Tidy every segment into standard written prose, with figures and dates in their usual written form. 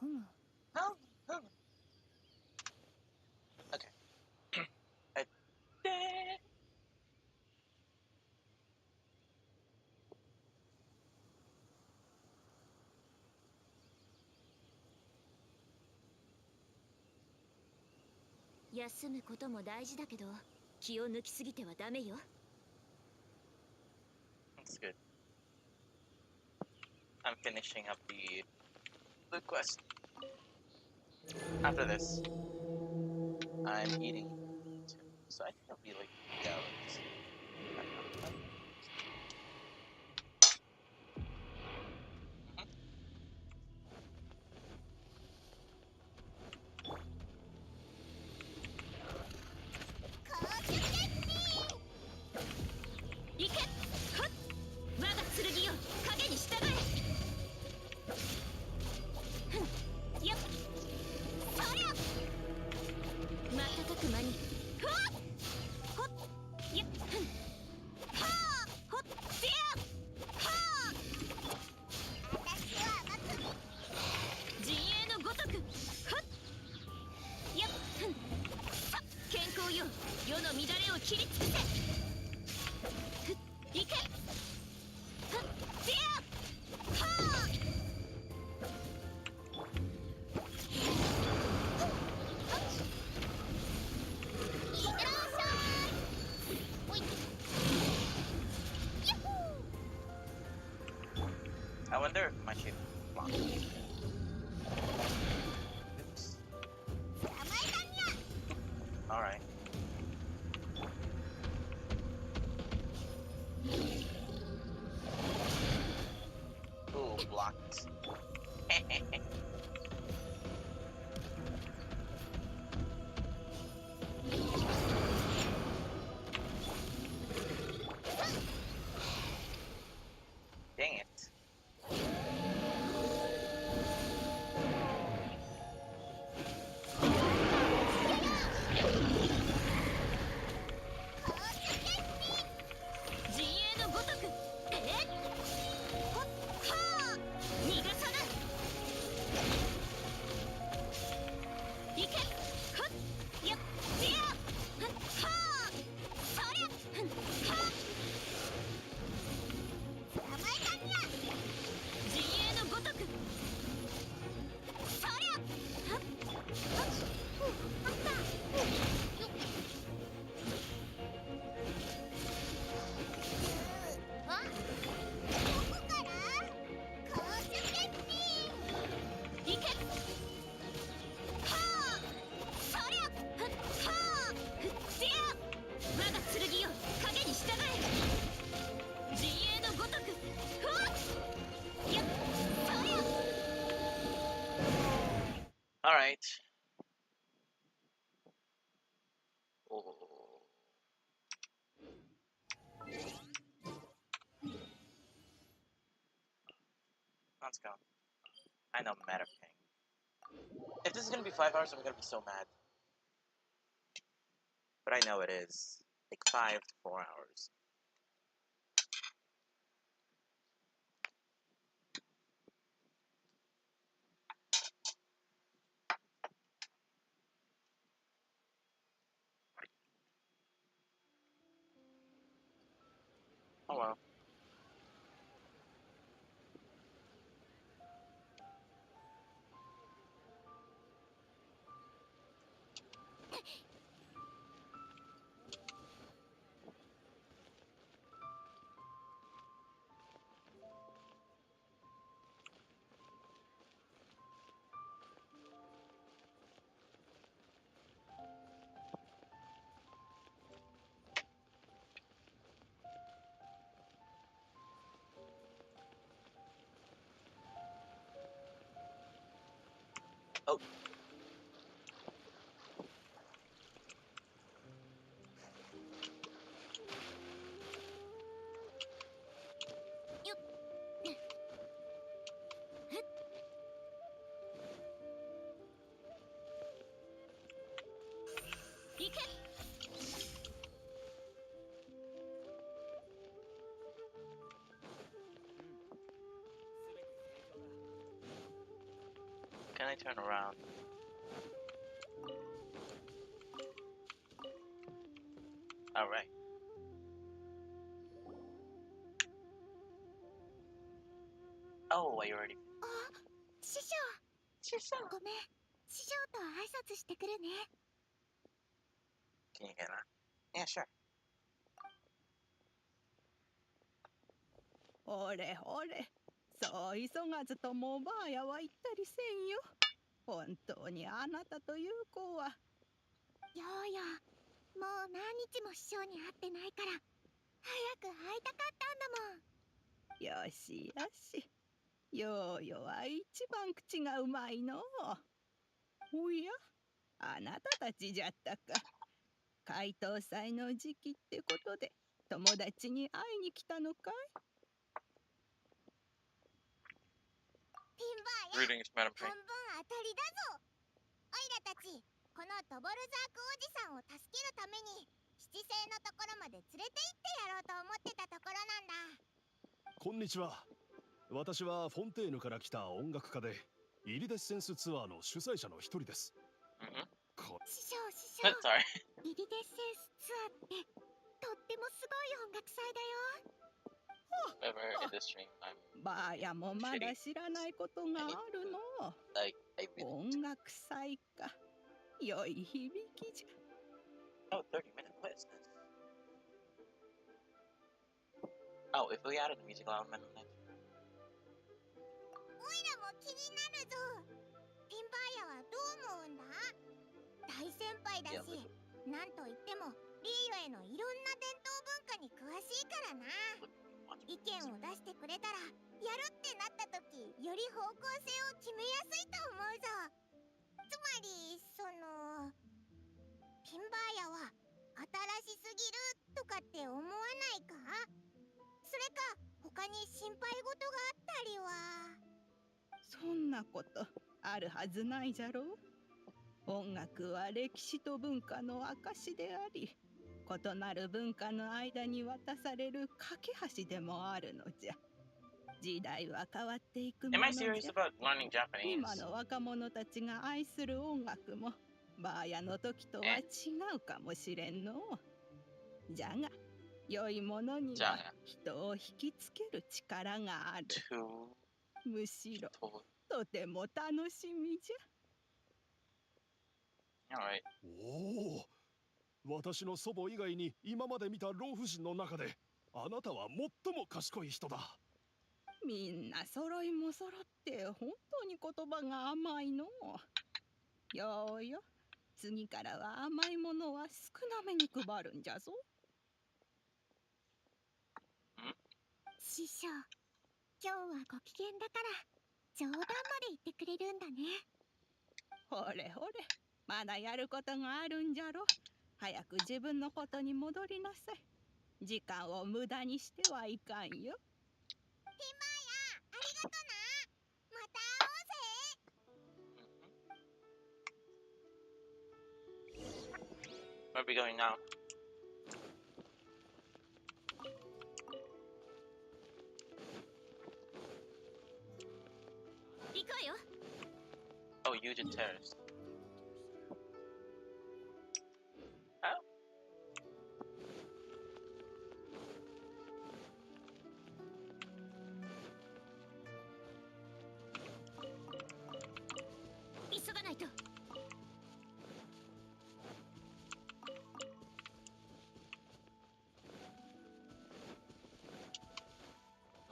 Oh, oh. Okay. I did.休むことも大事だけど、気を抜きすぎてはダメよ。That's good. I'm finishing up the quest. After this, I'm eating too. So I think it'll be like 3 hours. I don't know. Mhm. I wonder if my shape blocks. Oops. Alright. Ooh, blocked. Dang it. Alright. Oh. Let's go. I know Matter King. If this is gonna be 5 hours, I'm gonna be so mad. But I know it is. Like 5 to 4 hours. Oh well. Oh. Can I turn around? Alright. Oh, I already. 師匠 ごめん師匠と挨拶してくるね Can you get that? Yeah, sure. ほれほれ、そう急がずともばあやは言ったりせんよ。本当にあなたという子は。ようよもう何日も師匠に会ってないから早く会いたかったんだもんよしよし。ようよは一番口がうまいの。おや、あなたたちじゃったか。解凍祭の時期ってことで友達に会いに来たのかい？ピンバーや Greetings, Madam 半 Pink. 分当たりだぞオイラたちこのドボルザークおじさんを助けるために七星のところまで連れて行ってやろうと思ってたところなんだこんにちは。私はフォンテーヌから来た音楽家で、イリデッセンスツアーの主催者の一人です。Mm-hmm. 師匠師匠 Sorry. イリデッセンスツアーってとってもすごい音楽祭だよ Whenever in this stream, I'm ばあやもまだ知らないことがあるの。 like, I really. 音楽祭か。良い響きじゃ。 Oh, 30-minute quiz. Oh, if we added a musical element in it. オイラも気になるぞピンバーヤはどう思うんだ大先輩だしなんといってもリーヨへのいろんな伝統文化に詳しいからな意見を出してくれたらやるってなった時より方向性を決めやすいと思うぞつまりピンバーヤは新しすぎるとかって思わないかそれか他に心配事があったりはそんなことあるはずないじゃろう。音楽は歴史と文化の証であり、異なる文化の間に渡される架け橋でもあるのじゃ。時代は変わっていくも Am の I じ serious ゃ。 about learning 今 Japanese? の若者たちが愛する音楽もバーヤの時とは違うかもしれんの。じゃが良いものには人を引きつける力がある。 Two. むしろ Totally. とても楽しみじゃ。 Alright. おお、私の祖母以外に今まで見た老婦人の中で、あなたは最も賢い人だ。みんな揃いも揃って本当に言葉が甘いの。ようよ、次からは甘いものは少なめに配るんじゃぞ。師匠今日はご機嫌だから冗談まで言ってくれるんだねほれほれ、まだやることがあるんじゃろ。早く自分のことに戻りなさい。時間を無駄にしてはいかんよ。ピンバーヤありがとなまた会おうぜ Where are we going now? Oh, Eugen Terrace. Oh.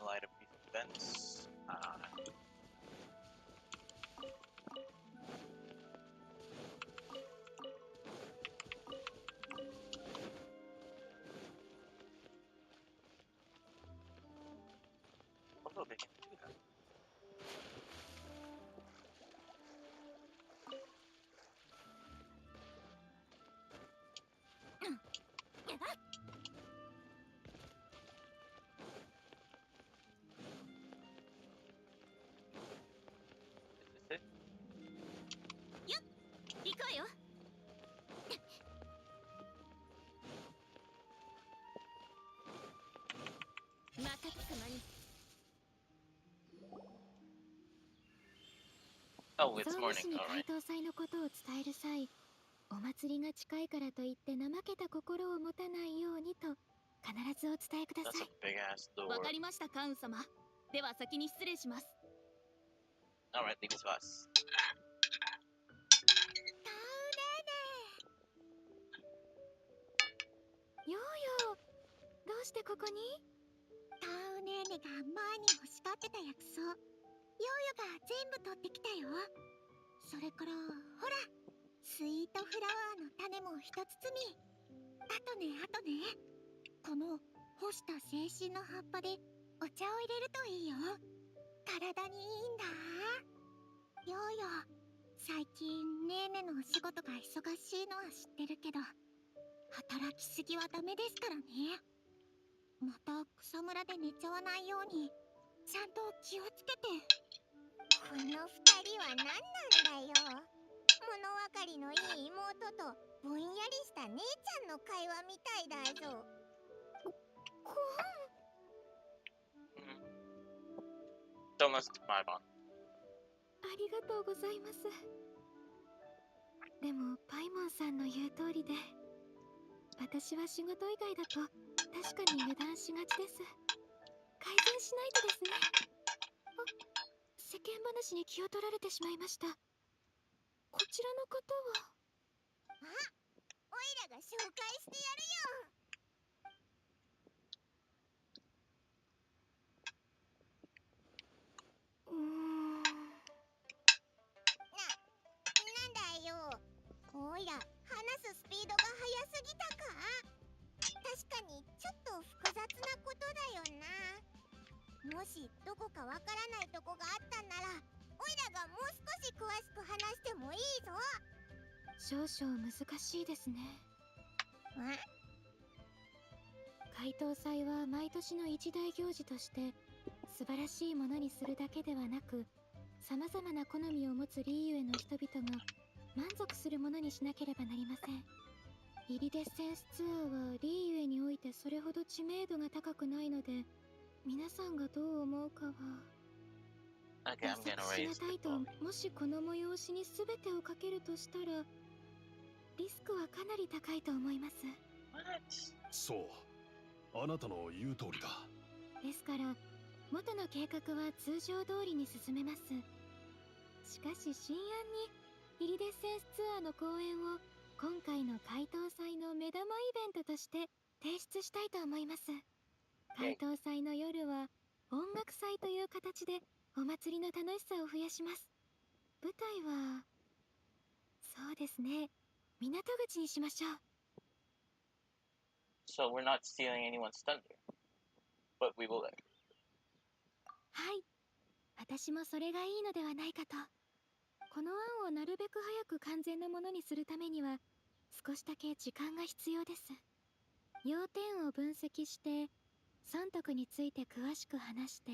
Light up these events. Oh, it's 総務 morning. 士に All 回 right. 答祭のことを伝える際、お祭りが近いからといって怠けた心を持たないようにと必ずお伝えくだ That's さ a い。 big ass わ door. かりました、カウン様。では先に失礼します。All right, leave us fast. タウヨーヨー、どうしてここに？タウネーネが前に欲しがってた薬草、ヨーヨが全部取ってきたよ。それからほら、スイートフラワーの種も一包み。あとね、この干した精神の葉っぱでお茶を入れるといいよ。体にいいんだ。ヨーヨ、最近ネーネのお仕事が忙しいのは知ってるけど、働きすぎはダメですからね。また草むらで寝ちゃわないようにちゃんと気をつけて。この二人は何なんだよ。物分かりのいい妹とぼんやりした姉ちゃんの会話みたいだぞ。So let's move on. ありがとうございます。でもパイモンさんの言う通りで、私は仕事以外だと確かに油断しがちです。改善しないとですね。世間話に気を取られてしまいました。こちらの方は？あ、おいらが紹介してやるよ。なんだよ。おいら話すスピードが速すぎたか？確かにちょっと複雑なことだよな。もしどこかわからないとこがあったんなら、おいらがもう少し詳しく話してもいいぞ。少々難しいですね。回答祭は毎年の一大行事として素晴らしいものにするだけではなく、さまざまな好みを持つリーユへの人々が満足するものにしなければなりません。イリデッセンスツアーはリーユエにおいてそれほど知名度が高くないので、皆さんがどう思うかは Okay, I'm 脱 gonna 落し raise がた the いと。 volume. もしこの催しに全てをかけるとしたら、リスクはかなり高いと思います。 What? そう、あなたの言う通りだ。ですから元の計画は通常通りに進めます。しかし新案にイリデッセンスツアーの公演を今回の回答祭の目玉イベントとして提出したいと思います。回答祭の夜は音楽祭という形でお祭りの楽しさを増やします。舞台はそうですね、港口にしましょう。 So we're not stealing anyone's thunder, but we will later. はい、私もそれがいいのではないかと。この案をなるべく早く完全なものにするためには少しだけ時間が必要です。要点を分析して損得について詳しく話して、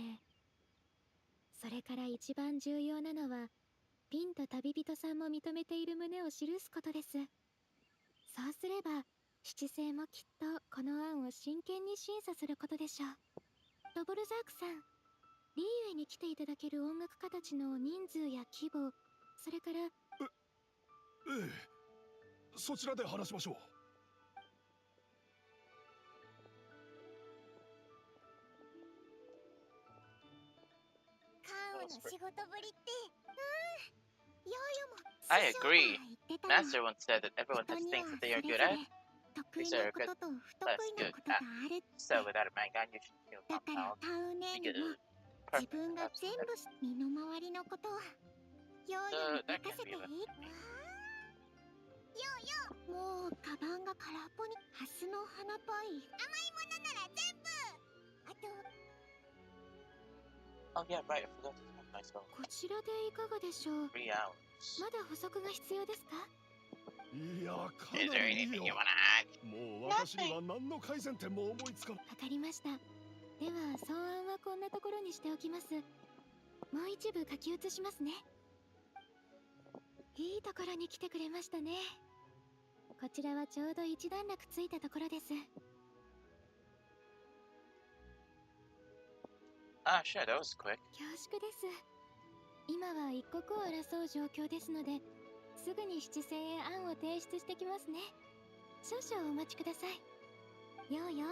それから一番重要なのはピンと旅人さんも認めている旨を記すことです。そうすれば七星もきっとこの案を真剣に審査することでしょう。ドボルザークさん、リーユエに来ていただける音楽家たちの人数や規模、それから。ええ、そちらで話しましょう。カウの仕事ぶりって、ヨーヨも I 師匠 agree. が言ってたわ。 Master once said that everyone 人 has に things は that そ they れ are ぞ good れ at. 得意なことと不得意なことがあるって。 So without a my gun, you should feel だから compound. タウネーにも Because 自分が全部身の回りのことはヨーヨに任せていい。ヨーヨ、もうカバンが空っぽに。ハスの花パイ、甘いものなら全部。あと Oh yeah, right. I forgot to have myself. こちらでいかがでしょう。 3 hours. まだ補足が必要ですか？いや、か Is な there りいい anything よ you。wanna add? もう私には何の改善点も思いつかない。わかりました。では草案はこんなところにしておきます。もう一部書き写しますね。いいところに来てくれましたね。こちらはちょうど一段落ついたところです。 Ah, sure, that was quick. 恐縮です。今は一刻を争う状況ですので、すぐに七星へ案を提出してきますね。少々お待ちください。ようよ、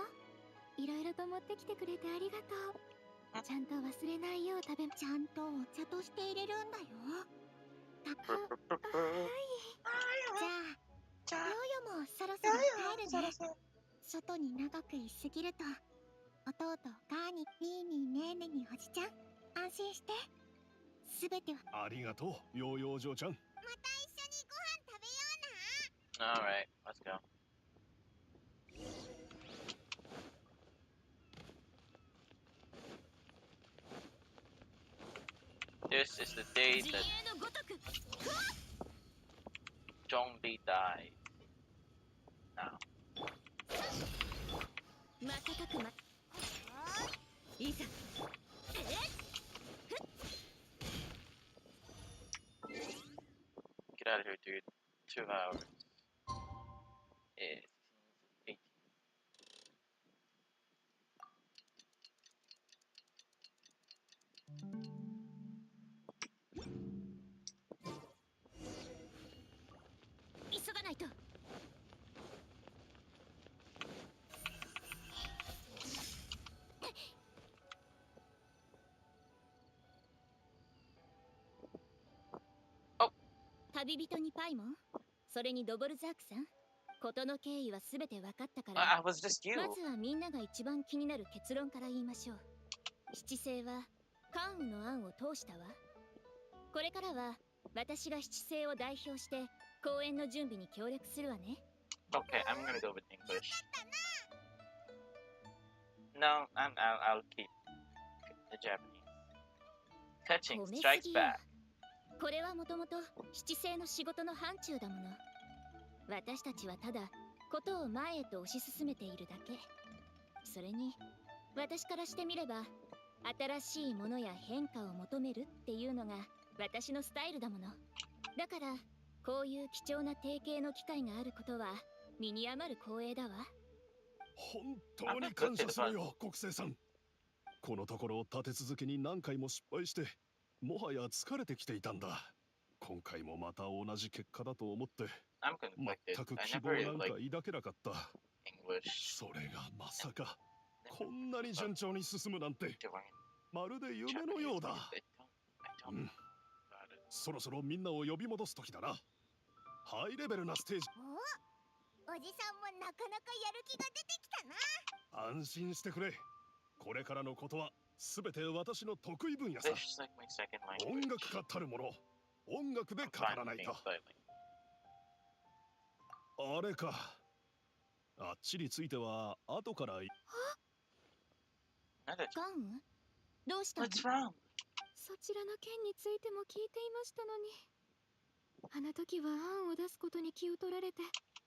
いろいろと持ってきてくれてありがとう。ちゃんと忘れないよう食べ。ちゃんとお茶として入れるんだよ。はい。じゃあ、ヨーヨもそろそろ帰るね。外に長くいすぎると、弟ガーにリーにネーネにおじちゃん、安心して。すべてはありがとう、ヨーヨー嬢ちゃん。また一緒にご飯食べような。 Alright, let's go. This is the day 自 that 衛のごとく Zhongli died. Now. 瞬くまいざ Get out of here, dude. 2 hours. It's 18. 急がないと。旅人にパイモン、それにドボルザークさん、事の経緯はすべて分かったから、 I was just you. まずはみんなが一番気になる結論から言いましょう。七星は関羽の案を通したわ。これからは私が七星を代表して公演の準備に協力するわね。 Okay, I'm gonna go with English. No, I'll keep the Japanese. Touching 褒めす strikes ぎよ。 back. これはもともと七星の仕事の範疇だもの。私たちはただことを前へと推し進めているだけ。それに私からしてみれば、新しいものや変化を求めるっていうのが私のスタイルだもの。だからこういう貴重な提携の機会があることは身に余る光栄だわ。本当に感謝するよ、国政さん。このところ立て続けに何回も失敗して、もはや疲れてきていたんだ。今回もまた同じ結果だと思って、 I'm conflicted. 全く I 希 never 望 really なんか liked 抱けなかった。 English. それがまさかこんなに順調に進むなんて、 Doing まるで夢の Japanese よう because だ。 I don't know about it. そろそろみんなを呼び戻す時だな。ハイレベルなステージ。おじさんもなかなかやる気が出てきたな。安心してくれ。これからのことはすべて私の得意分野さ。 This is like my second 音 language. 楽家たるもの、音楽で I'm 語 fine ら with ない being と。 silent. あれか。あっちについては後から。 関羽、どうしたの？ What's wrong? そちらの件についても聞いていましたのに。あの時は案を出すことに気を取られて。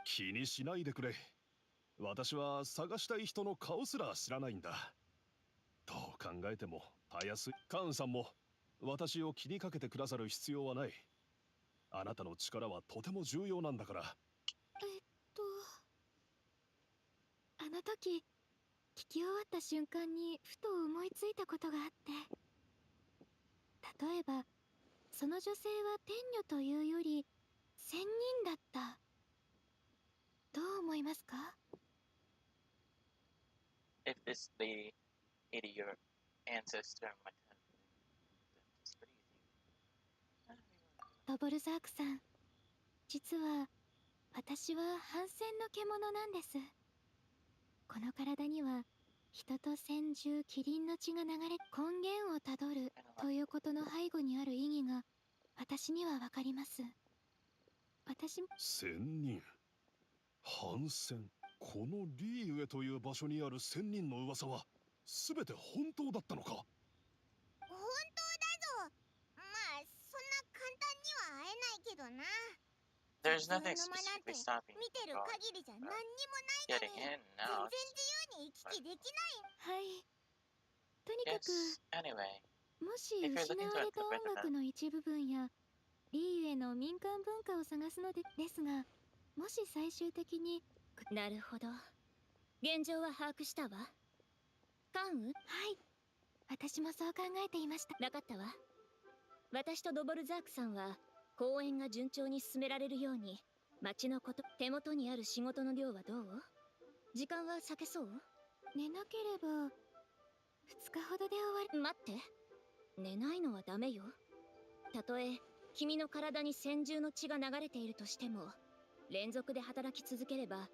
気にしないでくれ。私は探したい人の顔すら知らないんだ。どう考えてもたやすい。カーンさんも私を気にかけてくださる必要はない。あなたの力はとても重要なんだから。あの時聞き終わった瞬間にふと思いついたことがあって、例えばその女性は天女というより仙人だった。どう思いますか？ If this lady is your ancestor, my that's pretty easy. ドボルザークさん、実は私は反戦の獣なんです。この体には人と先住キリンの血が流れ、根源をたどるということの背後にある意義が私にはわかります。私も仙人、反戦。このリーウェという場所にある仙人の噂はすべて本当だったのか？本当だぞ。まあそんな簡単には会えないけどな。 There's nothing 普通の間なんて specifically stopping 見て me る from 限りじゃ何にもないの getting に、 in 全 now. 然自由に行き来できない。はい。とにかく Yes. Anyway, もし if you're 失 looking わ to れた interpret 音楽 that, の一部分やリーウェの民間文化を探すのですが、もし最終的に。なるほど。現状は把握したわ。関羽、はい、私もそう考えていました。分かったわ。私とドボルザークさんは公演が順調に進められるように町のこと手元にある仕事の量はどう？時間は割けそう？寝なければ2日ほどで終わる。待って、寝ないのはダメよ。たとえ君の体に千獣の血が流れているとしても連続で働き続ければ、うわ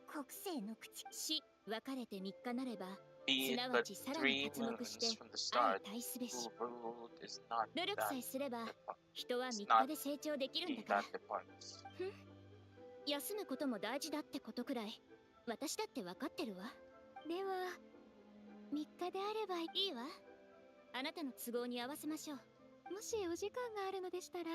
ぁ、国政の口。死別れて3日なれば、 Be す it なわ but ちさらに 3 活目して moons from the 相 start, 対すべし。 who ruled is not 努力 that さえすれば depart- 人は is 3 not 日で成長できるん he だから。 that departs. 休むことも大事だってことくらい私だって分かってるわ。では3日であればいいいわ、あなたの都合に合わせましょう。もしお時間があるのでしたら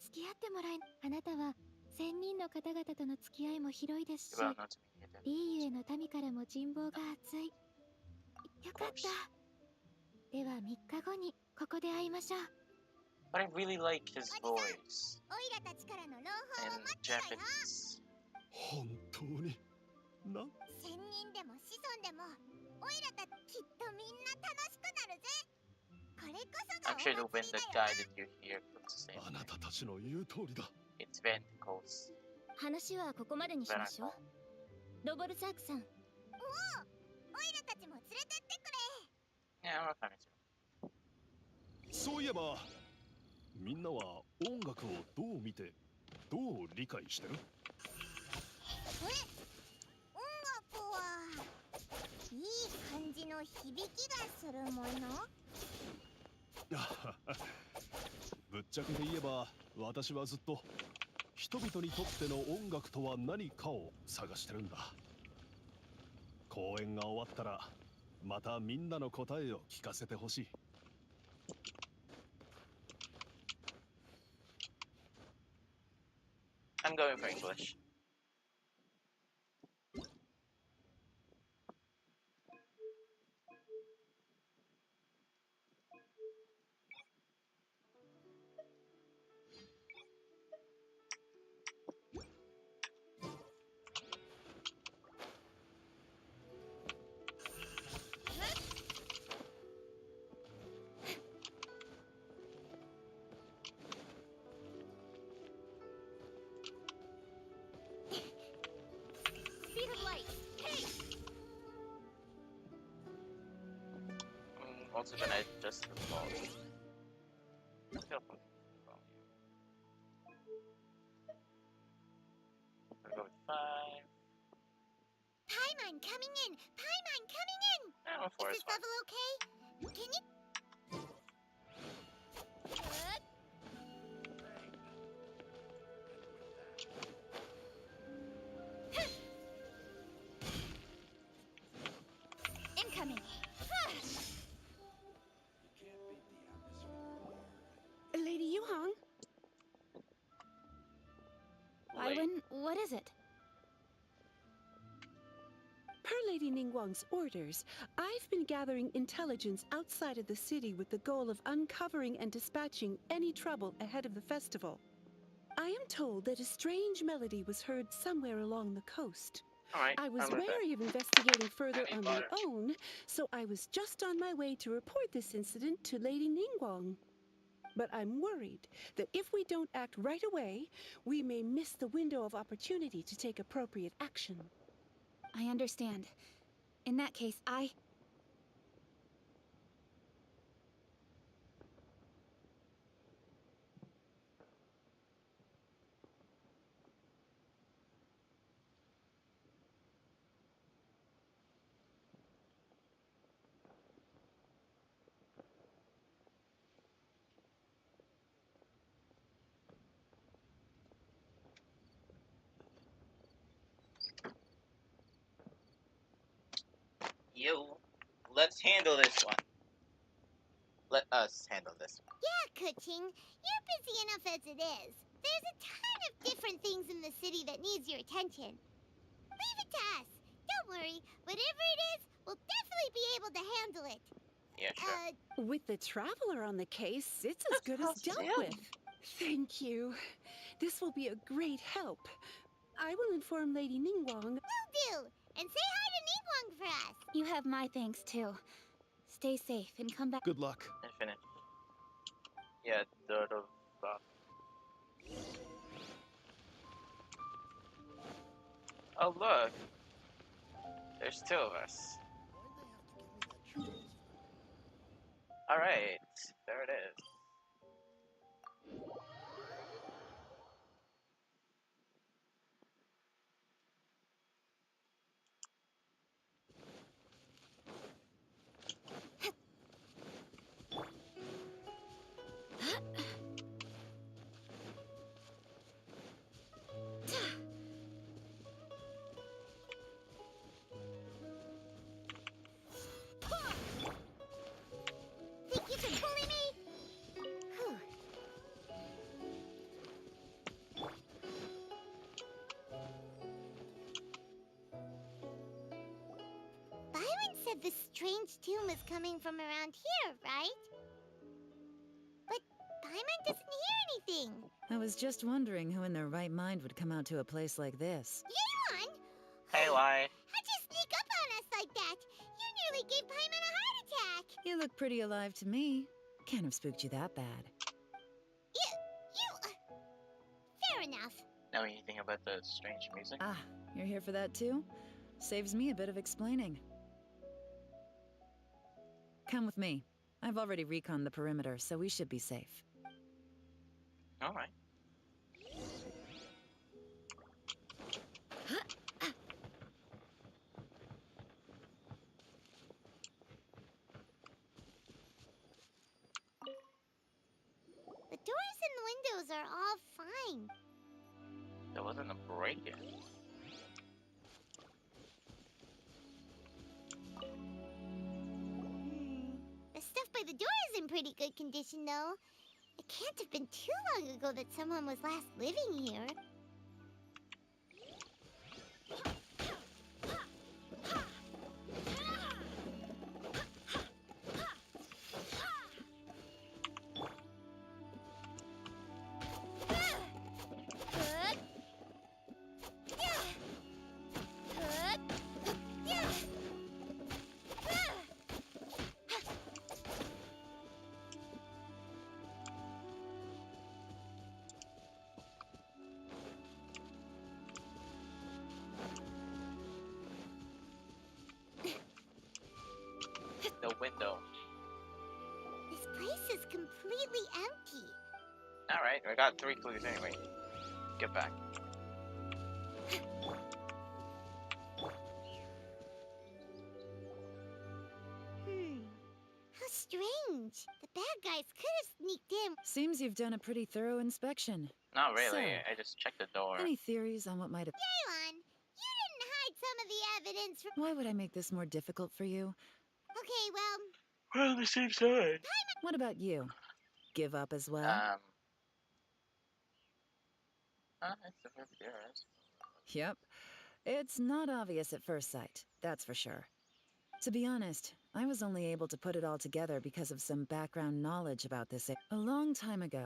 付き合ってもらえ。あなたは1000人の方々との付き合いも広いですし、 Well, not to me, it リーユへの民からも人望が厚い。よかった。では3日後にここで会いましょう。 But I really like his voice オイラたちからの朗報 in を待ってろよ。 Japanese. 本当にな。千人でも子孫でもオイラたちきっとみんな楽しくなるぜ。これこそが I'm sure the お wind 祭り that だよ。 guided you here could say あなたたちの言う通りだ。 it's Venticles. 話はここまでにしましょう。ドボルザークさん、オイラたちも連れてってくれ。 Yeah, I'm fine too. そういえばみんなは音楽をどう見てどう理解してる？音楽はいい感じの響きがするもの。ぶっちゃけて言えば私はずっと人々にとっての音楽とは何かを探してるんだ。公演が終わったらまたみんなの答えを聞かせてほしい。I'm going for English. Speed of light. Hey! I'm also gonna adjust the volume. Feel free to volume. I'll go with 5. Paimon coming in. Paimon coming in. Yeah, 4 Is is this fine. level okay? Can you? Incoming. Lady Yuhong? Wait. Iwan, what is it? Per Lady Ningguang's orders, I've been gathering intelligence outside of the city with the goal of uncovering and dispatching any trouble ahead of the festival. I am told that a strange melody was heard somewhere along the coast. Alright, I was I'm with that. wary of investigating further I on need my butter. own, so I was just on my way to report this incident to Lady Ningguang. But I'm worried that if we don't act right away, we may miss the window of opportunity to take appropriate action. I understand. In that case, Yo, let's handle this one. Let us handle this one. Yeah, Kuching, you're busy enough as it is. There's a ton of different things in the city that needs your attention. Leave it to us. Don't worry. Whatever it is, we'll definitely be able to handle it. Yeah, sure. With the traveler on the case, it's as good as dealt with. Thank you. This will be a great help. I will inform Lady Ningguang. Will do. And say hi to Ningguang for us. you have my thanks too. Stay safe and come back. Good luck. And finish. Yeah, the Oh look, there's two of us. All right, there it is. Think you can bully me? Whew. Byron said this strange tomb is coming from around here, right? But Paimon doesn't hear anything. I was just wondering who in their right mind would come out to a place like this. Yeon! Hey, Lai. How'd you sneak up on us like that? You nearly gave Paimon a heart attack. You look pretty alive to me. Can't have spooked you that bad. Fair enough. Know anything about the strange music? Ah, you're here for that too? Saves me a bit of explaining. Come with me. I've already reconned the perimeter, so we should be safe. All right. The doors and the windows are all fine. There wasn't a break-in. The stuff by the door is in pretty good condition, though. It can't have been too long ago that someone was last living here. The window. This place is completely empty. All right, we got 3 clues anyway. Get back. How strange. The bad guys could have sneaked in. Seems you've done a pretty thorough inspection. Not really. So, I just checked the door. Any theories on what might have... Elon, you didn't hide some of the evidence from... Why would I make this more difficult for you? Okay, well, We're on the same side. What about you? Give up as well? It's the first years. Yep. It's not obvious at first sight, that's for sure. To be honest, I was only able to put it all together because of some background knowledge about this. A long time ago,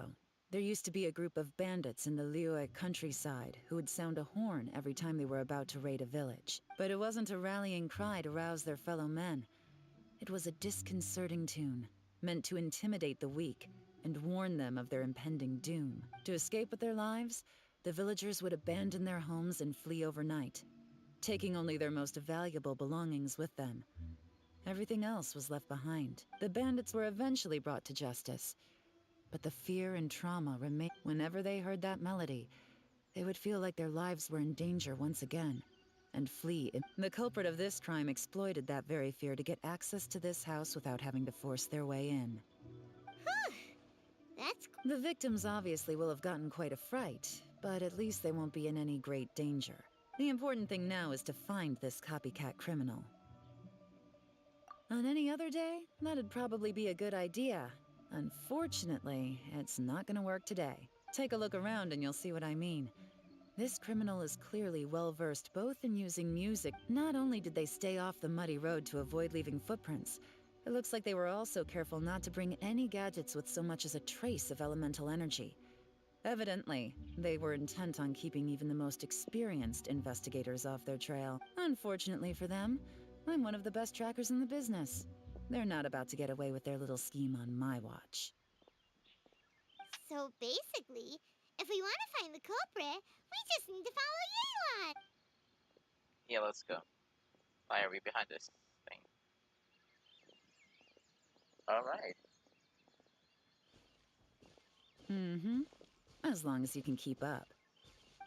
there used to be a group of bandits in the Liyue countryside who would sound a horn every time they were about to raid a village. But it wasn't a rallying cry to rouse their fellow men. It was a disconcerting tune, meant to intimidate the weak and warn them of their impending doom. To escape with their lives, the villagers would abandon their homes and flee overnight, taking only their most valuable belongings with them. Everything else was left behind. The bandits were eventually brought to justice, but the fear and trauma remained. Whenever they heard that melody, they would feel like their lives were in danger once again, and flee. The culprit of this crime exploited that very fear to get access to this house without having to force their way in. that's... The victims obviously will have gotten quite a fright, but at least they won't be in any great danger. The important thing now is to find this copycat criminal. On any other day, that'd probably be a good idea. Unfortunately, it's not gonna work today. Take a look around and you'll see what I mean. This criminal is clearly well-versed both in using music. Not only did they stay off the muddy road to avoid leaving footprints, it looks like they were also careful not to bring any gadgets with so much as a trace of elemental energy. Evidently, they were intent on keeping even the most experienced investigators off their trail. Unfortunately for them, I'm one of the best trackers in the business. They're not about to get away with their little scheme on my watch. So basically, if we want to find the culprit, we just need to follow Yelan. Yeah, let's go. Why are we behind this thing? Alright. Mm-hmm. As long as you can keep up.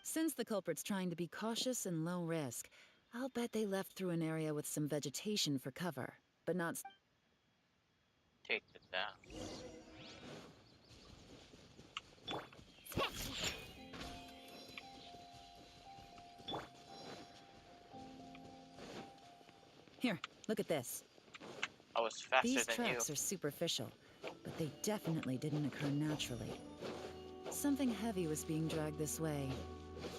Since the culprit's trying to be cautious and low risk, I'll bet they left through an area with some vegetation for cover, but not. Take it down. Here, look at this. I was faster These than you. tracks are superficial, but they definitely didn't occur naturally. Something heavy was being dragged this way,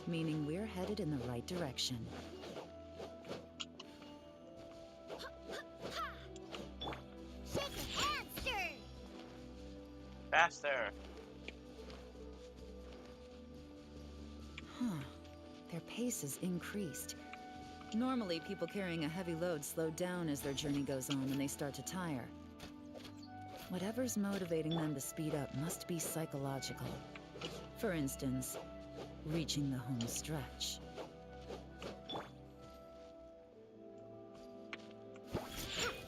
meaning we're headed in the right direction. Shake it and stir. Faster! Huh. Their pace has increased. Normally, people carrying a heavy load slow down as their journey goes on and they start to tire. Whatever's motivating them to speed up must be psychological. For instance, reaching the home stretch.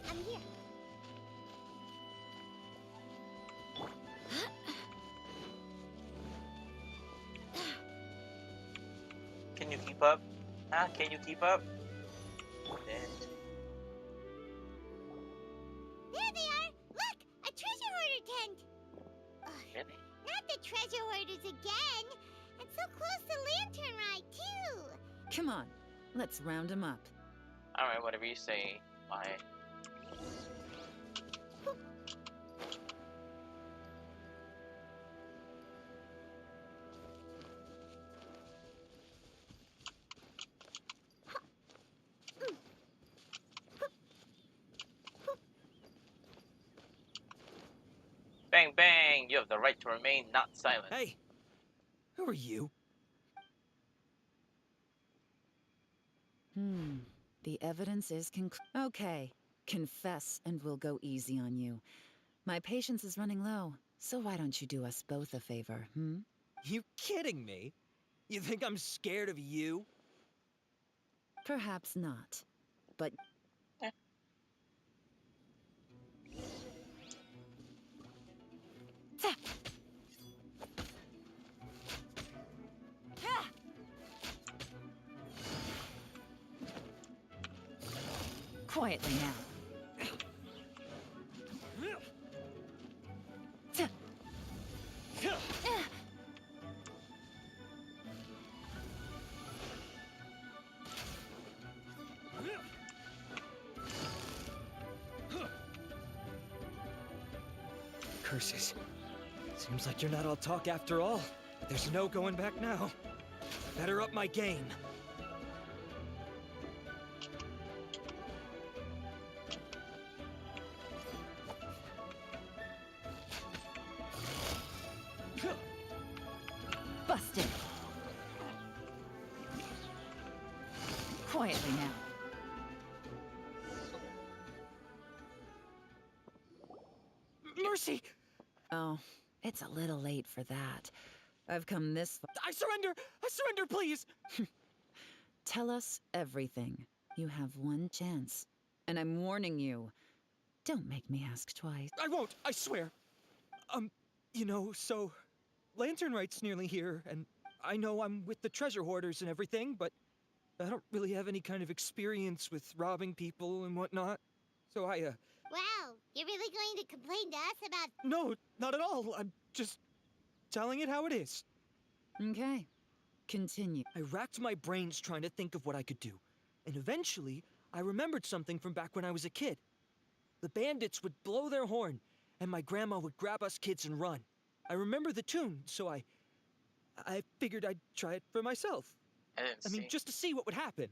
I'm here. Can you keep up? Huh? Can you keep up? Then There they are! Look! A treasure hoarder tent! Ugh, really? not the treasure hoarders again! And so close to Lantern Ride, too! Come on, let's round them up. Alright, whatever you say. Bye. Bang bang! You have the right to remain not silent. Hey! Who are you? The evidence is Okay, confess and we'll go easy on you. My patience is running low, so why don't you do us both a favor, You kidding me? You think I'm scared of you? Perhaps not, but... Quietly now. Curses. Seems like you're not all talk after all. There's no going back now. Better up my game. Busted. Quietly now. Mercy! Oh, it's a little late for that. I've come this far. I surrender! I surrender, please! Tell us everything. You have one chance. And I'm warning you. Don't make me ask twice. I won't, I swear. You know, so... Lantern Right's nearly here, and I know I'm with the treasure hoarders and everything, but I don't really have any kind of experience with robbing people and whatnot. So Wow, you're really going to complain to us about... No, not at all. I'm just telling it how it is. Okay. Continue. I racked my brains trying to think of what I could do. And eventually, I remembered something from back when I was a kid. The bandits would blow their horn, and my grandma would grab us kids and run. I remember the tune, so I figured I'd try it for myself. I mean, just to see what would happen.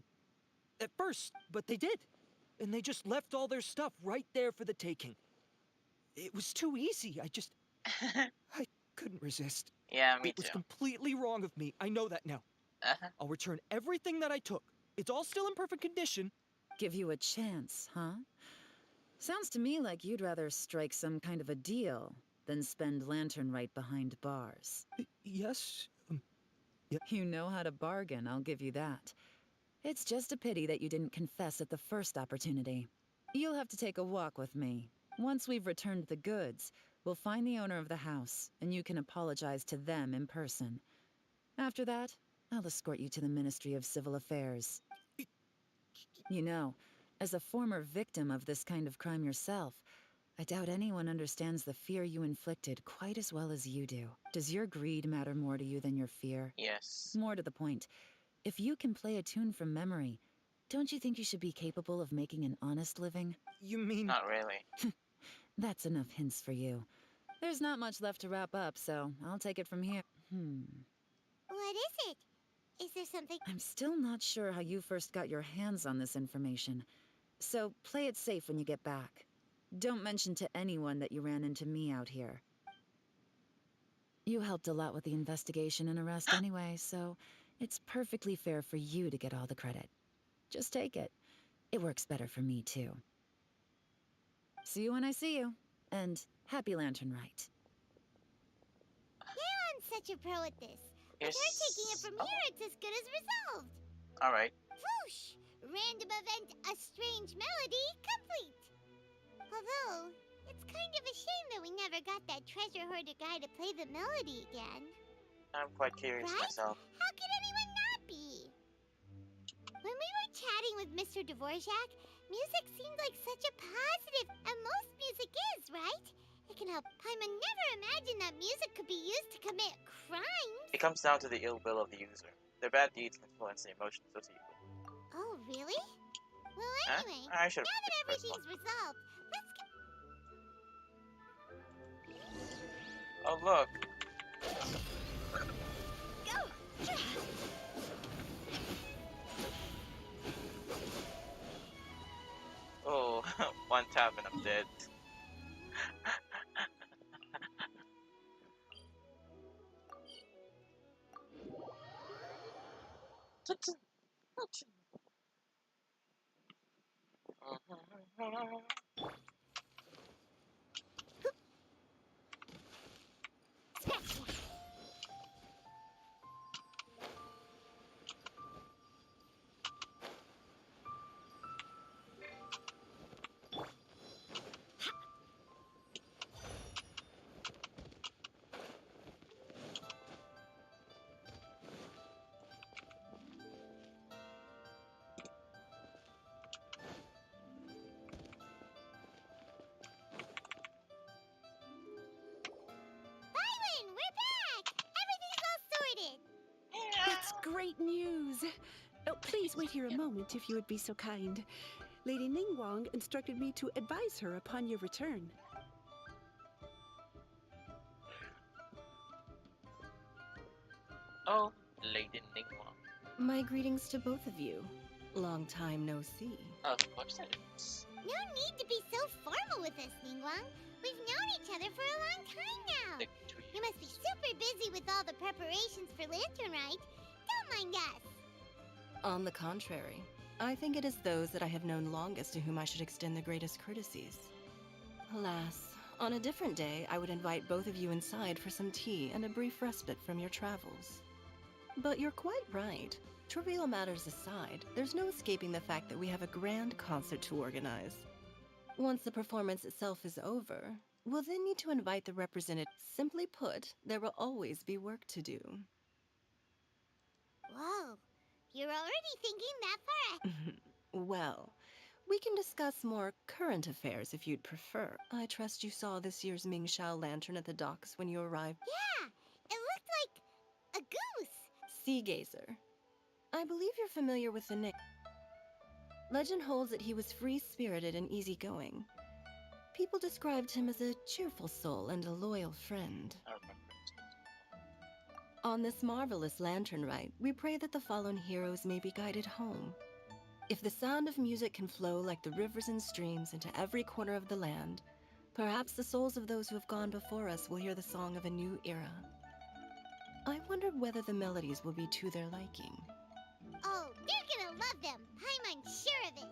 At first, but they did. And they just left all their stuff right there for the taking. It was too easy. I couldn't resist. Yeah, me It was too. completely wrong of me. I know that now. I'll return everything that I took. It's all still in perfect condition. Give you a chance, huh? Sounds to me like you'd rather strike some kind of a deal. than spend lantern right behind bars. Yes? You know how to bargain, I'll give you that. It's just a pity that you didn't confess at the first opportunity. You'll have to take a walk with me. Once we've returned the goods, we'll find the owner of the house, and you can apologize to them in person. After that, I'll escort you to the Ministry of Civil Affairs. You know, as a former victim of this kind of crime yourself, I doubt anyone understands the fear you inflicted quite as well as you do. Does your greed matter more to you than your fear? Yes. More to the point, if you can play a tune from memory, don't you think you should be capable of making an honest living? You mean... Not really. That's enough hints for you. There's not much left to wrap up, so I'll take it from here. What is it? Is there something? I'm still not sure how you first got your hands on this information, so play it safe when you get back. Don't mention to anyone that you ran into me out here. You helped a lot with the investigation and arrest anyway, so it's perfectly fair for you to get all the credit. Just take it. It works better for me, too. See you when I see you, and happy Lantern Rite. Leon's such a pro at this. With Yes. her taking it from here, it's as good as resolved. Alright. Whoosh! Random event, a strange melody, complete. Although, it's kind of a shame that we never got that treasure hoarder guy to play the melody again. I'm quite curious Right? myself. How could anyone not be? When we were chatting with Mr. Dvorak, music seemed like such a positive, and most music is, right? It can help. Paimon never imagined that music could be used to commit crimes. It comes down to the ill will of the user. Their bad deeds influence the emotions associated with it. Oh, really? Well, Huh? anyway, I should now that have picked the first everything's resolved, let's go. one. Oh, look. Oh, one tap and I'm dead. Byron, we're back! Everything's all sorted. That's great news. Oh, please wait here a moment if you would be so kind. Lady Ningguang instructed me to advise her upon your return. Oh, Lady Ningguang. My greetings to both of you. Long time no see. Of course it is. No need to be so formal with us, Ningguang. We've known each other for a long time now. Like 2 years. You must be super busy with all the preparations for Lantern Rite. Don't mind us. On the contrary, I think it is those that I have known longest to whom I should extend the greatest courtesies. Alas, on a different day, I would invite both of you inside for some tea and a brief respite from your travels. But you're quite right. Trivial matters aside, there's no escaping the fact that we have a grand concert to organize. Once the performance itself is over, we'll then need to invite the representative. Simply put, there will always be work to do. Whoa, you're already thinking that far ahead. Well, we can discuss more current affairs if you'd prefer. I trust you saw this year's Mingxiao lantern at the docks when you arrived. Yeah, it looked like a goose. Sea Gazer. I believe you're familiar with the nick. Legend holds that he was free-spirited and easygoing. People described him as a cheerful soul and a loyal friend. I remember. On this marvelous lantern rite, we pray that the fallen heroes may be guided home. If the sound of music can flow like the rivers and streams into every corner of the land, perhaps the souls of those who have gone before us will hear the song of a new era. I wondered whether the melodies will be to their liking. Oh, they're gonna love them. Paimon's sure of it.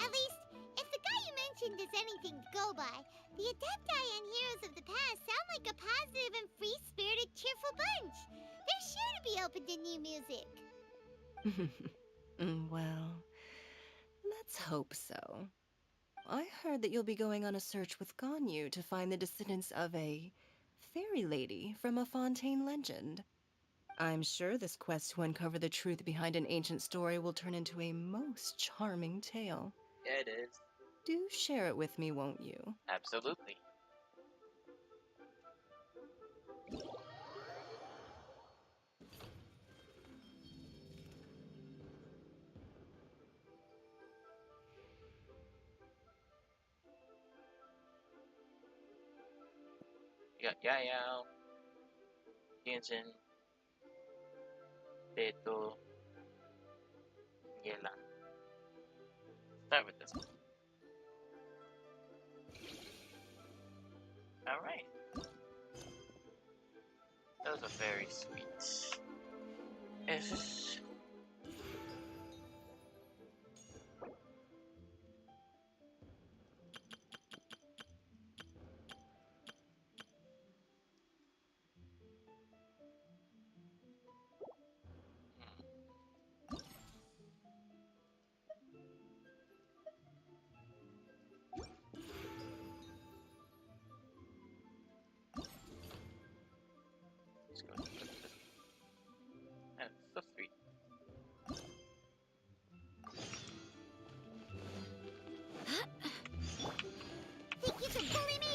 At least, if the guy you mentioned legend is anything to go by, the Adepti and Heroes of the Past sound like a positive and free-spirited, cheerful bunch. They're sure to be open to new music. Well, let's hope so. I heard that you'll be going on a search with Ganyu to find the descendants of a fairy lady from a Fontaine legend. I'm sure this quest to uncover the truth behind an ancient story will turn into a most charming tale. Yeah, it is. Do share it with me, won't you? Absolutely. You got Yayao, Genshin, Beto, Yela. Start with this one. Alright. Those are very sweet. If just go to this. And it's so sweet. Think you can bully me?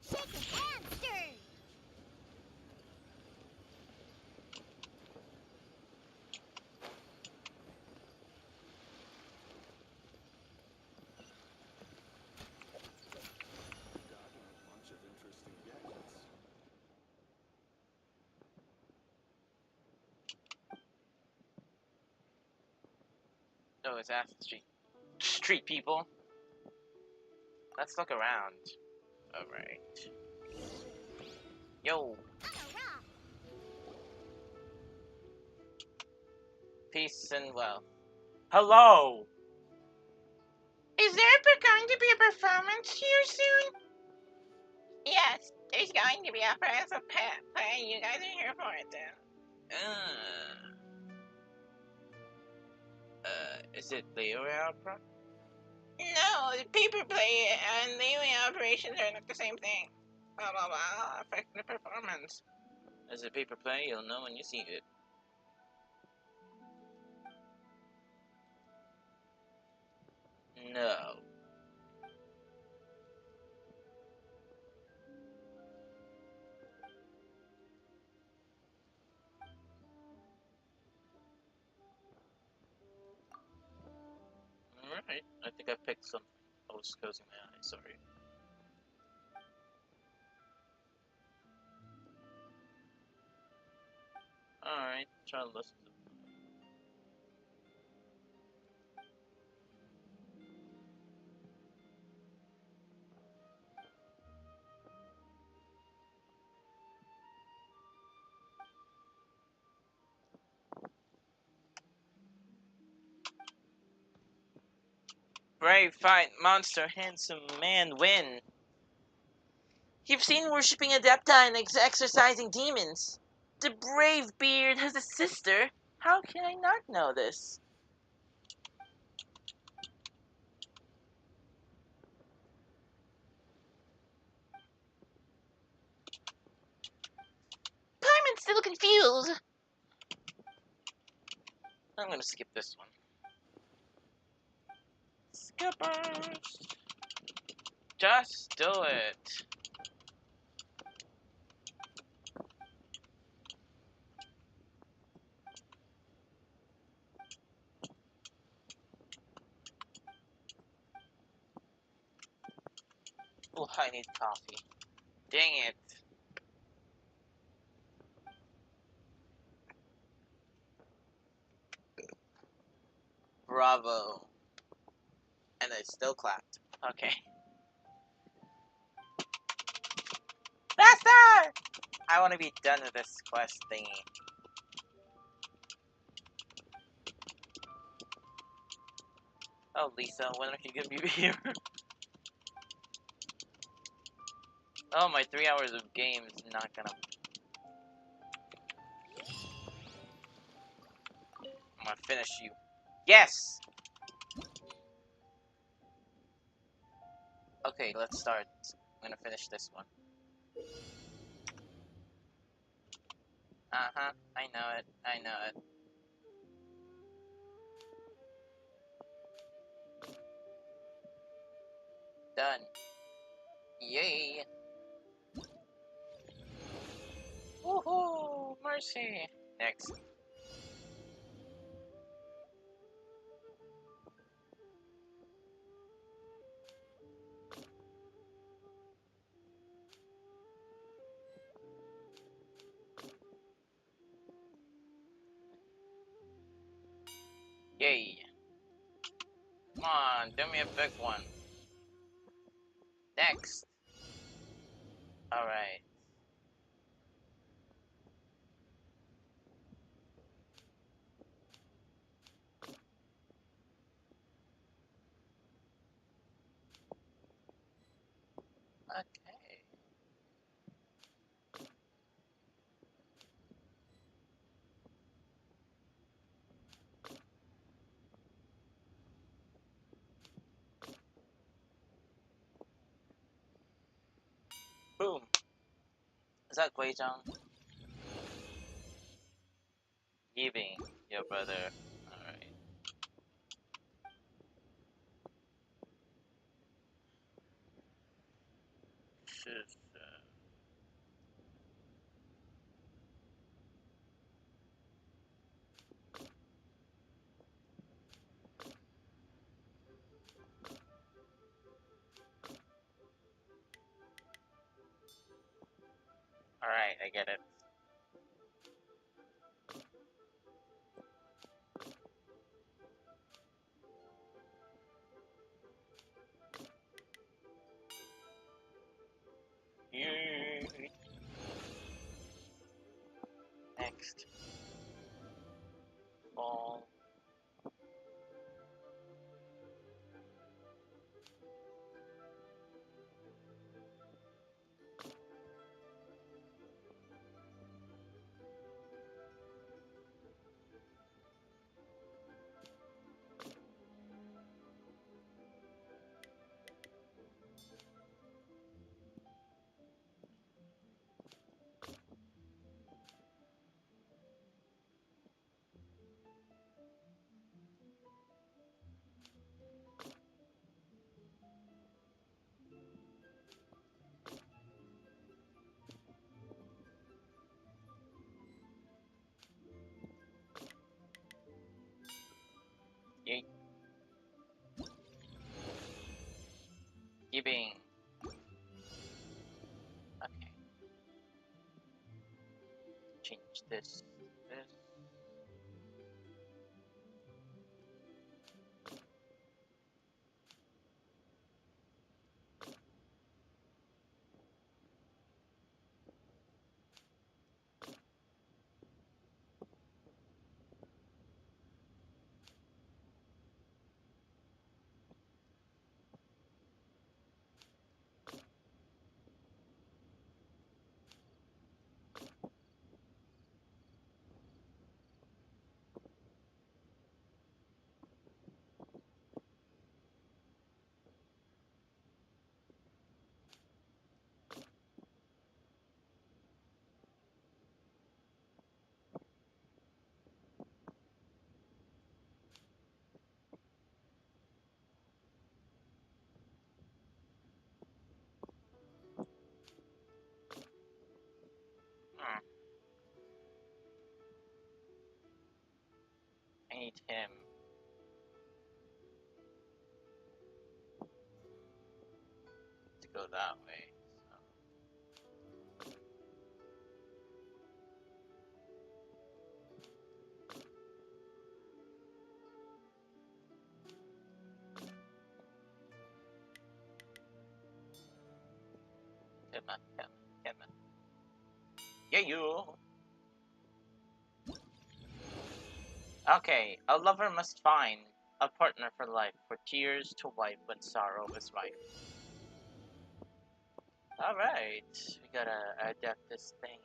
Shake a hamster! No, it's after the street. Street people. Let's look around. Alright. Yo, I'm a rock! peace and wealth. Hello! Is there going to be a performance here soon? Yes, there's going to be a present play. You guys are here for it then. Is it Leo Opera? No, the paper play and Leo operations are not the same thing. Blah blah blah, affect the performance. As a paper play, you'll know when you see it. No. Alright, I think I picked something. I was closing my eyes, sorry. Alright, try to listen to them. Brave fight, monster, handsome man, win. You've seen worshipping Adepti and exorcising demons. The brave beard has a sister. How can I not know this? Paimon's still confused. I'm gonna skip this one. Skippers. Just do it. Oh, I need coffee. Dang it. Bravo. And I still clapped. Okay. Faster! I want to be done with this quest thingy. Oh, Lisa, when are you gonna be here? Oh, my 3 hours of games not gonna... I'm gonna finish you. Yes! Okay, let's start. I'm gonna finish this one. Uh-huh, I know it, I know it. Done. Yay! Woohoo! Mercy! Next. Yay! Come on, do me a big one. Next. Alright. Okay. Boom. Is that Guizhang? Giving your brother. Alright. Alright, I get it. Yay. Next. Ball. Yay. Giving. Okay. Change this. This. Hmm. I need him. To go go that way. Come on, come on, come on. Yeah, you. Okay, a lover must find a partner for life, for tears to wipe when sorrow is rife. Alright, we gotta adapt this thing.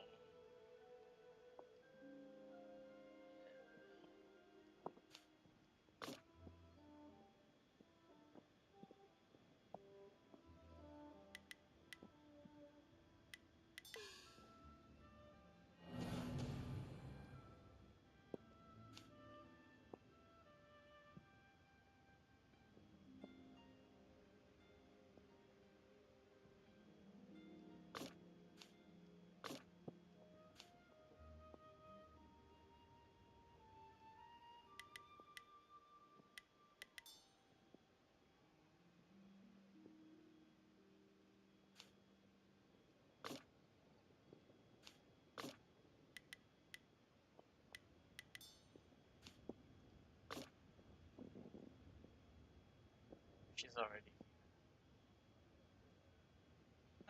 She's already.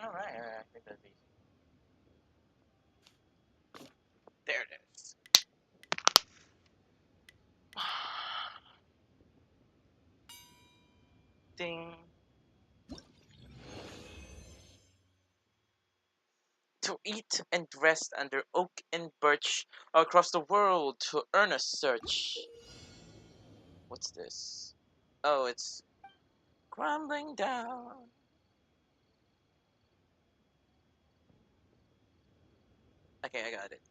Alright, I think that's easy. There it is. Ding. To eat and rest under oak and birch across the world to earnest search. What's this? Oh, it's crumbling down. Okay, I got it.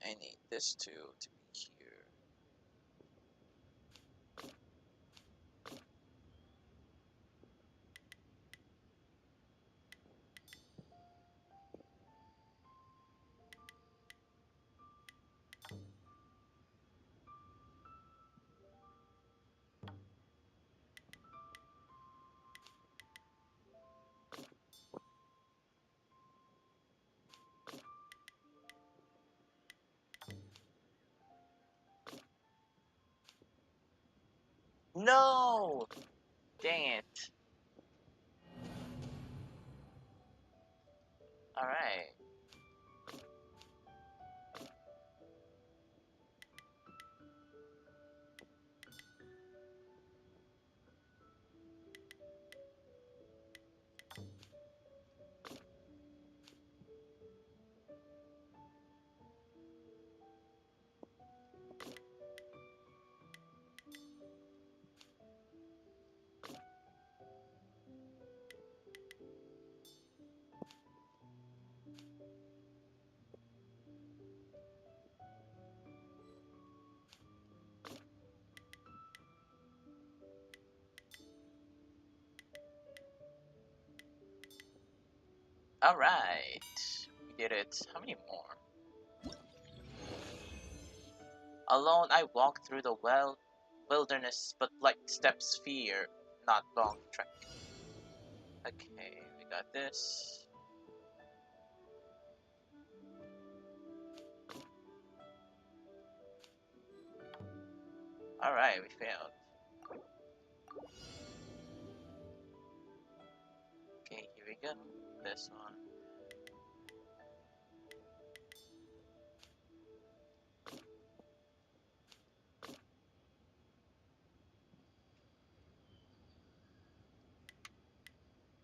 I need this two to be here. No! Dang it. Alright. Alright. We did it. How many more? Alone I walk through the wilderness, but like steps fear, not long trek. Okay, we got this. Alright, we failed. Okay, here we go. This one.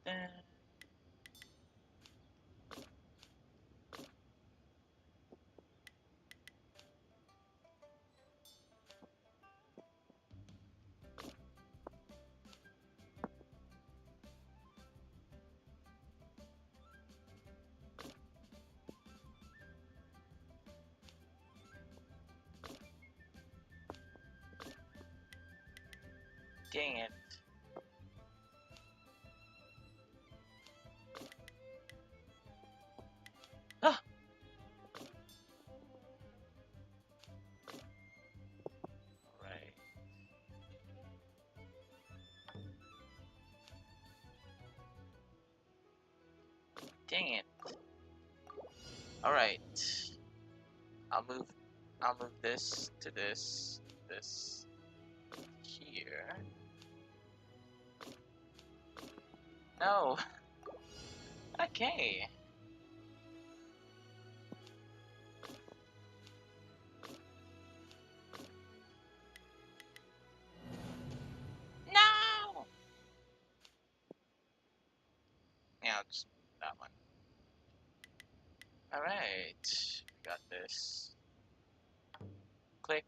Dun. Dang it. Ah! Alright. Dang it. Alright. I'll move this to this here. No. Okay. No. Yeah, I'll just that one. Alright. We got this. Click.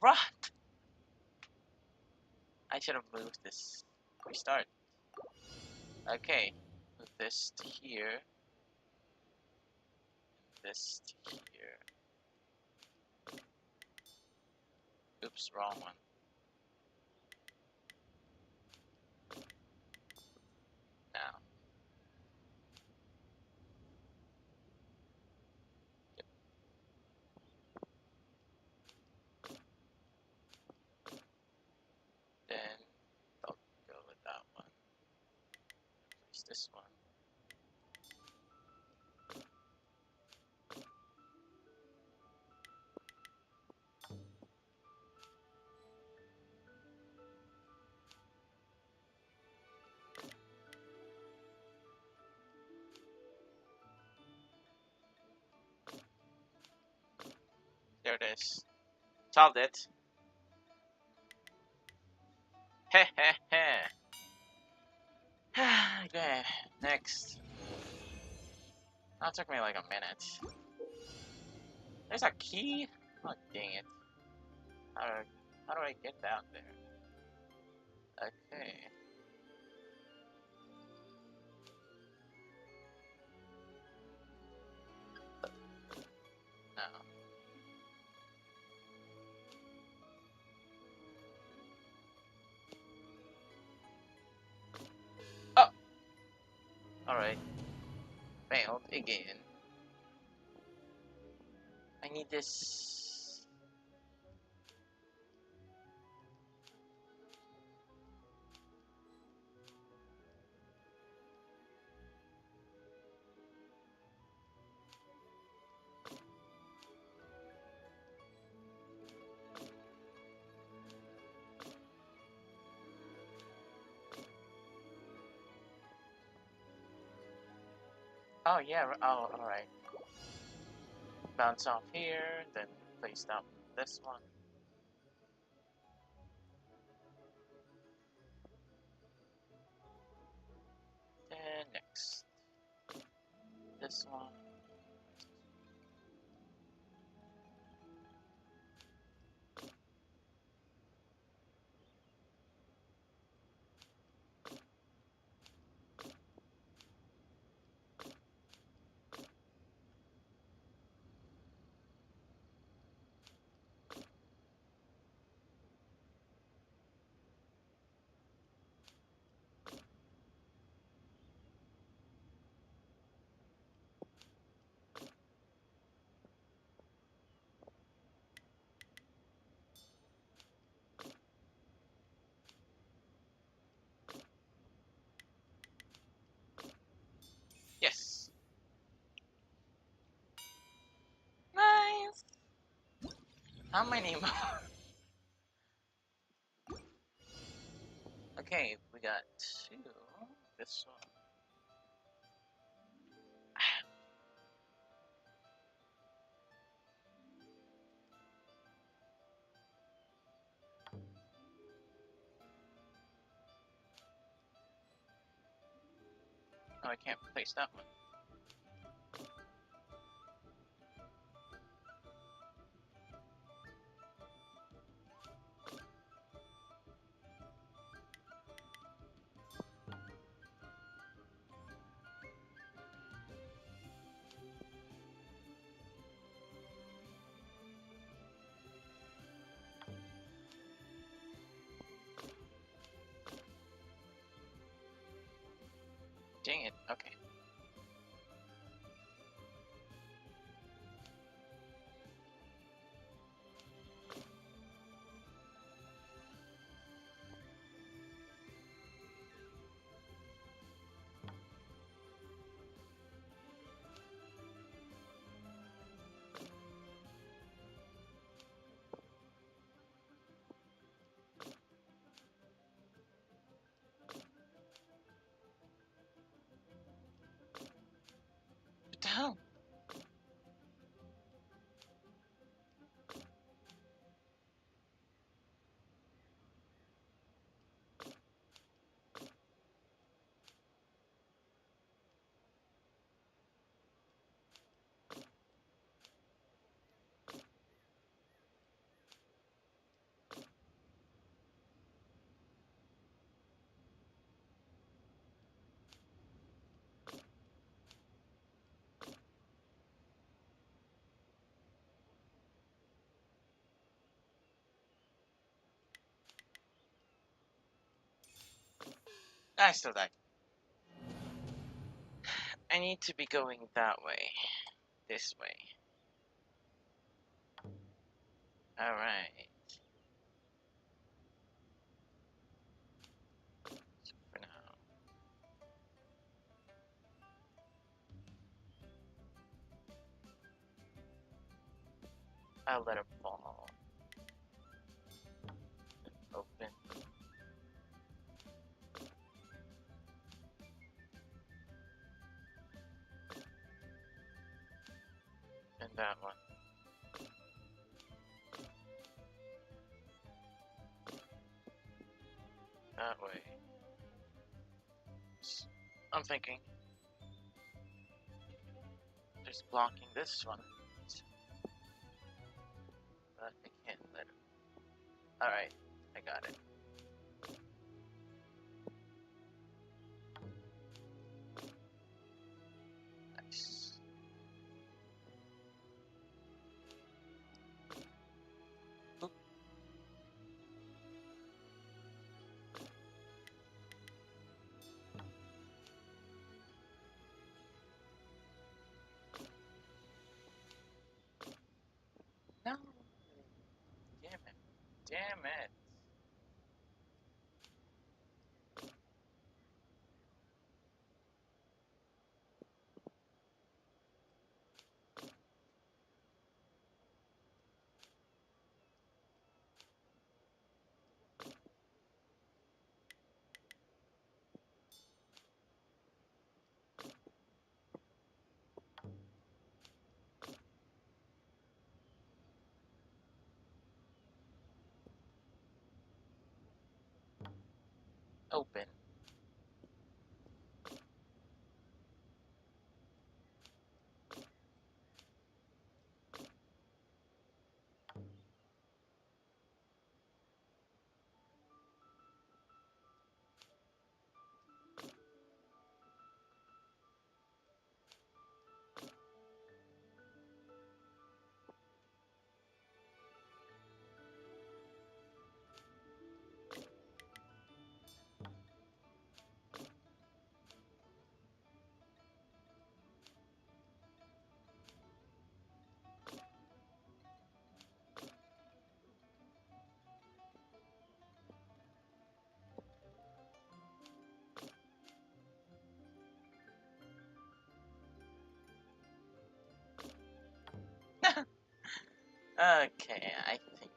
Rot! I should have moved this. Restart. Okay. Move this to here. This to here. Oops, wrong one. Now. Yep. Then I'll go with that one. Place this one. There it is. Solved it. Heh heh heh. Okay, next. That took me like a minute. There's a key? Oh, dang it. How do I get down there? Okay. No. Oh! Alright. Failed again. I need this. Oh, yeah. Oh, alright. Bounce off here, then place down this one. Then next. This one. Yes. Nice. How many more? Okay, we got two. This one. Oh, I can't place that one. Dang it. Okay. Oh. I still like. I need to be going that way. This way. Alright. For now. I'll let it fall. Open. And that one. That way. I'm thinking. Just blocking this one. But I can't let it. Alright. I got it. Nice. Oop. No. Damn it. Damn it. Open. Okay, I think.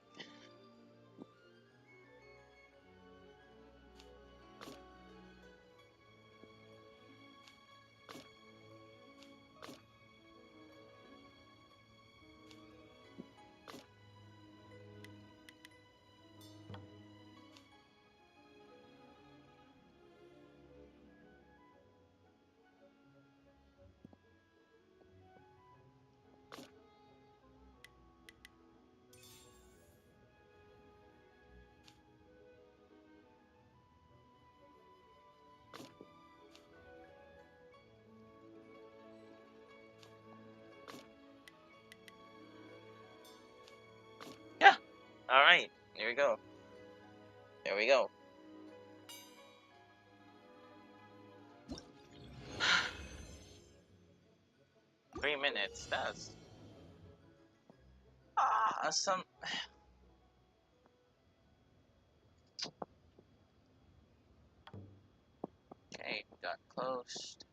Yeah. All right. Here we go. There we go. $3 minutes. That's some. Okay, got closed.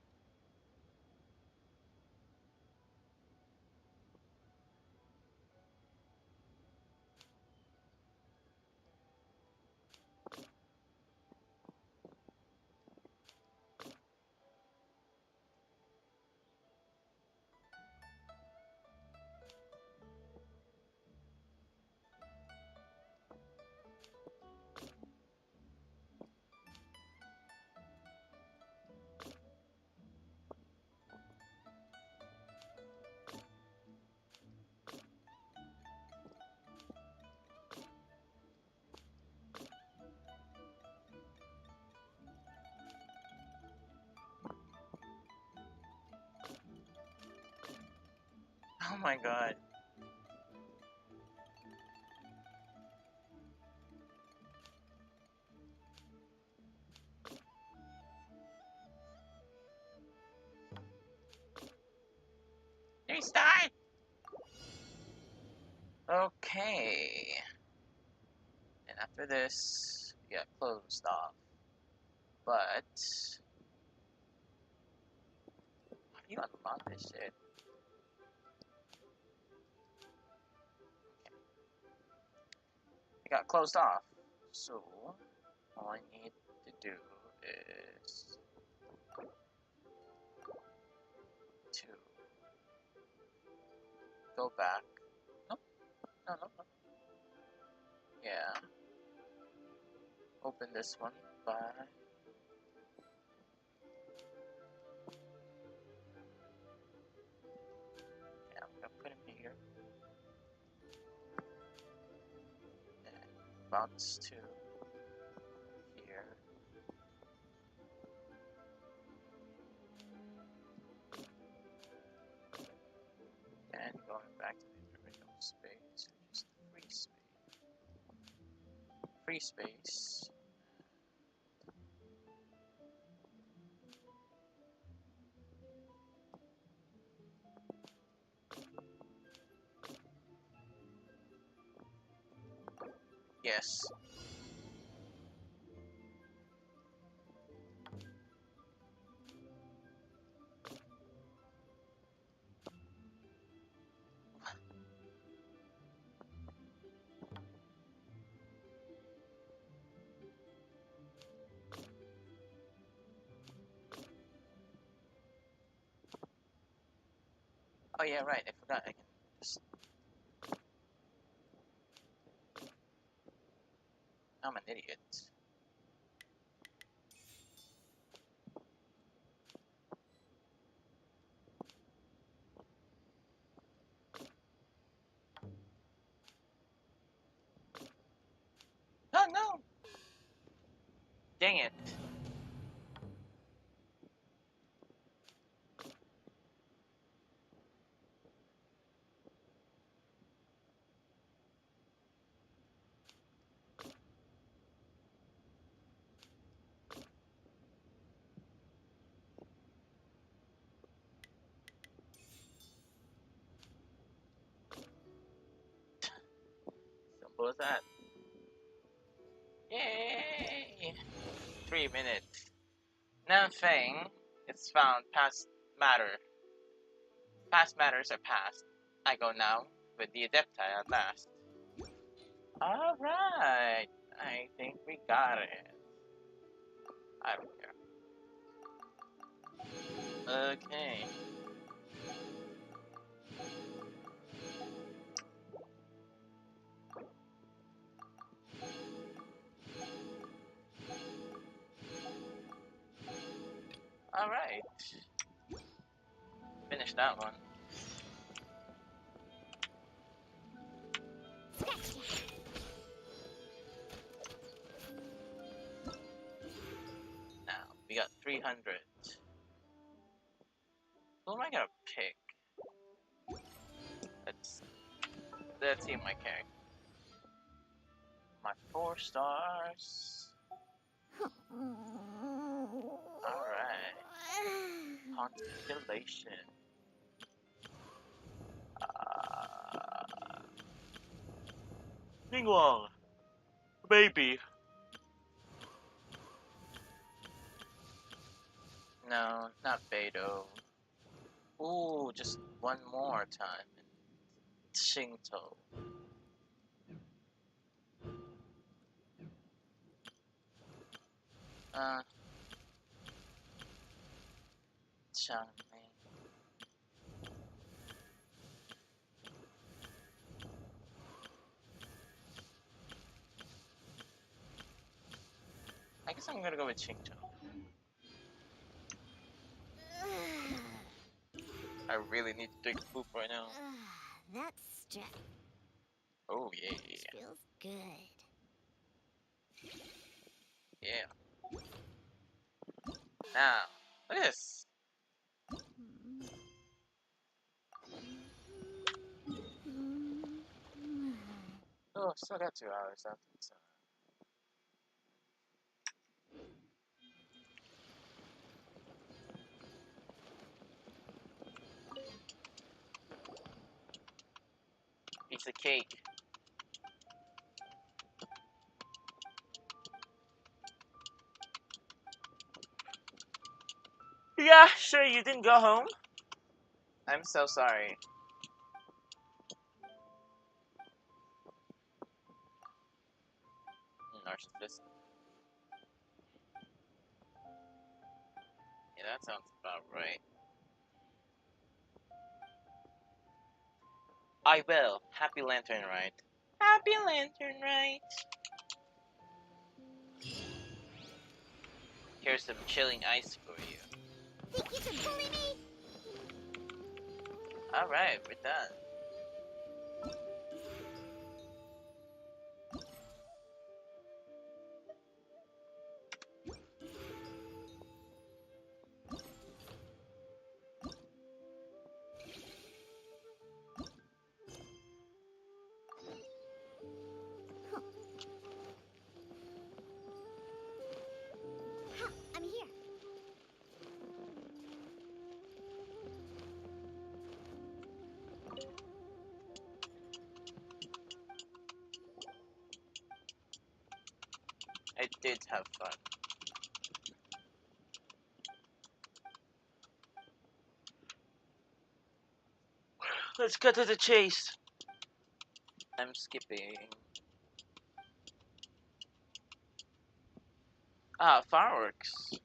Oh my god. Restart! Okay. And after this, we got closed off. But how do you unlock this shit? It got closed off. So all I need to do is to go back. Nope. No, no, no. Yeah. Open this one by yeah, I'm gonna put him here. And bounce to here. And going back to the original space, just free space. Free space. Yes. Oh yeah, right. I forgot. I can just. I'm an idiot. Oh no! Dang it! Simple as that. Yay! 3 minutes. Nothing. It's found. Past matter. Past matters are past. I go now with the Adepti at last. Alright. I think we got it. I don't care. Okay. Alright. Finish that one. Now, we got 300. Who am I gonna pick? Let's see my character. My 4 stars. Alright. Constellation. Ningguang. Baby. No, not Beidou. Ooh, just one more time. Shinto. Uh, Changmei. I guess I'm gonna go with Shinto. I really need to take a poop right now. That's stress. Oh yeah, Feels good. yeah. Now, look at this. still got 2 hours. That's piece of cake. Yeah, sure, you didn't go home? I'm so sorry. Narcissist. Yeah, that sounds about right. I will. Happy Lantern Rite. Happy Lantern Rite. Here's some chilling ice for you. Think you can bully me? Alright, we're done. Huh, I'm here. I did have fun. Let's cut to the chase. I'm skipping. Ah, fireworks.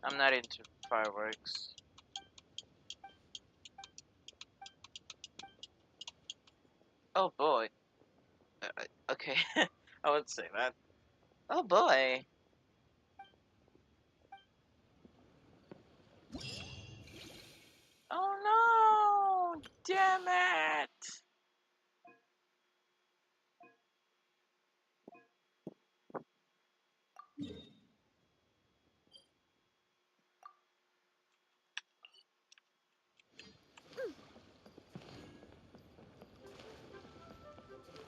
I'm not into fireworks. Oh boy. Okay, I would say that. Oh boy. Oh no! Damn it!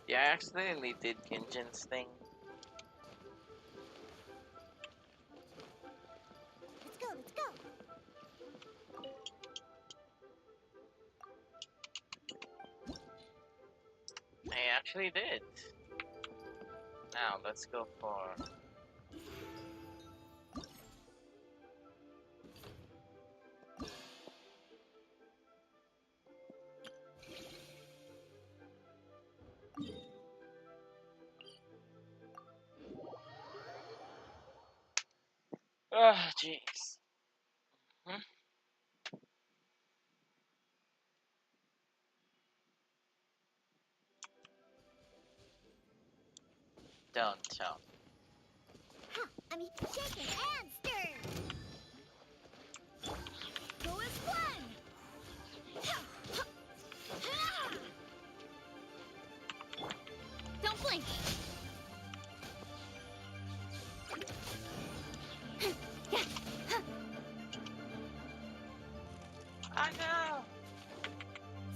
Yeah, I accidentally did Genshin's thing. Let's go, let's go. I actually did. Now, let's go for... Ah, jeez. Hmm? Don't tell me. Huh, I'm shaken and stirred. Go as one. Don't blink! I know!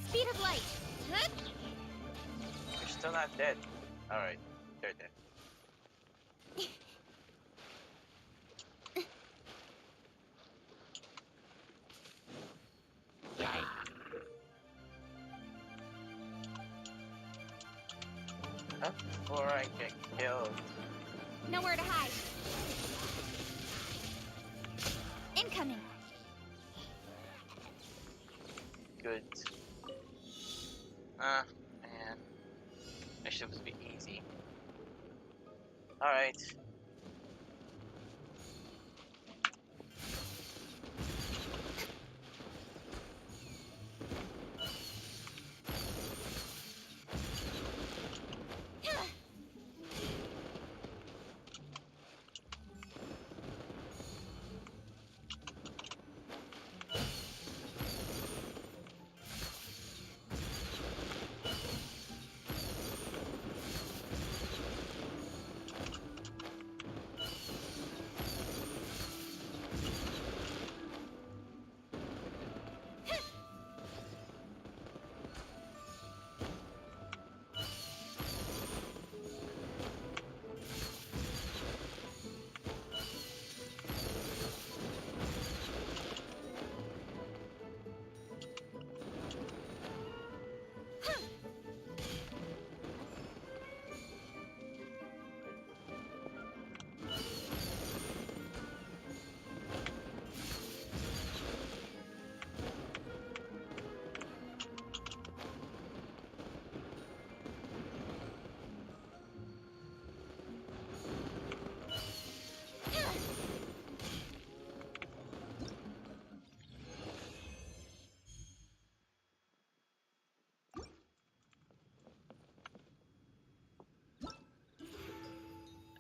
Speed of light! You're still not dead. Alright, they're dead. Up before I get killed. Nowhere to hide. Incoming! Good. Ah, man. That shit was be easy. Alright.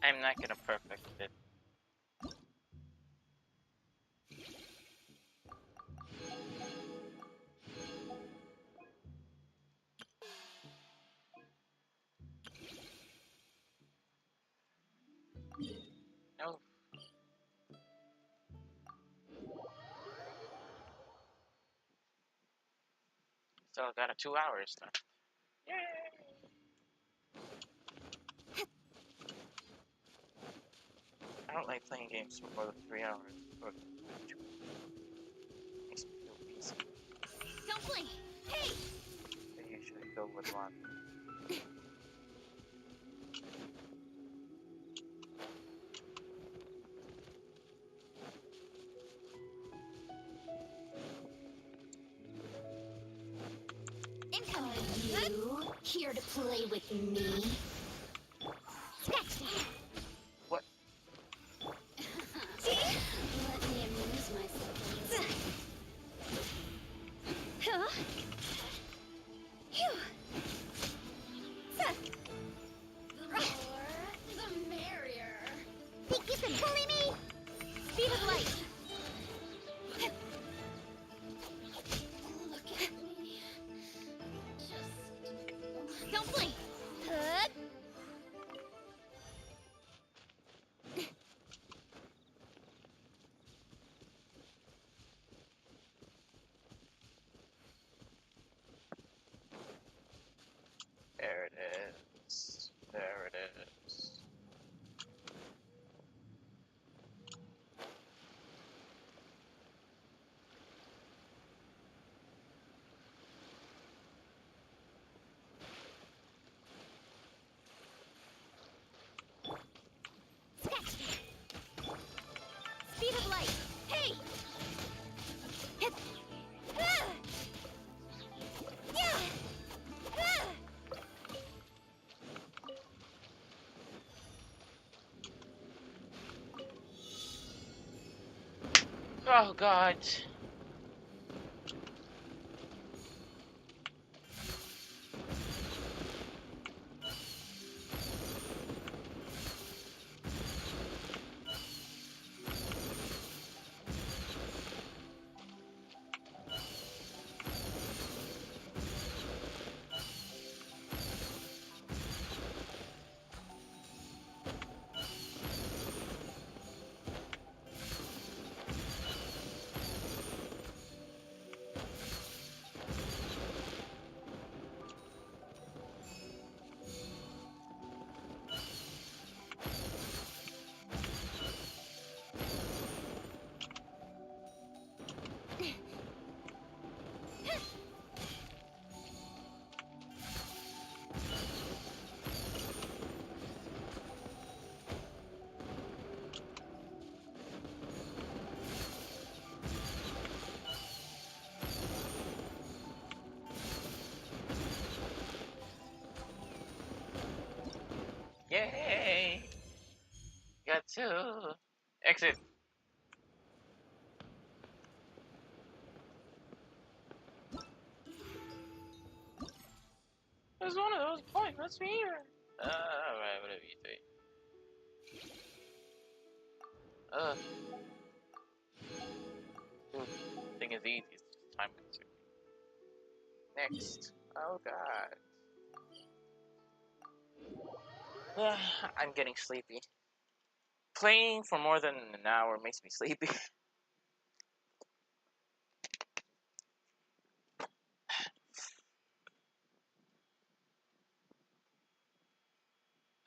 I'm not gonna perfect it. No. Still got a 2 hours though. Yay! I don't like playing games for more than 3 hours. Or makes me feel easy. Don't blink! Hey! I usually go with one. Incoming! You here to play with me? Scratch that! What? Let me amuse myself. Huh? Phew! The more, the merrier. Think you can bully me? Speed of light! Look at me. Just... Don't blink! Hug! There it is. There it is. Scratch that! Speed of light! Hey! Hit! Ah! Yeah! Ah! Oh god. Yay! Got to exit. It was one of those pointless mirror. Alright, whatever you say. Dude, thing is easy, it's just time consuming. Next. Oh god. I'm getting sleepy. Playing for more than an hour makes me sleepy.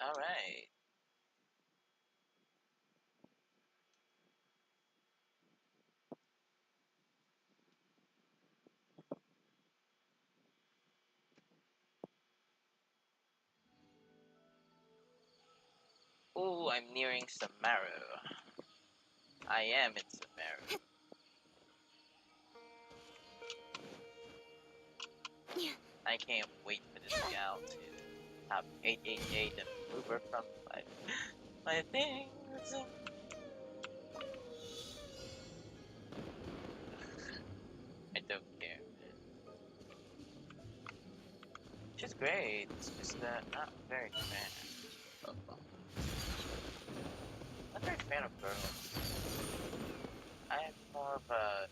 Alright. Ooh, I'm nearing Samaru. I am in Samaru. I can't wait for this gal to have 888 and move her from my things. I don't care. She's great, it's just that not very fast. very fan of girls. I'm more of a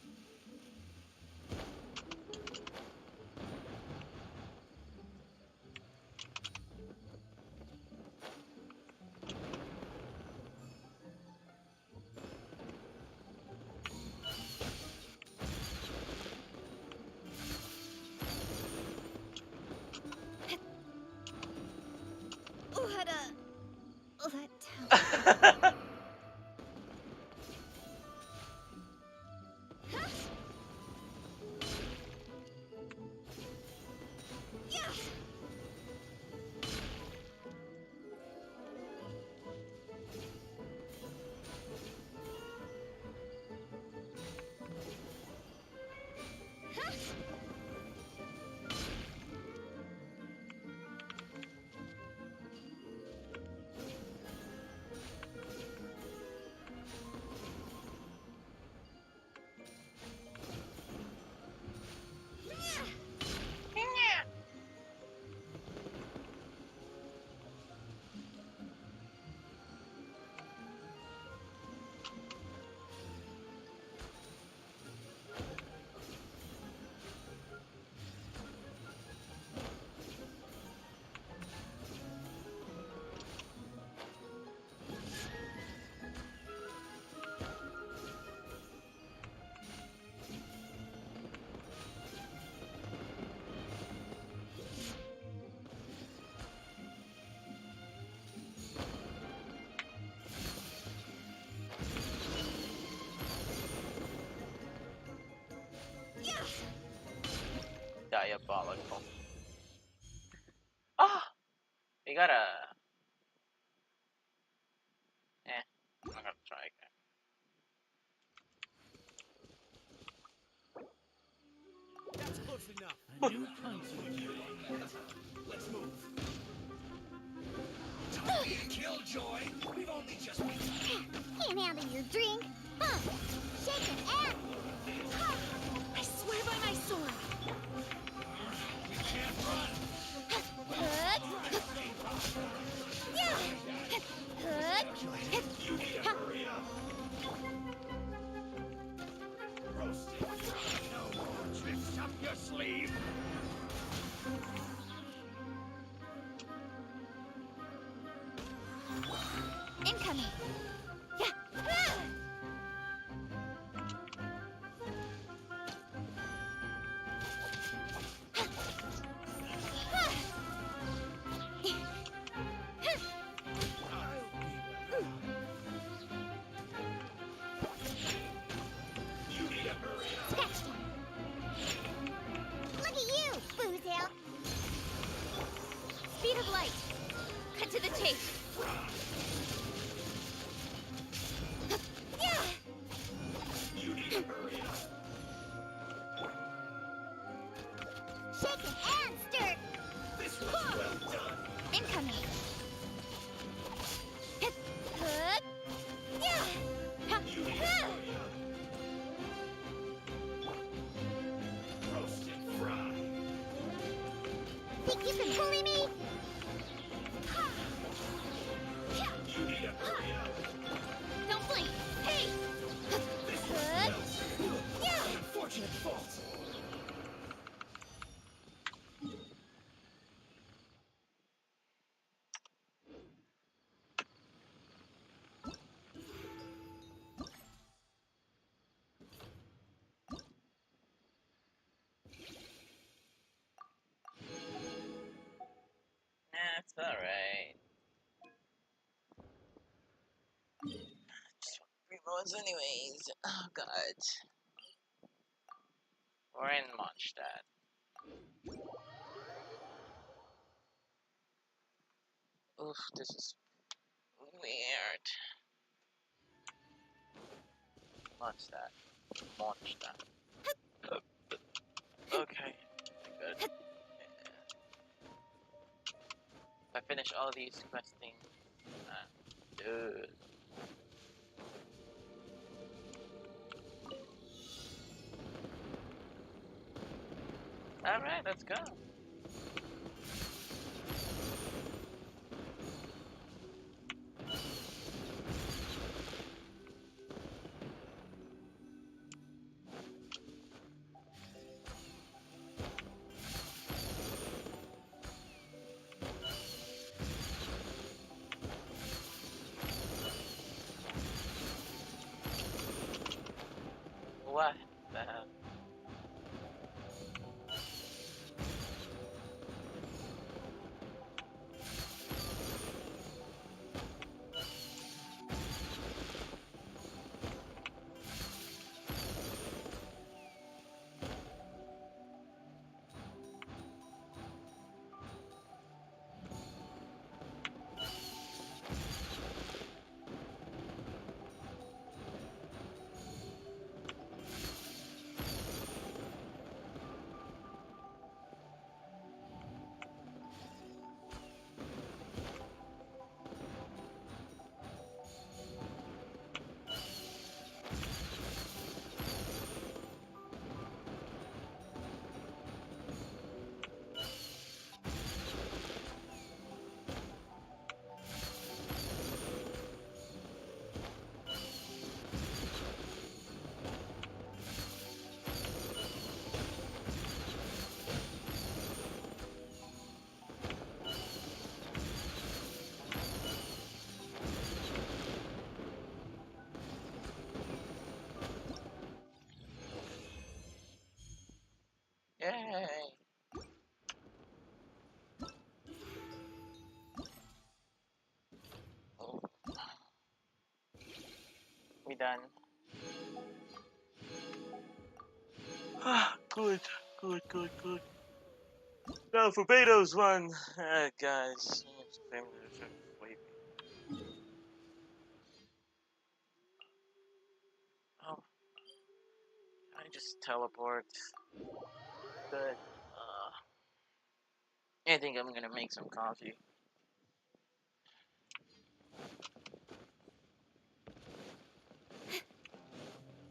diabolical. Oh, we gotta. I'm not gonna try again. That's close enough. A new punch. Let's move. Don't be a killjoy. We've only just begun. Can't handle your drink. Shake it and. I swear by my sword. We can't run. You need to hurry up. Roasted. No more tricks up your sleeve. Incoming. You need to hurry up. Scratched him. Look at you, Boozle. Speed of light. Cut to the chase. You need to hurry up. Shake it and stir. This was well done. Incoming. You need to hurry up. Roasted fry. Think you can bully me? You need to hurry up. Don't blink. Hey! This was well done. Unfortunate fault. That's alright. Just want 3 modes anyways. Oh god. We're in Mondstadt. Oof, this is weird. Mondstadt. Okay, good. If I finish all these questing, dude. Alright, let's go. Yay! Oh. We done. Good, good, good, good. Now for Beto's one. Guys. Oh, I just teleport. Good. I think I'm gonna make some coffee.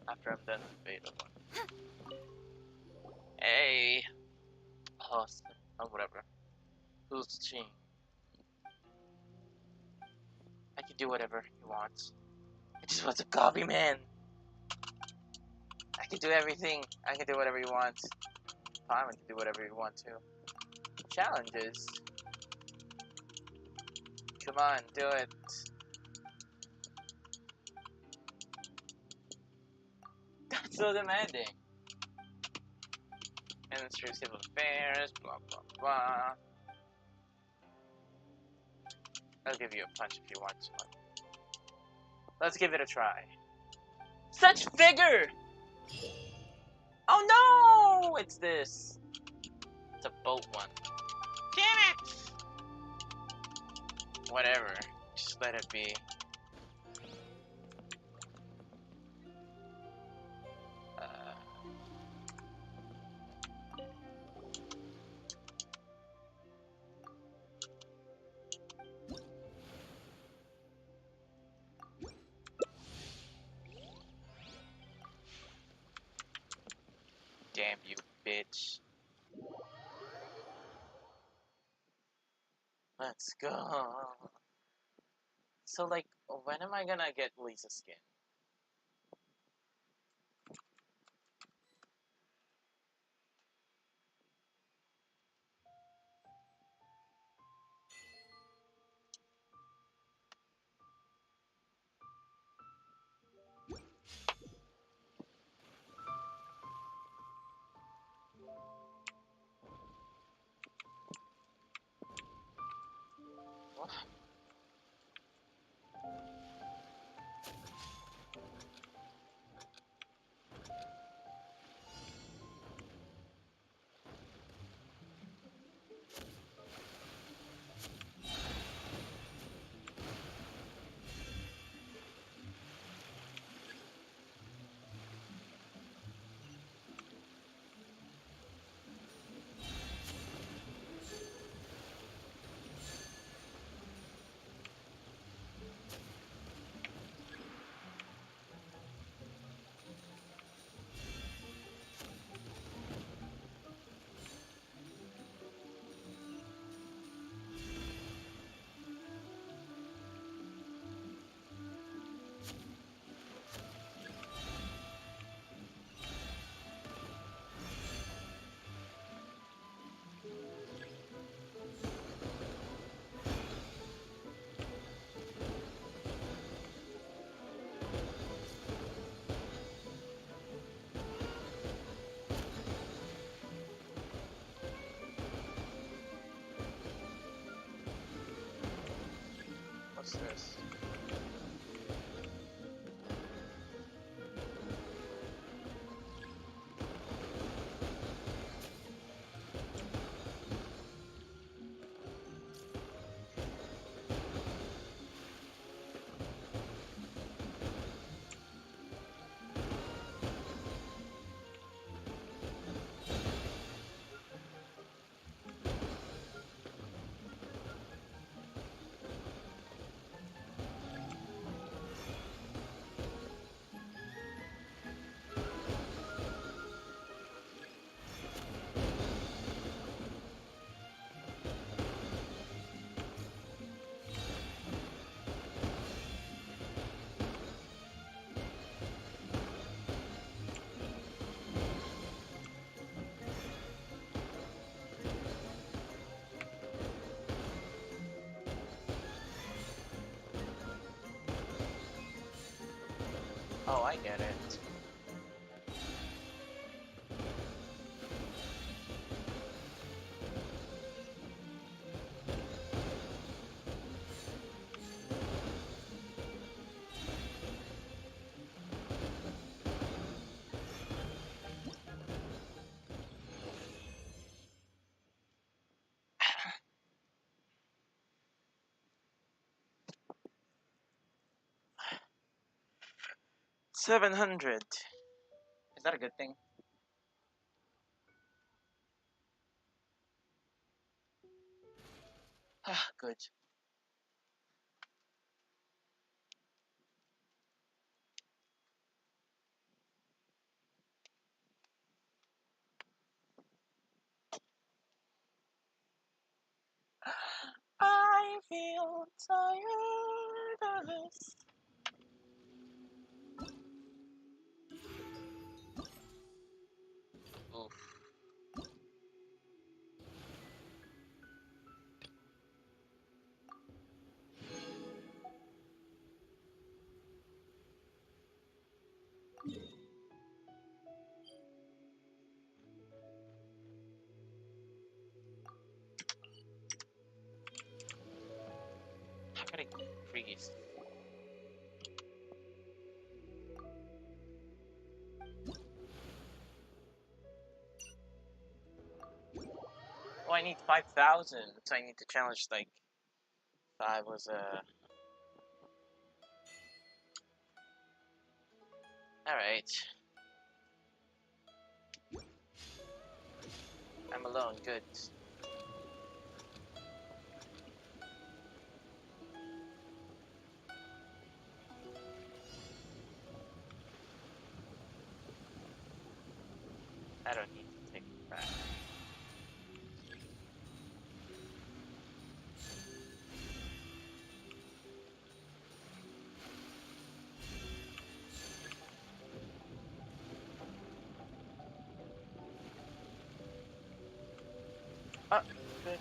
After I'm done with Beta one. Hey! Oh, whatever. Who's she? I can do whatever he wants. I just want some coffee, man! I can do everything. I can do whatever he wants. Fine, can do whatever you want to. Challenges. Come on, do it. That's so demanding. Ministry of Civil Affairs, blah blah blah. I'll give you a punch if you want one. Let's give it a try. Such vigor! Oh no! It's this. It's a boat one. Damn it! Whatever. Just let it be. Damn you, bitch. Let's go. So, like, when am I gonna get Lisa's skin? What's this? Oh, I get it. 700. Is that a good thing? Ah, good. I feel tired of this. Oof. How could I freeze? Oh, I need 5,000, so I need to challenge like 5 was Alright. I'm alone, good. I don't need to take it back. Ah, good.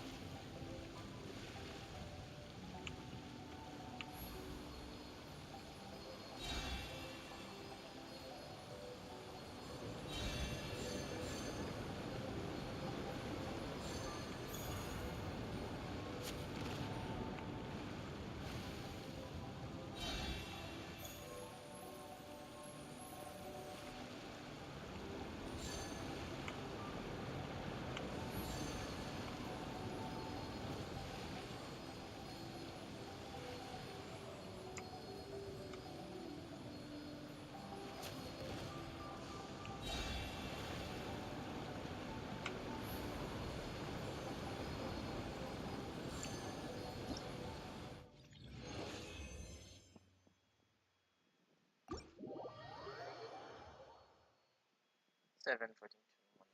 Seven, 14, 21,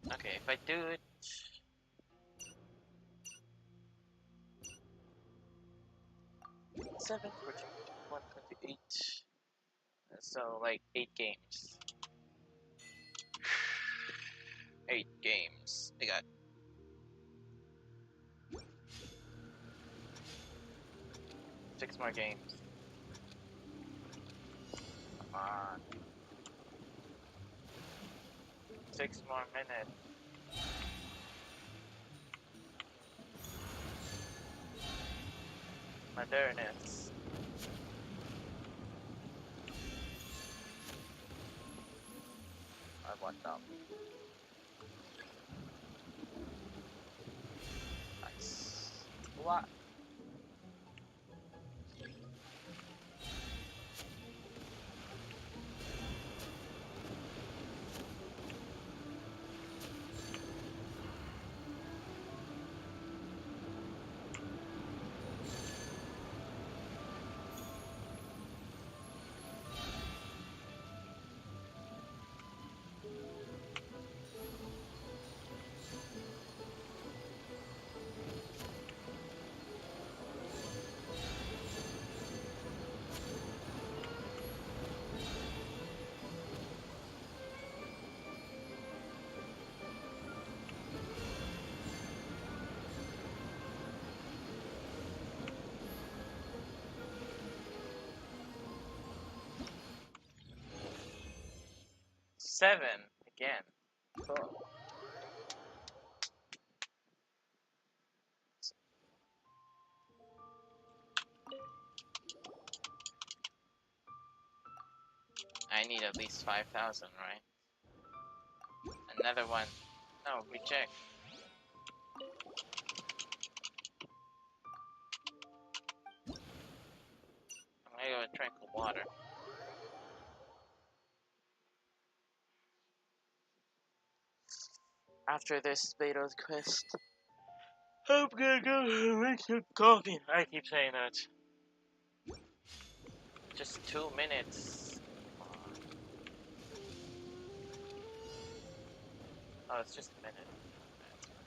28. Okay, if I do it. 7, 14, 21, 28. So, like, 8 games. 8 games. I got 6 more games. Come on. 6 more minutes. Modernus. I want them. Nice. What? Seven again. Cool. I need at least 5,000, right? Another one. No, reject. I go and tranquil water. After this Beto's quest, I'm gonna go make some coffee. I keep saying that. Just 2 minutes. Oh, it's just a minute. That's fine.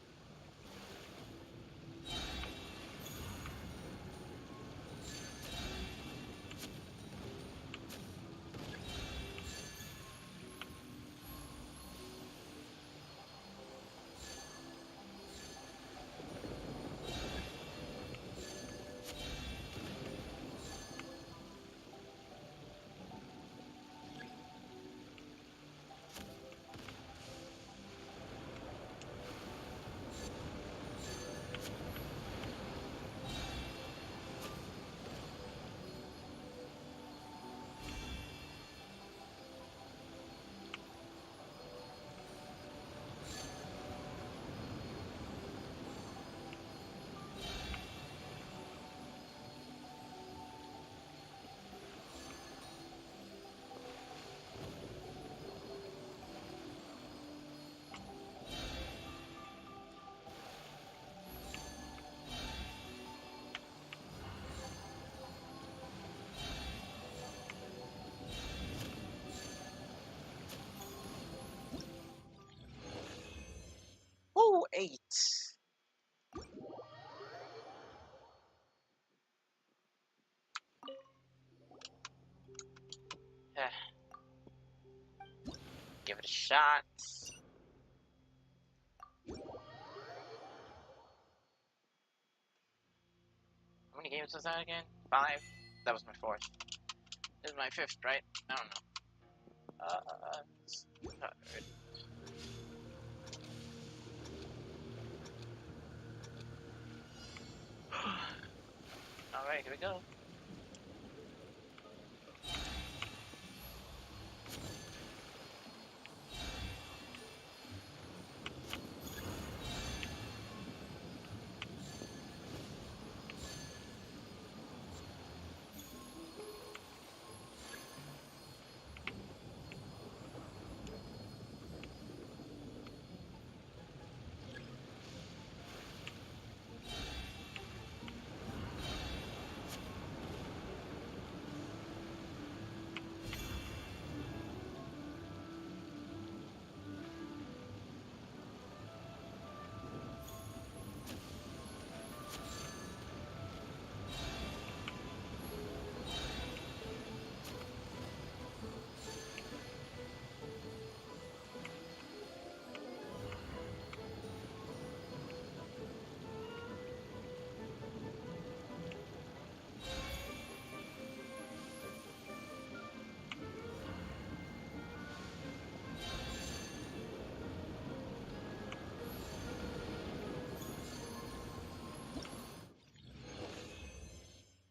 Ooh, 8. Give it a shot. How many games was that again? 5? That was my 4th. This is my 5th, right? I don't know. Alright, here we go.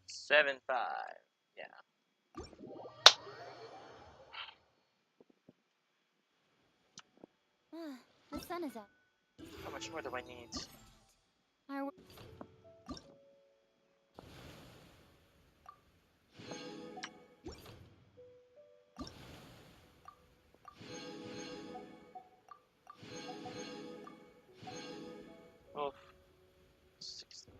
Seven, 5. Yeah. The sun is up. How much more do I need? Our Oh, 16.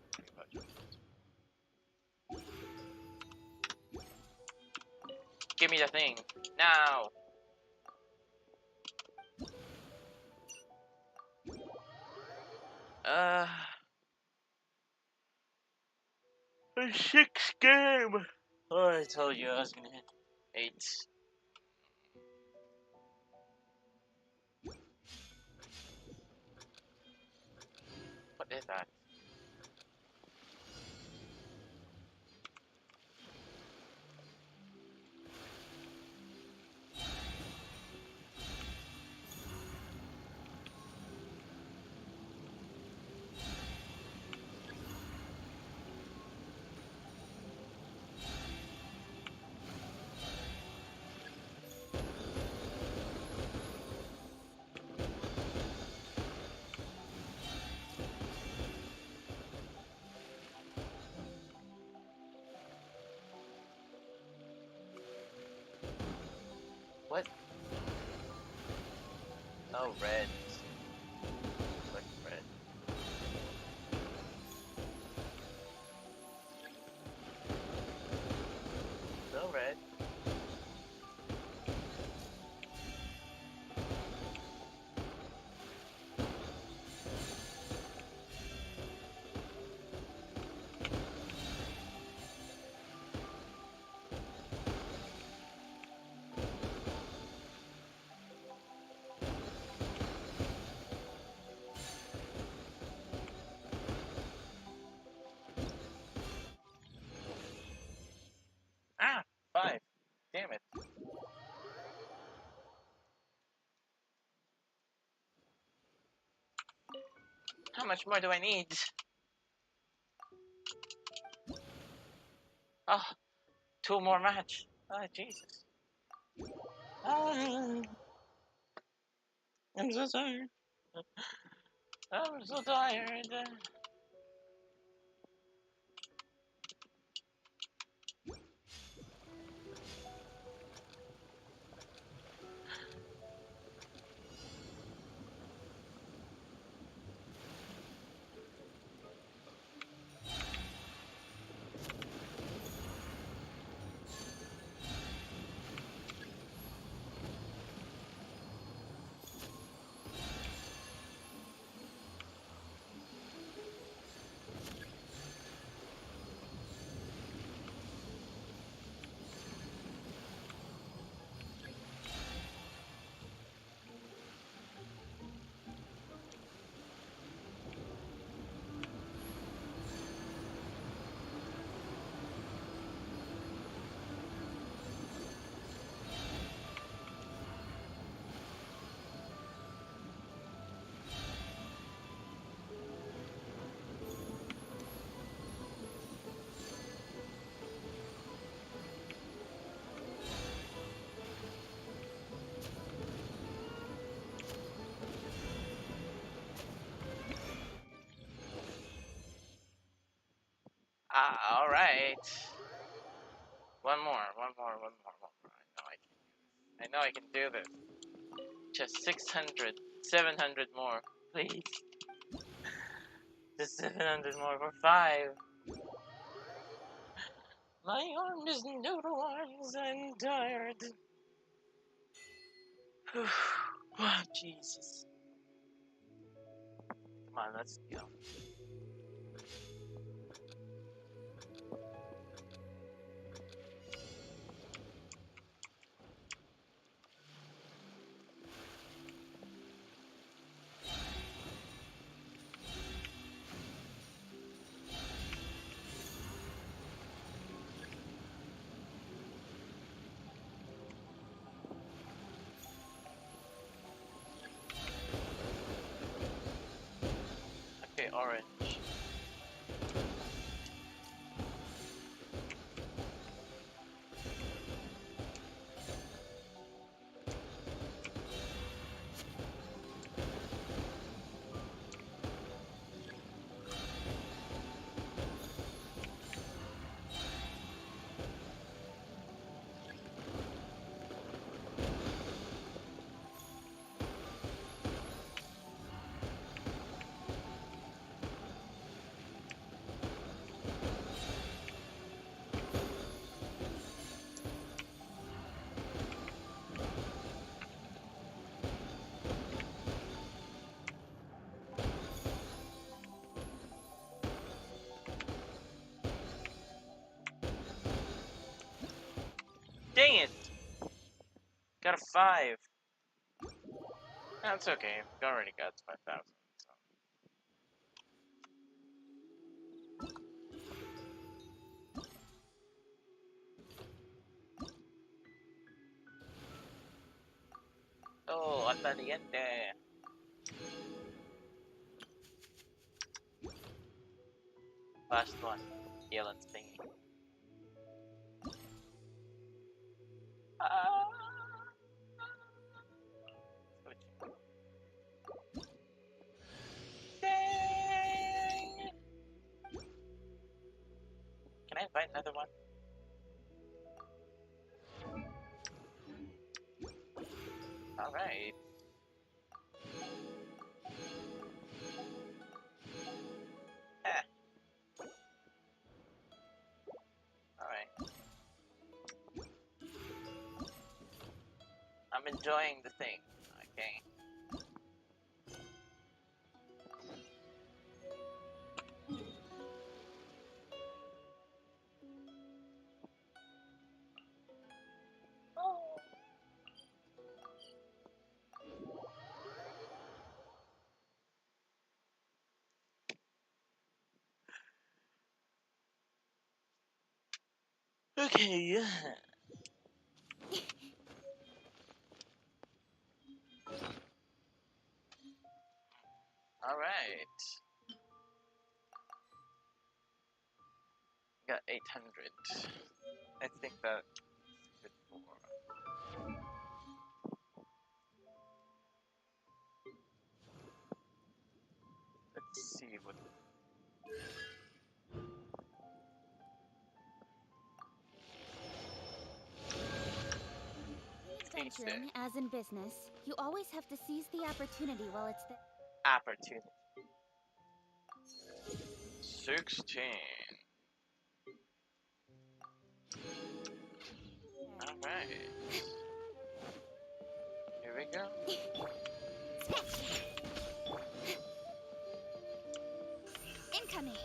Give me the thing. Now! A 6th game! Oh, I told you I was gonna hit 8. What is that? Oh, red. Like red. No red. Ah, 5. Damn it. How much more do I need? Oh, 2 more match. Oh, Jesus. Ah, I'm so tired. I'm so tired. Ah, alright. One more. I know I can do this. Just 600, 700 more. Please. Just 700 more for 5. My arm is noodle arms. I'm tired. Oh, Jesus. Come on, let's go. Okay, orange. Dang it! Got a 5. That's okay. We already got 5,000. So. Oh, al valiente. Last one. Yellow thingy. Ah. Switching. Dang! Can I invite another one? Alright. I'm enjoying the thing. Okay. Okay. All right. Got 800. I think that's good for. Let's see what. In adventuring, as in business, you always have to seize the opportunity while it's there. Opportunity. 16. Alright. Here we go. Incoming!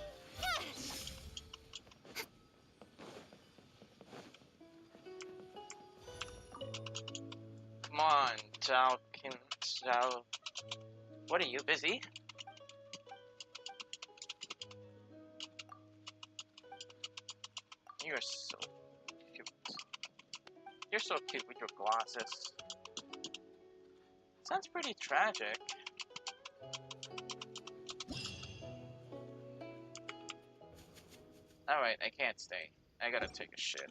Come on, Zhao Kim Zhao. What are you, busy? You're so cute. You're so cute with your glasses. Sounds pretty tragic. Alright, I can't stay. I gotta take a shit.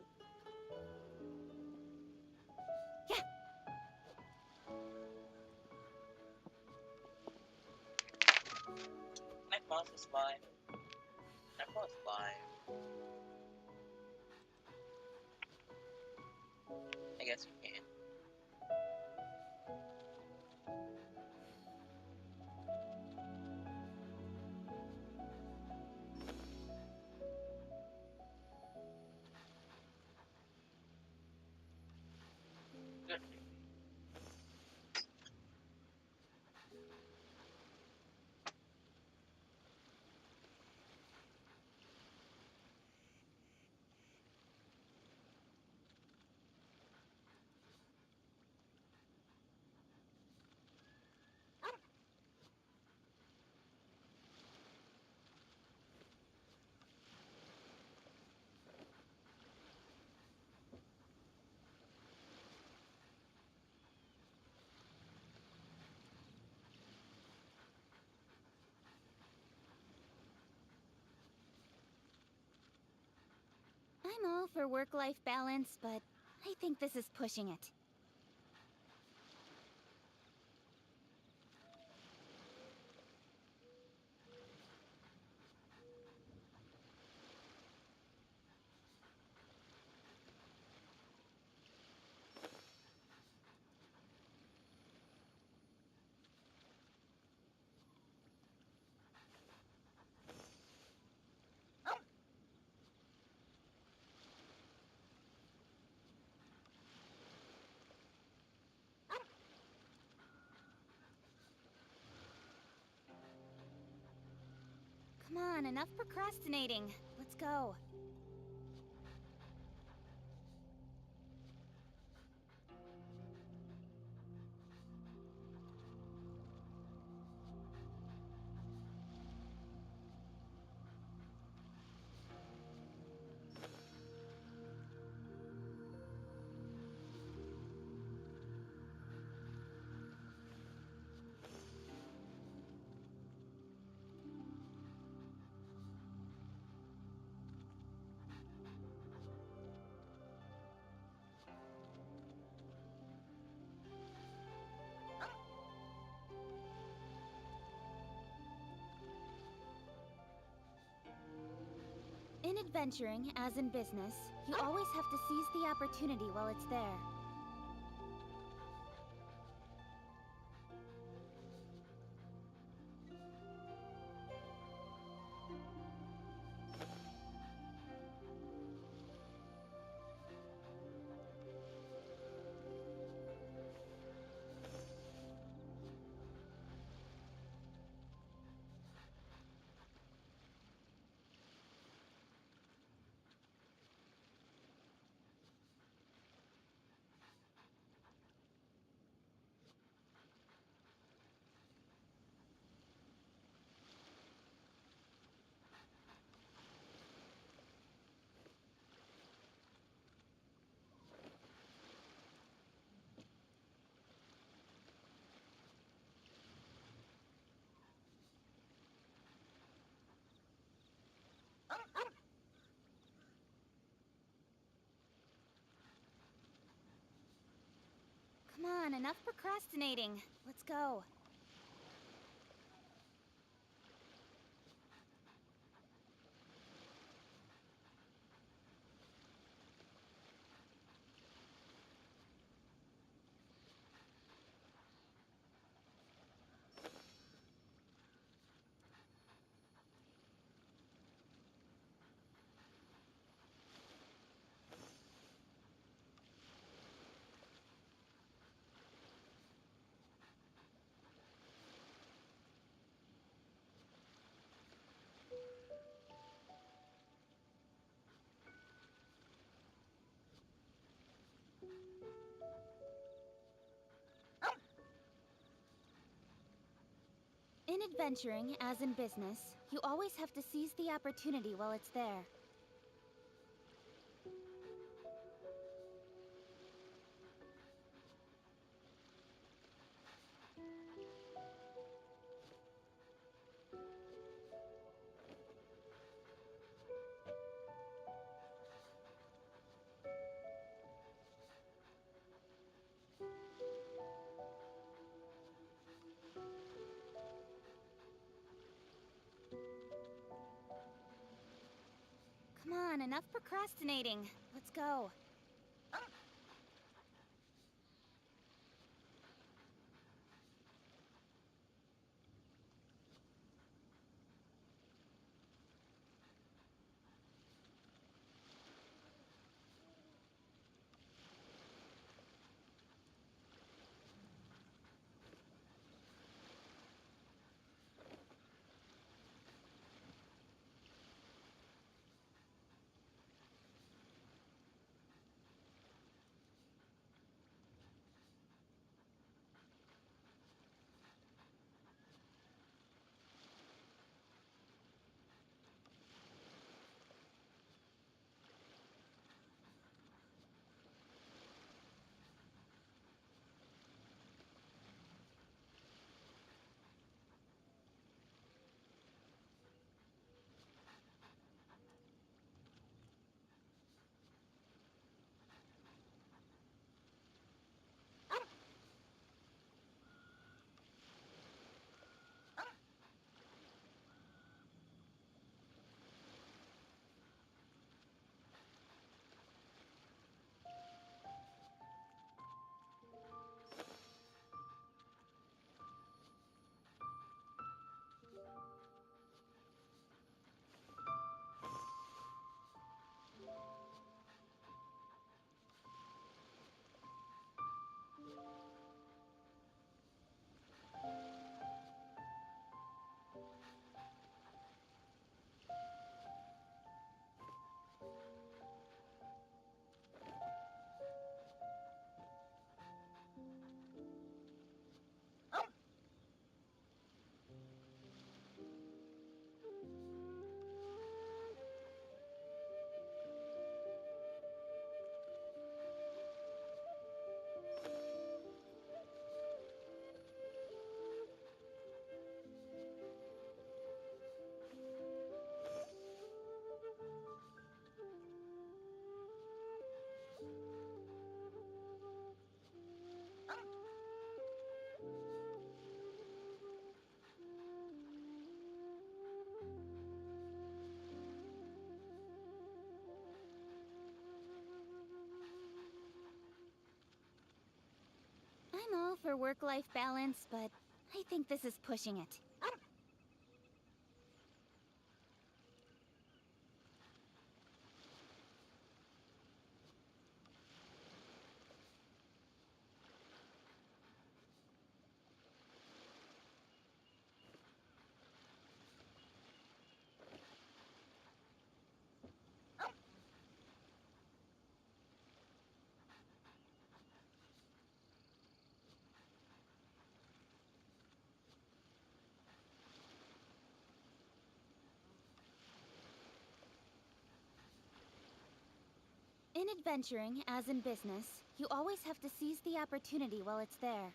My boss is live. My boss is live. I guess we can. Good. I'm all for work-life balance, but I think this is pushing it. Come on, enough procrastinating. Let's go. In adventuring, as in business, you always have to seize the opportunity while it's there. Come on, enough procrastinating. Let's go. In adventuring, as in business, you always have to seize the opportunity while it's there. Come on, enough procrastinating. Let's go. I'm all for work-life balance, but I think this is pushing it. In adventuring, as in business, you always have to seize the opportunity while it's there.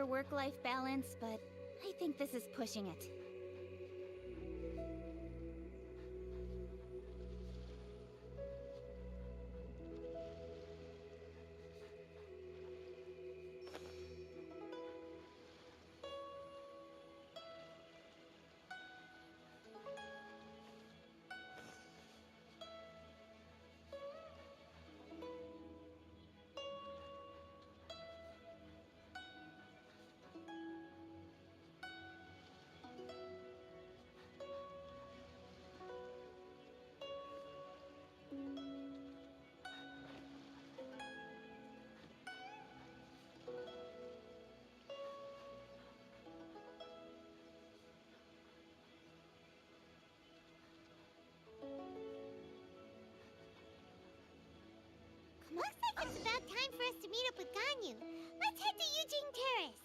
work-life balance, but I think this is pushing it. Looks like it's about time for us to meet up with Ganyu. Let's head to Eugene Terrace.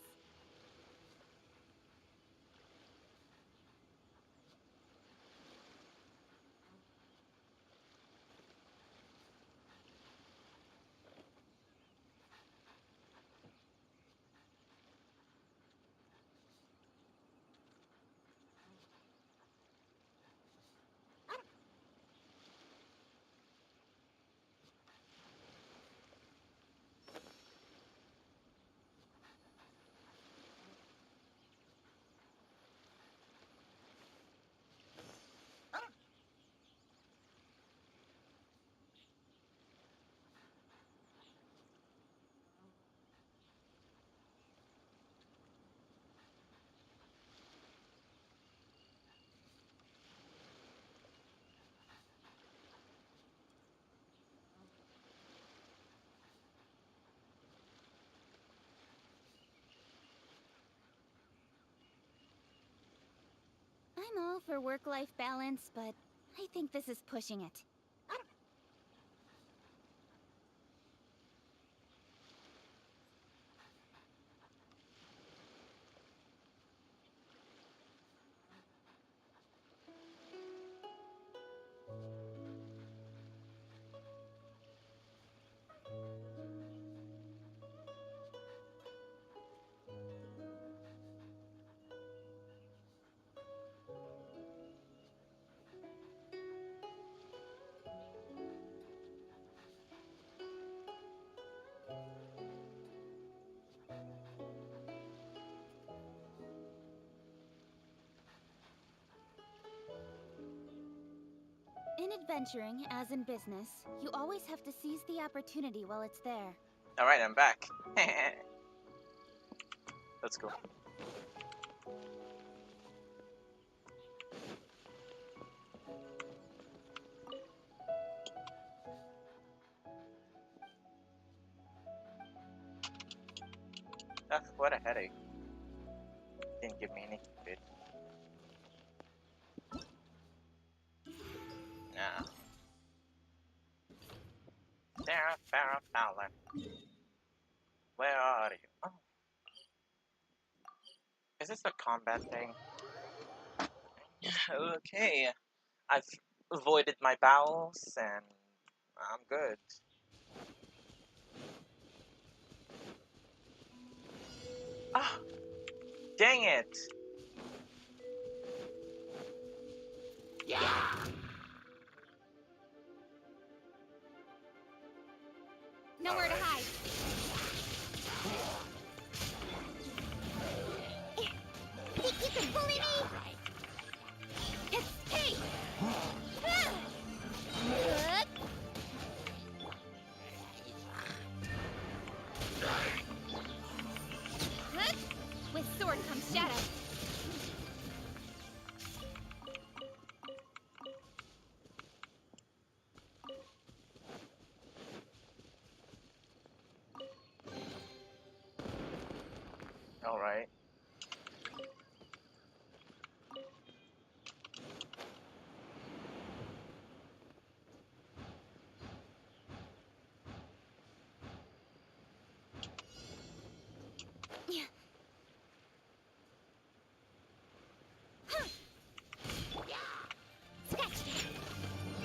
I'm all for work-life balance, but I think this is pushing it. In adventuring, as in business, you always have to seize the opportunity while it's there. Alright, I'm back. Let's go. Ugh, what a headache. Didn't give me anything good. Nah. Sarah Fowler. Where are you? Oh. Is this a combat thing? Okay. I've avoided my bowels and I'm good. Ah! Dang it! Nowhere to hide. Think you can bully me? Escape! With sword comes shadow. Alright.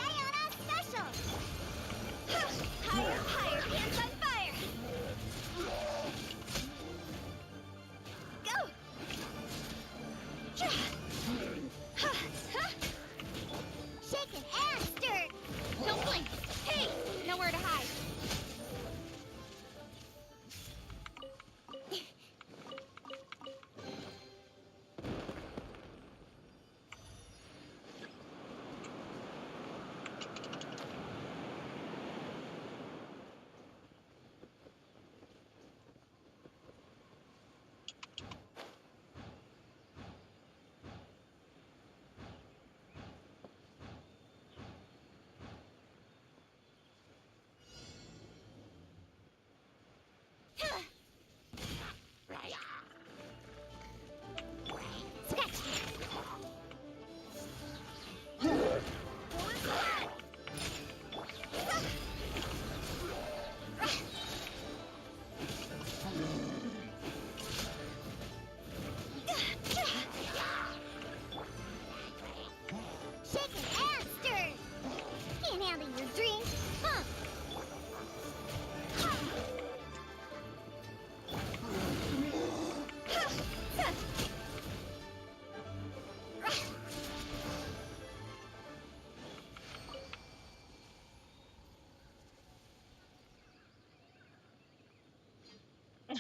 Leona Special! Higher, higher, hands on fire!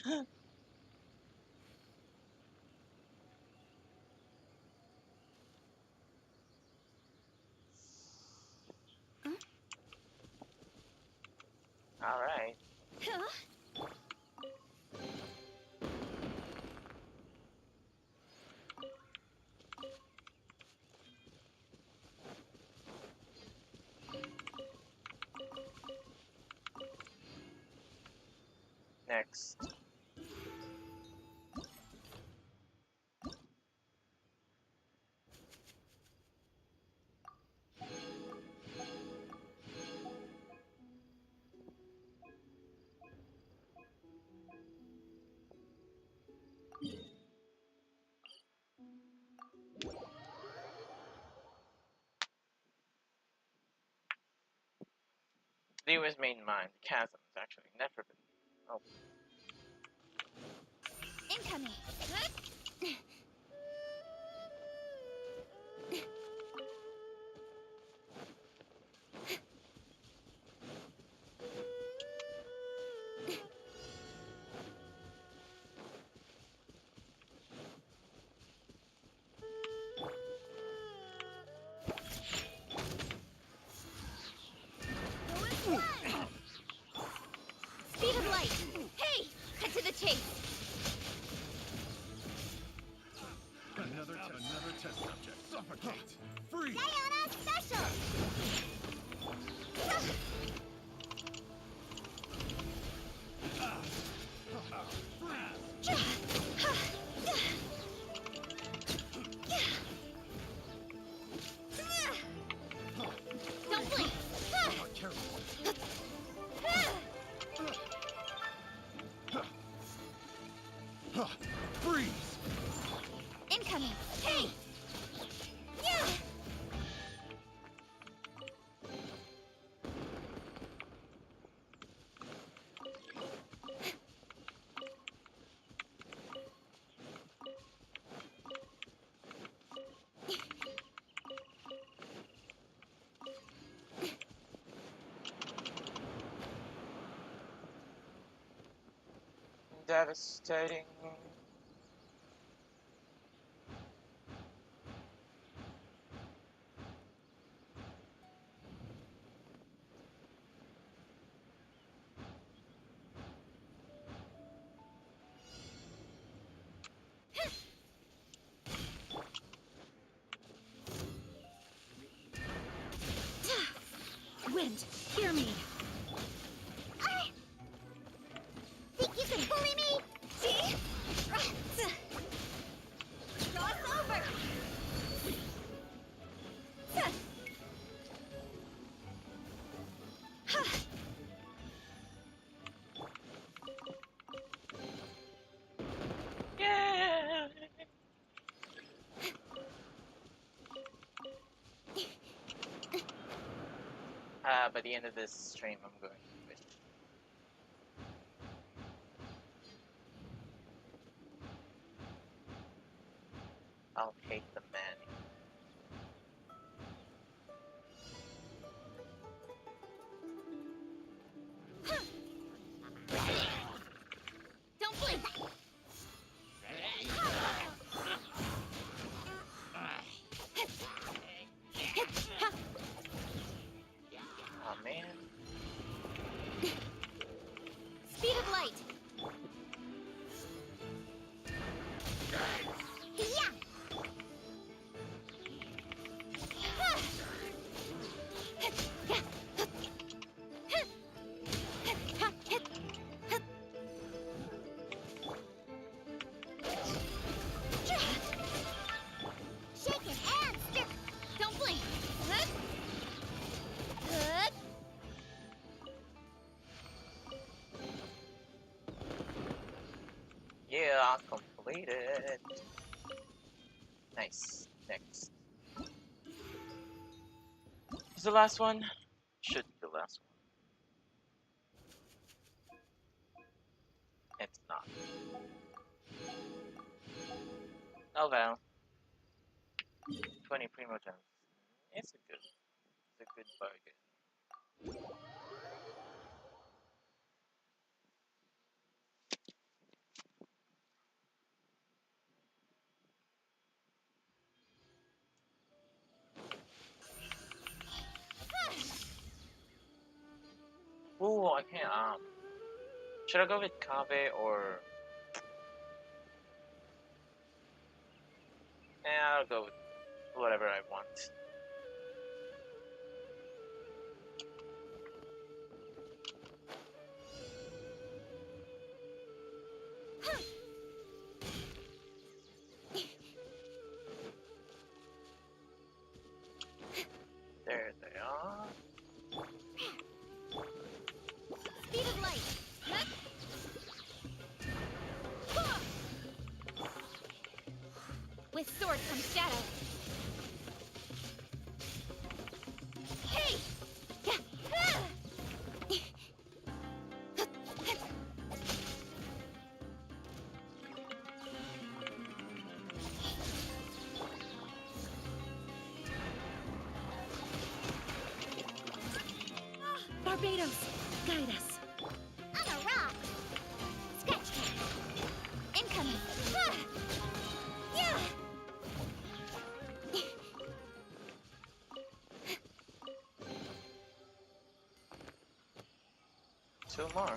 All right. Next. Viewers main mind. Chasm has actually never been. Oh. Incoming. Speed of light. Hey, cut to the chase. Another test subject. Suffocate. Freeze. Sayonara special! Don't blink. Freeze. Incoming. Hey. Yeah. Devastating. Wind, hear me. Think you can bully me? See? Cross over! Yeah. By the end of this stream, I'm going to wish. I'll hate the man. Don't blink. Oh man. Speed of light. Yeah! Shake it and stir! Don't blink. Yeah, completed. Nice. Next. Is the last one? Should be the last one. It's not. Oh well. 20 Primogems. It's a good bargain. Oh, I can't. Should I go with Kabe or? I'll go with whatever I want. There they are. Speed of light. With sword comes shadow. Hey! Barbados, guide us. I'm a rock. Scratch that. Incoming. Yeah! 2 more.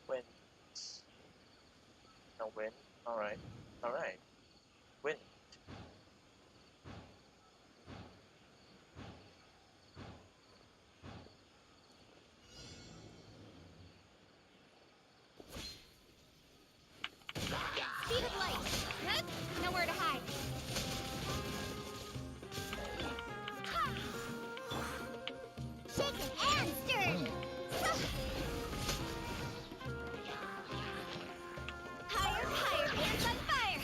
Wind. No wind. Alright. Alright. Wind. Speed of light. Nowhere to hide. Shaken and stirred. Higher, higher, hands on fire.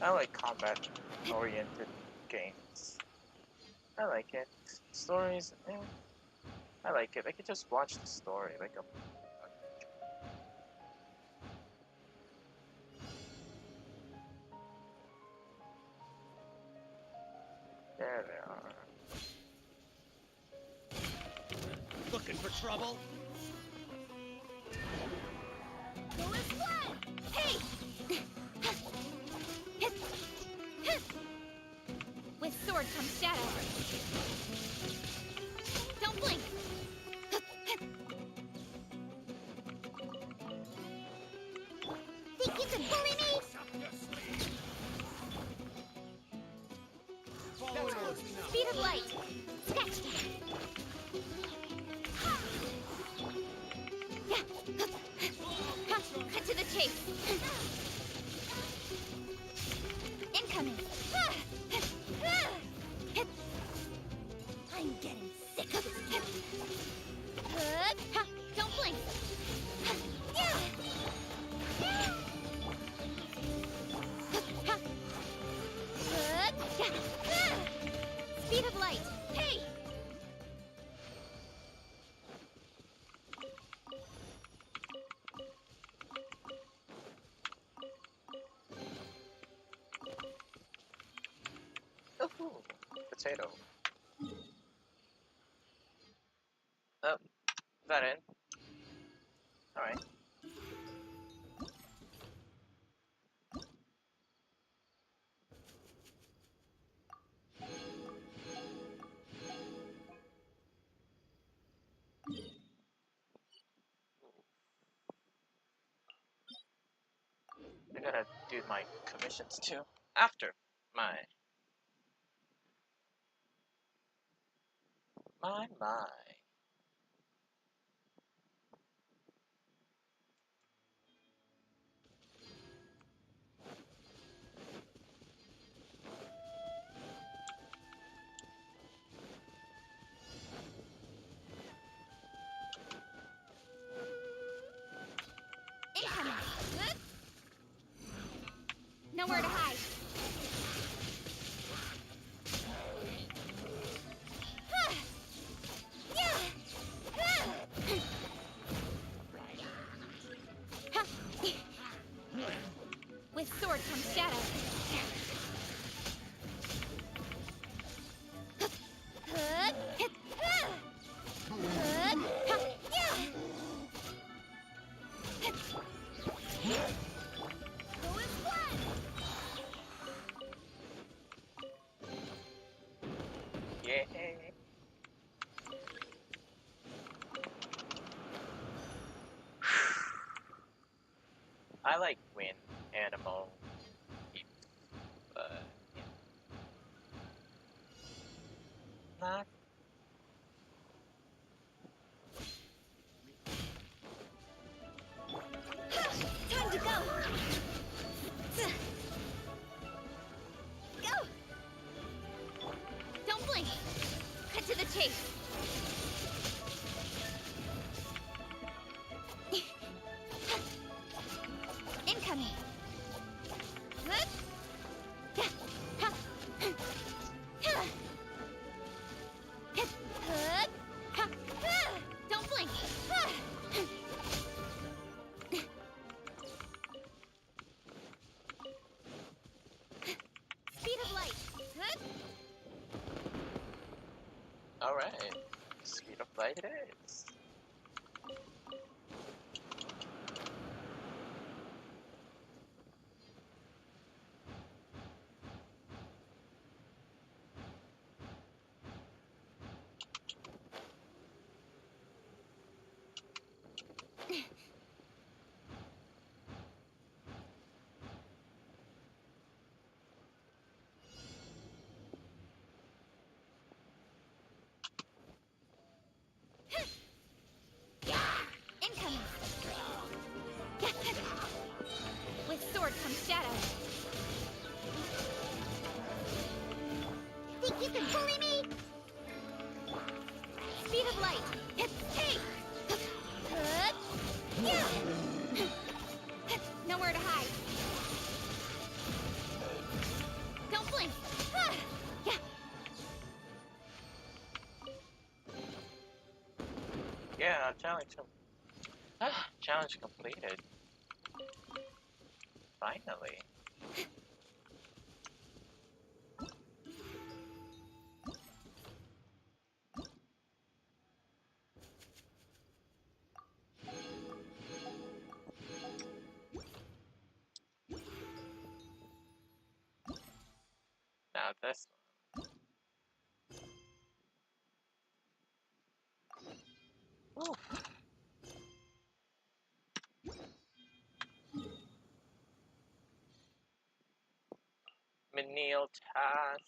I like combat-oriented games. I like it. Stories, I like it. I could just watch the story like a. There they are. Looking for trouble? Hey! With sword comes shadow. Don't blink. Think you can bully me? Following orders now. Speed of light. Scratch that. Yeah. Cut to the chase. Incoming. I'm getting sick of this. Don't blink. Speed of light. Hey! Ooh, potato. Oh, is that it? Alright. I gotta do my commissions too. After my. Incoming. Nowhere to hide. chase. Incoming. Don't blink. Speed of light. Alright. Speed of light it is. Incoming. With sword comes shadow. Think you can bully me? Speed of light. Hey! Nowhere to hide. Don't blink. Yeah, challenge completed. Finally. Now this one. Ooh. Menial task.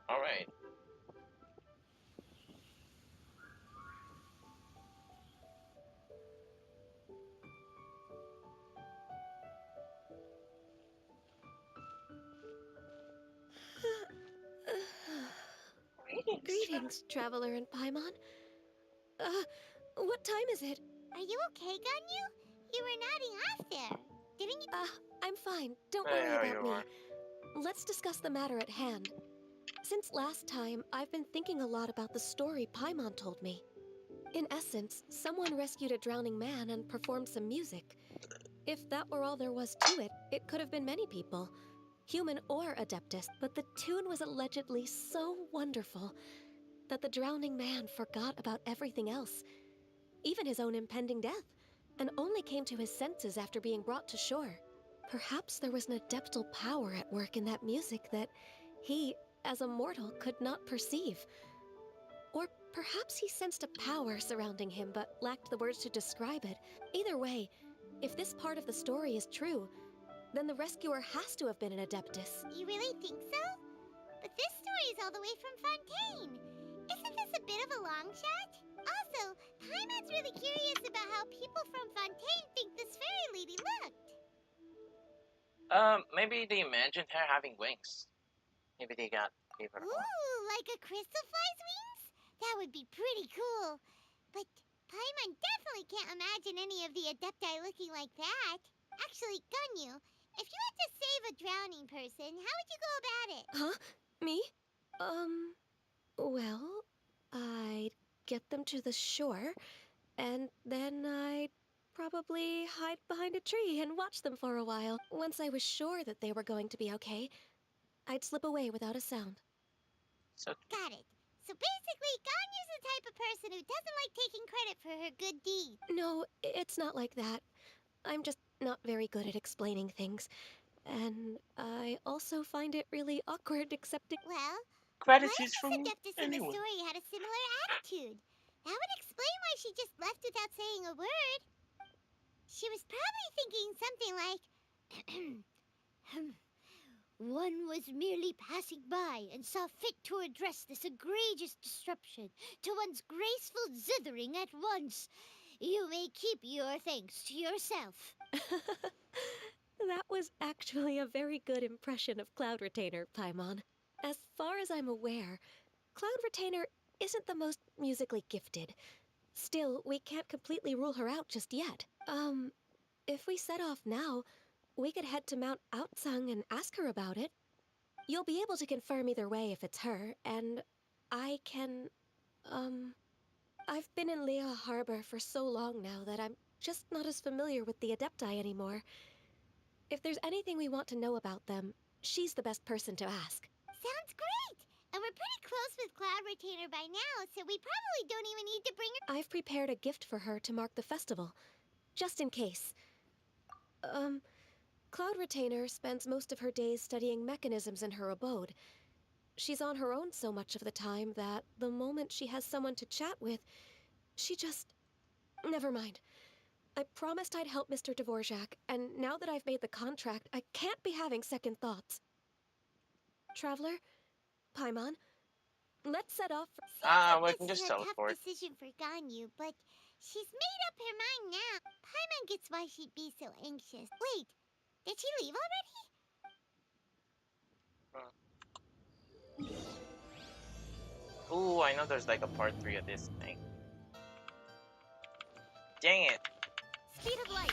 Alright. Greetings, traveler in Paimon. What time is it? Are you okay, Ganyu? You were nodding off there. Didn't you? I'm fine. Don't There worry you about me. are. Let's discuss the matter at hand. Since last time, I've been thinking a lot about the story Paimon told me. In essence, someone rescued a drowning man and performed some music. If that were all there was to it, it could have been many people, human or Adeptus, but the tune was allegedly so wonderful that the drowning man forgot about everything else, even his own impending death, and only came to his senses after being brought to shore. Perhaps there was an adeptal power at work in that music that he, as a mortal, could not perceive. Or perhaps he sensed a power surrounding him but lacked the words to describe it. Either way, if this part of the story is true, then the rescuer has to have been an Adeptus. You really think so? But this story is all the way from Fontaine. Isn't this a bit of a long shot? Also, Paimon's really curious about how people from Fontaine think this fairy lady looked. Maybe they imagined her having wings. Maybe they gave her one. Ooh, like a crystal fly's wings? That would be pretty cool. But Paimon definitely can't imagine any of the Adepti looking like that. Actually, Ganyu, if you had to save a drowning person, how would you go about it? Huh? Me? Well, I'd get them to the shore, and then I'd probably hide behind a tree and watch them for a while. Once I was sure that they were going to be okay, I'd slip away without a sound. So Got it. So basically, Ganyu's the type of person who doesn't like taking credit for her good deeds. No, it's not like that. I'm just not very good at explaining things. And I also find it really awkward accepting. Well, gratitude One from of the Adeptus in the anyone. story had a similar attitude. That would explain why she just left without saying a word. She was probably thinking something like, one was merely passing by and saw fit to address this egregious disruption to one's graceful zithering at once. You may keep your thanks to yourself. That was actually a very good impression of Cloud Retainer, Paimon. As far as I'm aware, Cloud Retainer isn't the most musically gifted. Still, we can't completely rule her out just yet. If we set off now, we could head to Mount Outsung and ask her about it. You'll be able to confirm either way if it's her, and I can, I've been in Lea Harbor for so long now that I'm just not as familiar with the Adepti anymore. If there's anything we want to know about them, she's the best person to ask. Sounds great! And we're pretty close with Cloud Retainer by now, so we probably don't even need to bring her. I've prepared a gift for her to mark the festival, just in case. Cloud Retainer spends most of her days studying mechanisms in her abode. She's on her own so much of the time that the moment she has someone to chat with, she just... Never mind. I promised I'd help Mr. Dvorak, and now that I've made the contract, I can't be having second thoughts. Traveler, Paimon, let's set off for... We This can is just a tough teleport. decision for Ganyu, but she's made up her mind now. Paimon gets why she'd be so anxious. Wait, did she leave already? Ooh, I know there's like a part 3 of this thing. Dang it. Speed of light.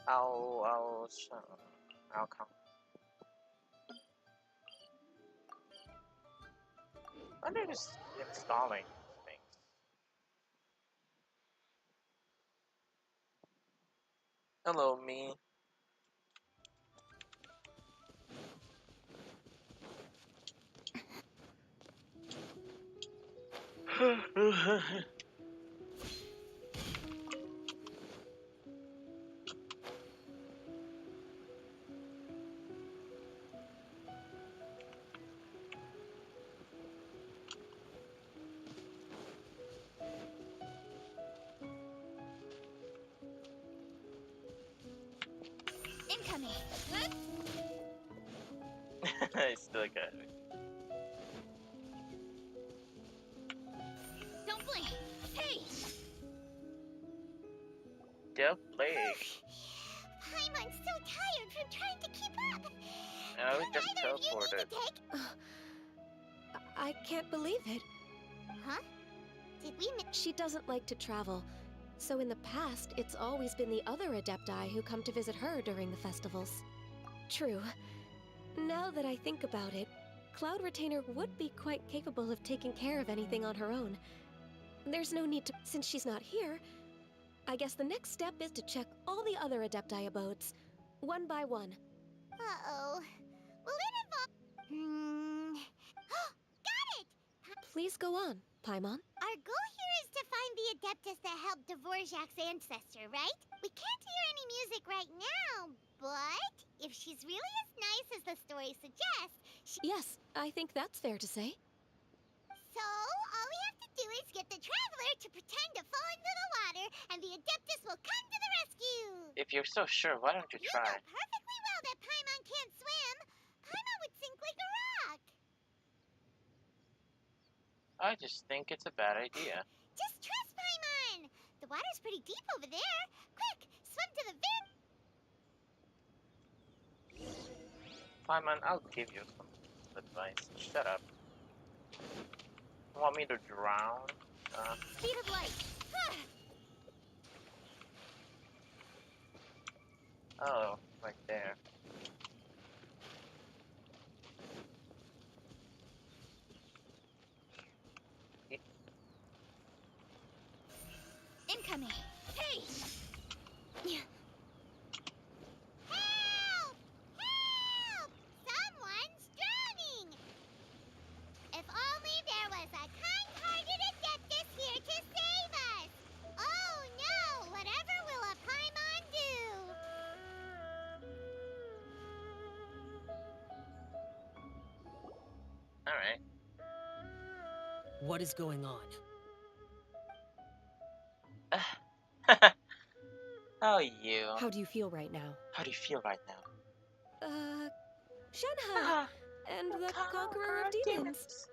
I'll come. Why they're just installing things? Hello, me. Incoming. It's still good. Don't blink. Hey! The plague. Paimon's so tired from trying to keep up. Oh, we Don't just either of you need teleported. to take... I can't believe it. Huh? Did we miss... She doesn't like to travel, so in the past, it's always been the other Adepti who come to visit her during the festivals. True. Now that I think about it, Cloud Retainer would be quite capable of taking care of anything on her own. There's no need to... Since she's not here, I guess the next step is to check all the other Adepti abodes, one by one. Uh-oh. Will it involve... Got it! Please go on, Paimon. Our goal here is to find the Adeptus that helped Dvorak's ancestor, right? We can't hear any music right now, but if she's really as nice as the story suggests, Yes, I think that's fair to say. So, all we have to do is get the Traveler to pretend to fall into the water, and the Adeptus will come to the rescue! If you're so sure, why don't you You try? know perfectly well that Paimon can't swim! Paimon would sink like a rock! I just think it's a bad idea. Just trust Paimon! The water's pretty deep over there! Quick, swim to the Paimon, I'll give you some advice. Shut up. You want me to drown? speed of light! Oh, right there. Incoming! Hey! Help! Help! Someone's drowning! If only there was a kind-hearted Adeptus here to save us! Oh no! Whatever will a Paimon do? What is going on? Oh, you. How do you feel right now? How do you feel right now? Shenhe, Ah, and the Conqueror Conqueror of of Demons.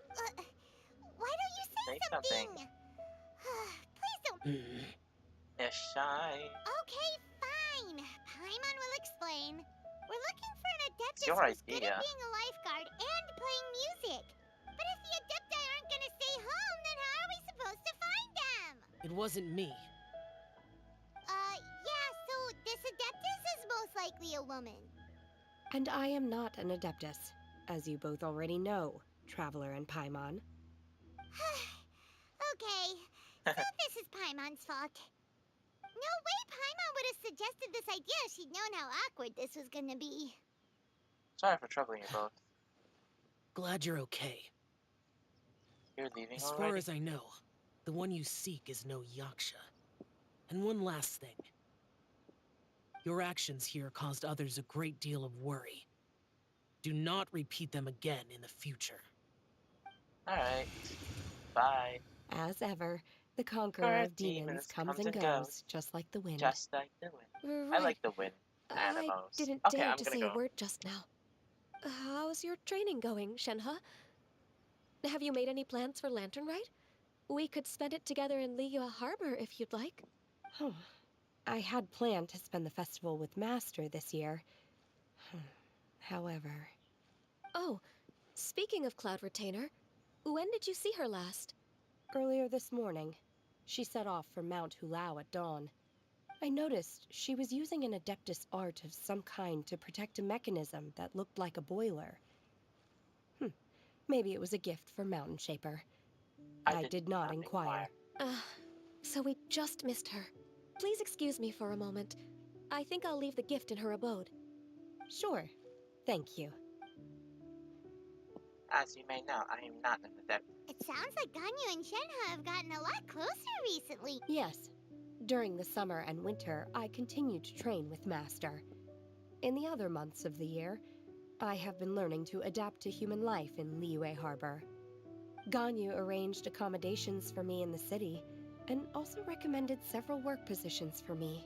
Why don't you say Say something? something. Please don't. Yes, shy. Okay, fine. Paimon will explain. We're looking for an It's adeptus your who's good at idea. being a lifeguard and playing music. But if the adepti aren't gonna stay home, then how are we supposed to find them? It wasn't me. Yeah, so this adeptus is most likely a woman. And I am not an adeptus, as you both already know, Traveler and Paimon. Okay, so this is Paimon's fault. No way Paimon would have suggested this idea if she'd known how awkward this was gonna be. Sorry for troubling you both. Glad you're okay. You're leaving As already? far as I know, the one you seek is no Yaksha. And one last thing. Your actions here caused others a great deal of worry. Do not repeat them again in the future. Alright. Bye. As ever, the Conqueror Conqueror of Demons comes and goes, goes, just like the wind. just like the wind. I Right. like the wind I animals. didn't Okay, dare I'm to gonna say go. a word just now. How's your training going, Shenhe? Have you made any plans for Lantern Rite? We could spend it together in Liyue Harbor if you'd like. I had planned to spend the festival with Master this year. However... Oh, speaking of Cloud Retainer, when did you see her last? Earlier this morning, she set off for Mount Hulao at dawn. I noticed she was using an Adeptus art of some kind to protect a mechanism that looked like a boiler. Maybe it was a gift for Mountain Shaper. I did not inquire. So we just missed her. Please excuse me for a moment. I think I'll leave the gift in her abode. Sure. Thank you. As you may know, I am not an adept. It sounds like Ganyu and Shenhe have gotten a lot closer recently. Yes. During the summer and winter, I continued to train with Master. In the other months of the year, I have been learning to adapt to human life in Liyue Harbor. Ganyu arranged accommodations for me in the city, and also recommended several work positions for me.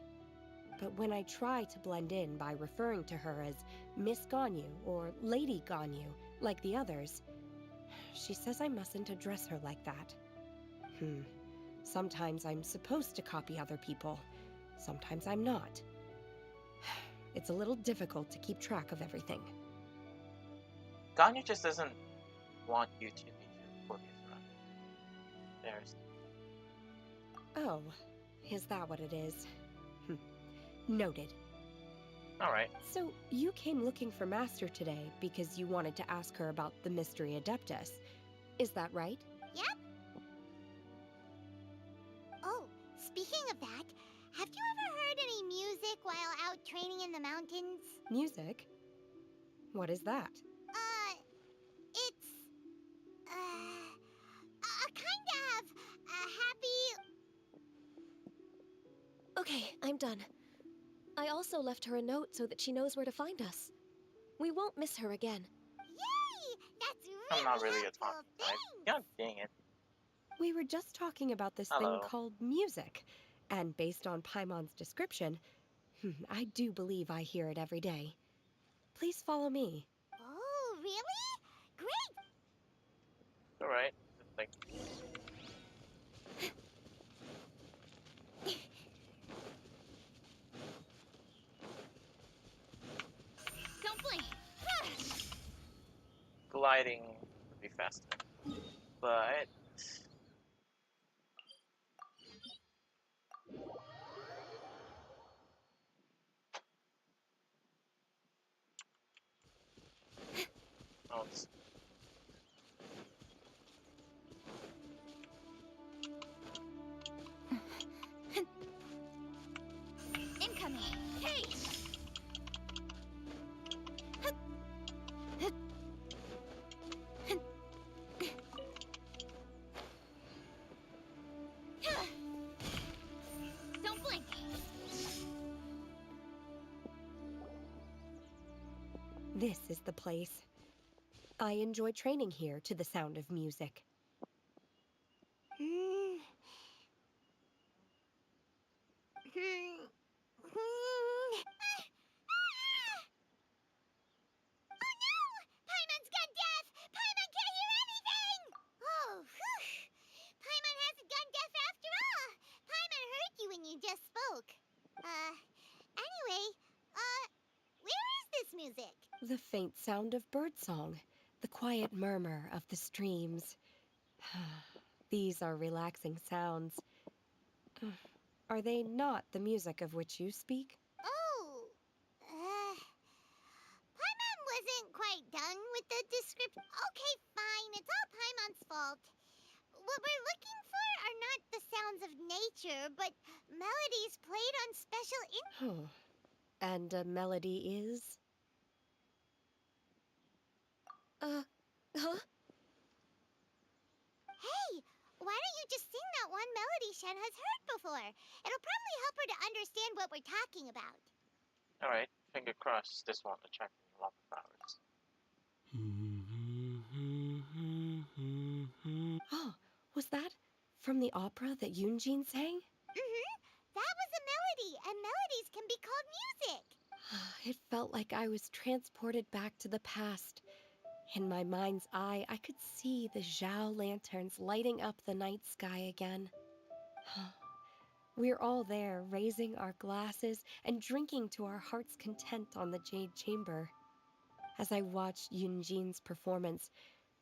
But when I try to blend in by referring to her as Miss Ganyu or Lady Ganyu, like the others, she says I mustn't address her like that. Sometimes I'm supposed to copy other people, sometimes I'm not. It's a little difficult to keep track of everything. Ganyu just doesn't want you to be too around. There's... Oh, is that what it is? Noted. Alright. So, you came looking for Master today because you wanted to ask her about the Mystery Adeptus. Is that right? Yep. Oh, speaking of that, have you ever heard any music while out training in the mountains? Music? What is that? It's... a kind of... happy... Okay, I'm done. I also left her a note so that she knows where to find us. We won't miss her again. Yay! That's really I'm not really a helpful. talking type. God dang it. We were just talking about this Hello. thing called music, and based on Paimon's description, I do believe I hear it every day. Please follow me. Oh, really? Great! Alright. Like... Don't blink! gliding would be faster. But... Oh, it's... Incoming! Hey! Don't blink! This is the place. I enjoy training here to the sound of music. Paimon's gone deaf! Paimon can't hear anything! Oh, whew! Paimon hasn't gone deaf after all! Paimon heard you when you just spoke. Anyway, where is this music? The faint sound of birdsong, the quiet murmur of the streams. These are relaxing sounds. Are they not the music of which you speak? Oh, Paimon wasn't quite done with the description. Okay, fine, it's all Paimon's fault. What we're looking for are not the sounds of nature, but melodies played on special And a melody is? Huh? Hey, why don't you just sing that one melody Shen has heard before? It'll probably help her to understand what we're talking about. Alright, finger crossed this won't attract any wildflowers. Oh, was that from the opera that Yunjin sang? That was a melody, and melodies can be called music. It felt like I was transported back to the past. In my mind's eye, I could see the Zhao lanterns lighting up the night sky again. We're all there, raising our glasses and drinking to our heart's content on the Jade Chamber. As I watched Yunjin's performance,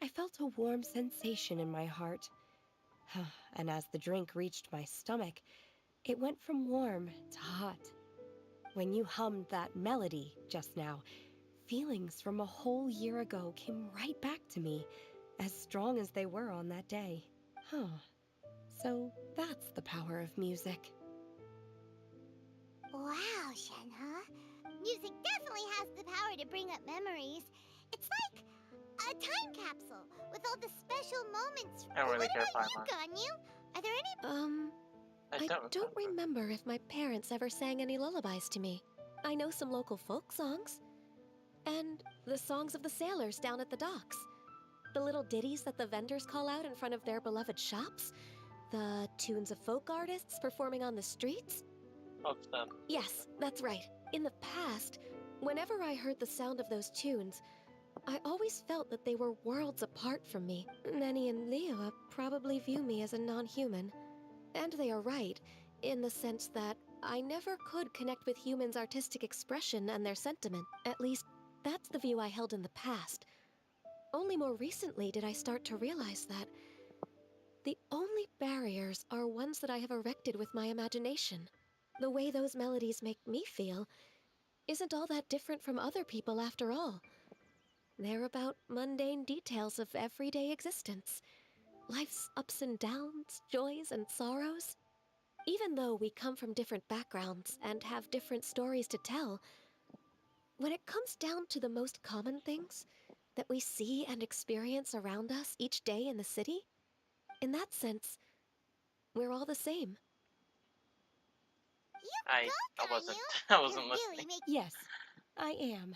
I felt a warm sensation in my heart. And as the drink reached my stomach, it went from warm to hot. When you hummed that melody just now, feelings from a whole year ago came right back to me, as strong as they were on that day. So that's the power of music. Wow, Shenhe. Music definitely has the power to bring up memories. It's like a time capsule with all the special moments. I don't really care if I'm you, on. Ganyu? Are there any? I don't remember if my parents ever sang any lullabies to me. I know some local folk songs. And the songs of the sailors down at the docks. The little ditties that the vendors call out in front of their beloved shops. The tunes of folk artists performing on the streets. Yes, that's right. In the past, whenever I heard the sound of those tunes, I always felt that they were worlds apart from me. Nenny and Liyue probably view me as a non-human. And they are right, in the sense that I never could connect with humans' artistic expression and their sentiment. At least, that's the view I held in the past. Only more recently did I start to realize that the only barriers are ones that I have erected with my imagination. The way those melodies make me feel isn't all that different from other people after all. They're about mundane details of everyday existence. Life's ups and downs, joys and sorrows. Even though we come from different backgrounds and have different stories to tell, when it comes down to the most common things that we see and experience around us each day in the city, in that sense, we're all the same. I wasn't listening. Yes, I am.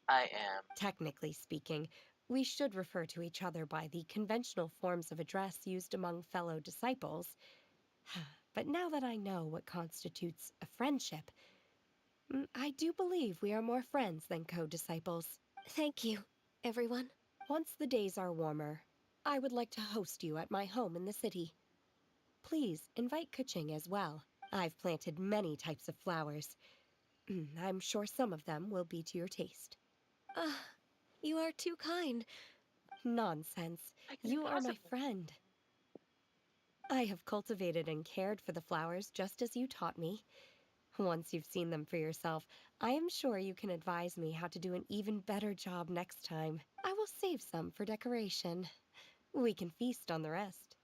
I am. Technically speaking, we should refer to each other by the conventional forms of address used among fellow disciples. But now that I know what constitutes a friendship, I do believe we are more friends than co-disciples. Thank you, everyone. Once the days are warmer, I would like to host you at my home in the city. Please invite Kuching as well. I've planted many types of flowers. I'm sure some of them will be to your taste. You are too kind. Nonsense. You are my friend. I have cultivated and cared for the flowers just as you taught me. Once you've seen them for yourself, I am sure you can advise me how to do an even better job next time. I will save some for decoration. We can feast on the rest.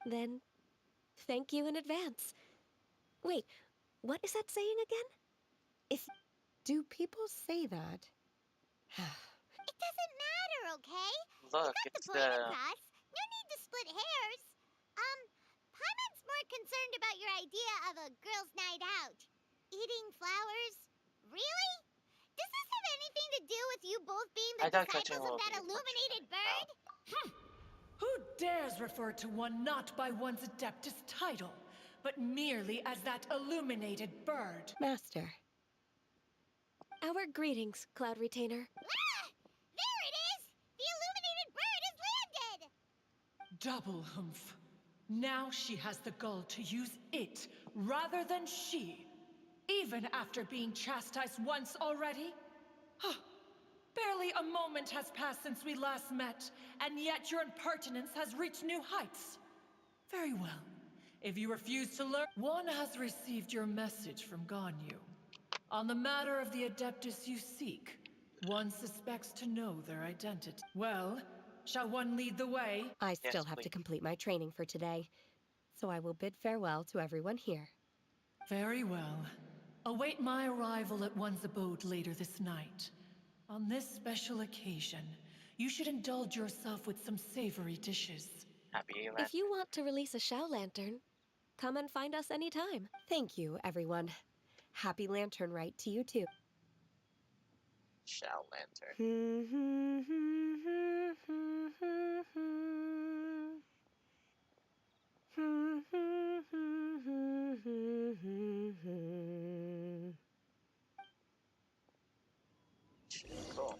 Then, thank you in advance. Wait, what is that saying again? Do people say that? It doesn't matter, okay? Look, you got it's the point across. No need to split hairs. Paimon's more concerned about your idea of a girls' night out. Eating flowers? Really? Does this have anything to do with you both being the disciples of that illuminated bird? Who dares refer to one not by one's Adeptus title, but merely as that illuminated bird? Master. Our greetings, Cloud Retainer. Ah! There it is! The illuminated bird has landed! Double humph. Now she has the gall to use it rather than she, even after being chastised once already? Barely a moment has passed since we last met, and yet your impertinence has reached new heights. Very well. If you refuse to learn, one has received your message from Ganyu. On the matter of the Adeptus you seek, one suspects to know their identity. Well, shall one lead the way? I still have to complete my training for today, so I will bid farewell to everyone here. Very well. Await my arrival at one's abode later this night. On this special occasion, you should indulge yourself with some savory dishes. If you want to release a Shao Lantern, come and find us anytime. Thank you, everyone. Happy Lantern Rite to you too. Shao Lantern. Cool.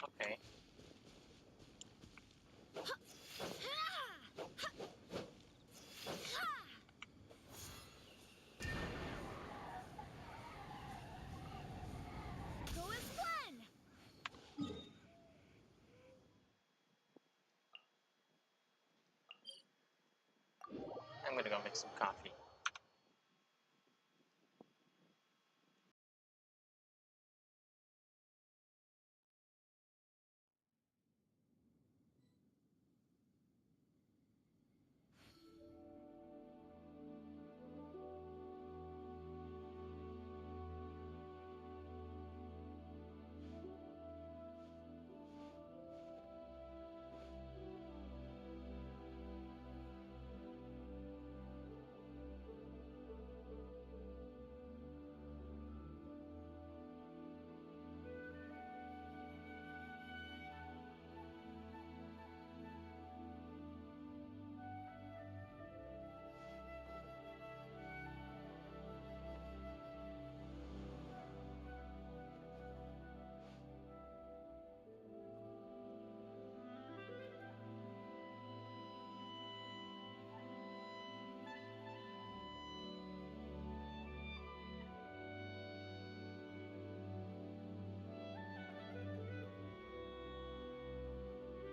Okay. I'm gonna go make some coffee.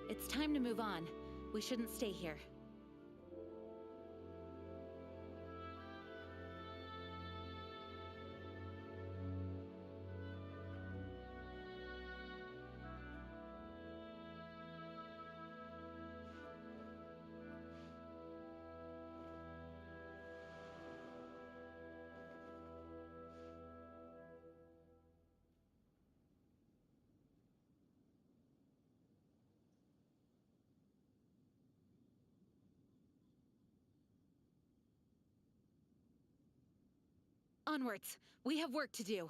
It's time to move on. We shouldn't stay here. Onwards. We have work to do.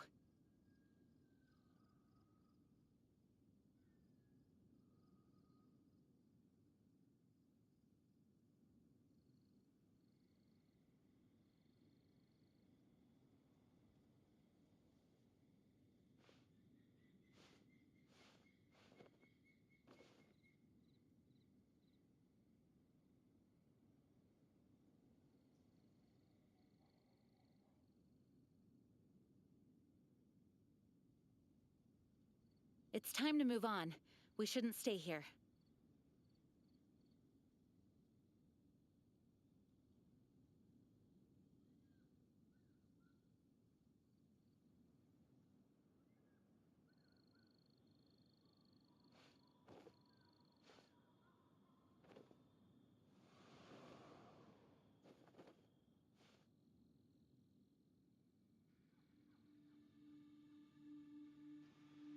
It's time to move on. We shouldn't stay here.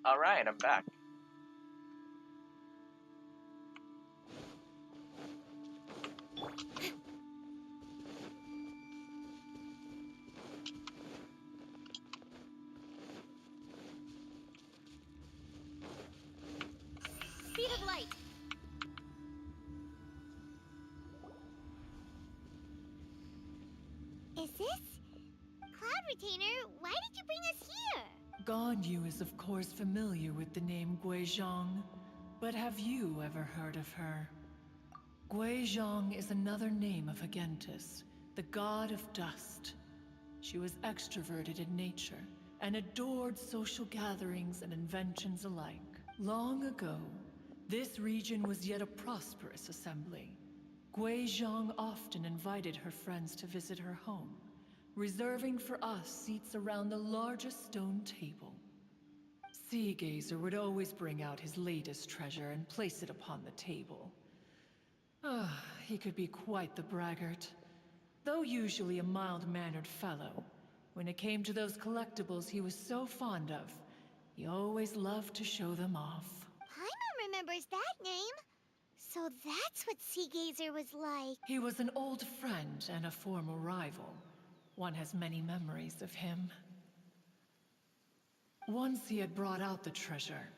Alright, I'm back. Speed of light. Is this? Cloud Retainer, why did you bring us here? Ganyu is of course familiar with the name Guizhong, but have you ever heard of her? Guizhong is another name of Agentis, the god of dust. She was extroverted in nature and adored social gatherings and inventions alike. Long ago, this region was yet a prosperous assembly. Guizhong often invited her friends to visit her home, reserving for us seats around the largest stone table. Sea Gazer would always bring out his latest treasure and place it upon the table. He could be quite the braggart. Though usually a mild-mannered fellow, when it came to those collectibles he was so fond of, he always loved to show them off. Paimon remembers that name. So that's what Sea Gazer was like. He was an old friend and a former rival. One has many memories of him. Once he had brought out the treasure,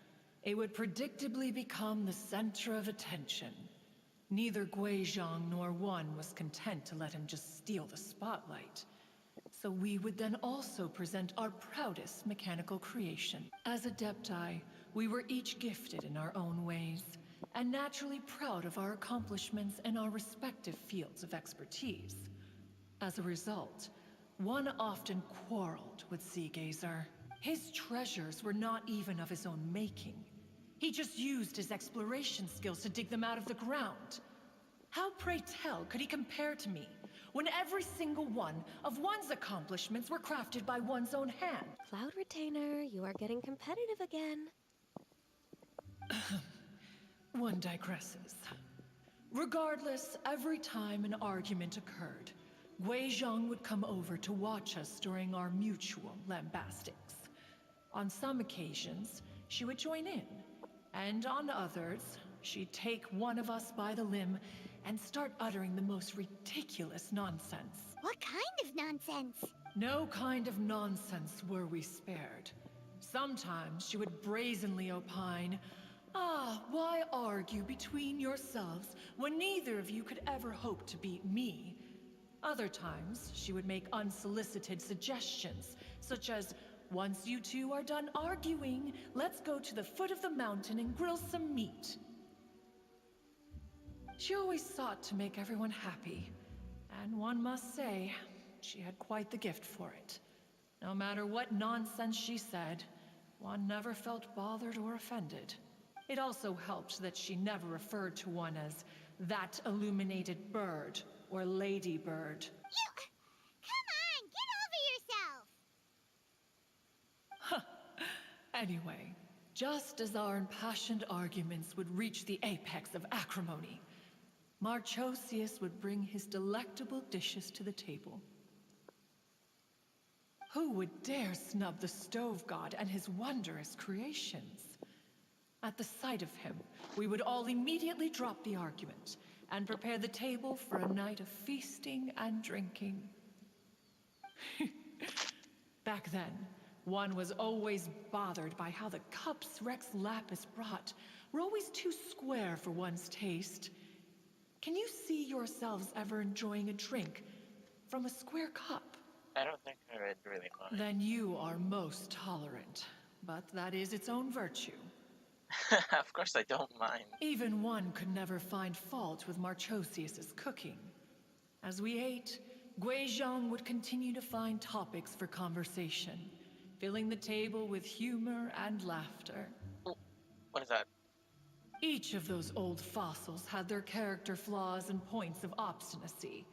it would predictably become the center of attention. Neither Guizhong nor one was content to let him just steal the spotlight. So we would then also present our proudest mechanical creation. As Adepti, we were each gifted in our own ways, and naturally proud of our accomplishments in our respective fields of expertise. As a result, one often quarreled with Sea Gazer. His treasures were not even of his own making. He just used his exploration skills to dig them out of the ground. How, pray tell, could he compare to me, when every single one of one's accomplishments were crafted by one's own hand? Cloud Retainer, you are getting competitive again. One digresses. Regardless, every time an argument occurred, Guizhong would come over to watch us during our mutual lambastics. On some occasions, she would join in, and on others, she'd take one of us by the limb and start uttering the most ridiculous nonsense. What kind of nonsense? No kind of nonsense were we spared. Sometimes she would brazenly opine, why argue between yourselves when neither of you could ever hope to beat me? Other times, she would make unsolicited suggestions, such as, once you two are done arguing, let's go to the foot of the mountain and grill some meat. She always sought to make everyone happy, and one must say, she had quite the gift for it. No matter what nonsense she said, one never felt bothered or offended. It also helped that she never referred to one as that illuminated bird or ladybird. Come on, get over yourself! Anyway, just as our impassioned arguments would reach the apex of acrimony, Marchosius would bring his delectable dishes to the table. Who would dare snub the stove god and his wondrous creations? At the sight of him, we would all immediately drop the argument and prepare the table for a night of feasting and drinking. Back then, one was always bothered by how the cups Rex Lapis brought were always too square for one's taste. Can you see yourselves ever enjoying a drink from a square cup? I don't think I would really mind. Then you are most tolerant, but that is its own virtue. Of course I don't mind. Even one could never find fault with Marchosius's cooking. As we ate, Guizhong would continue to find topics for conversation, filling the table with humor and laughter. What is that? Each of those old fossils had their character flaws and points of obstinacy.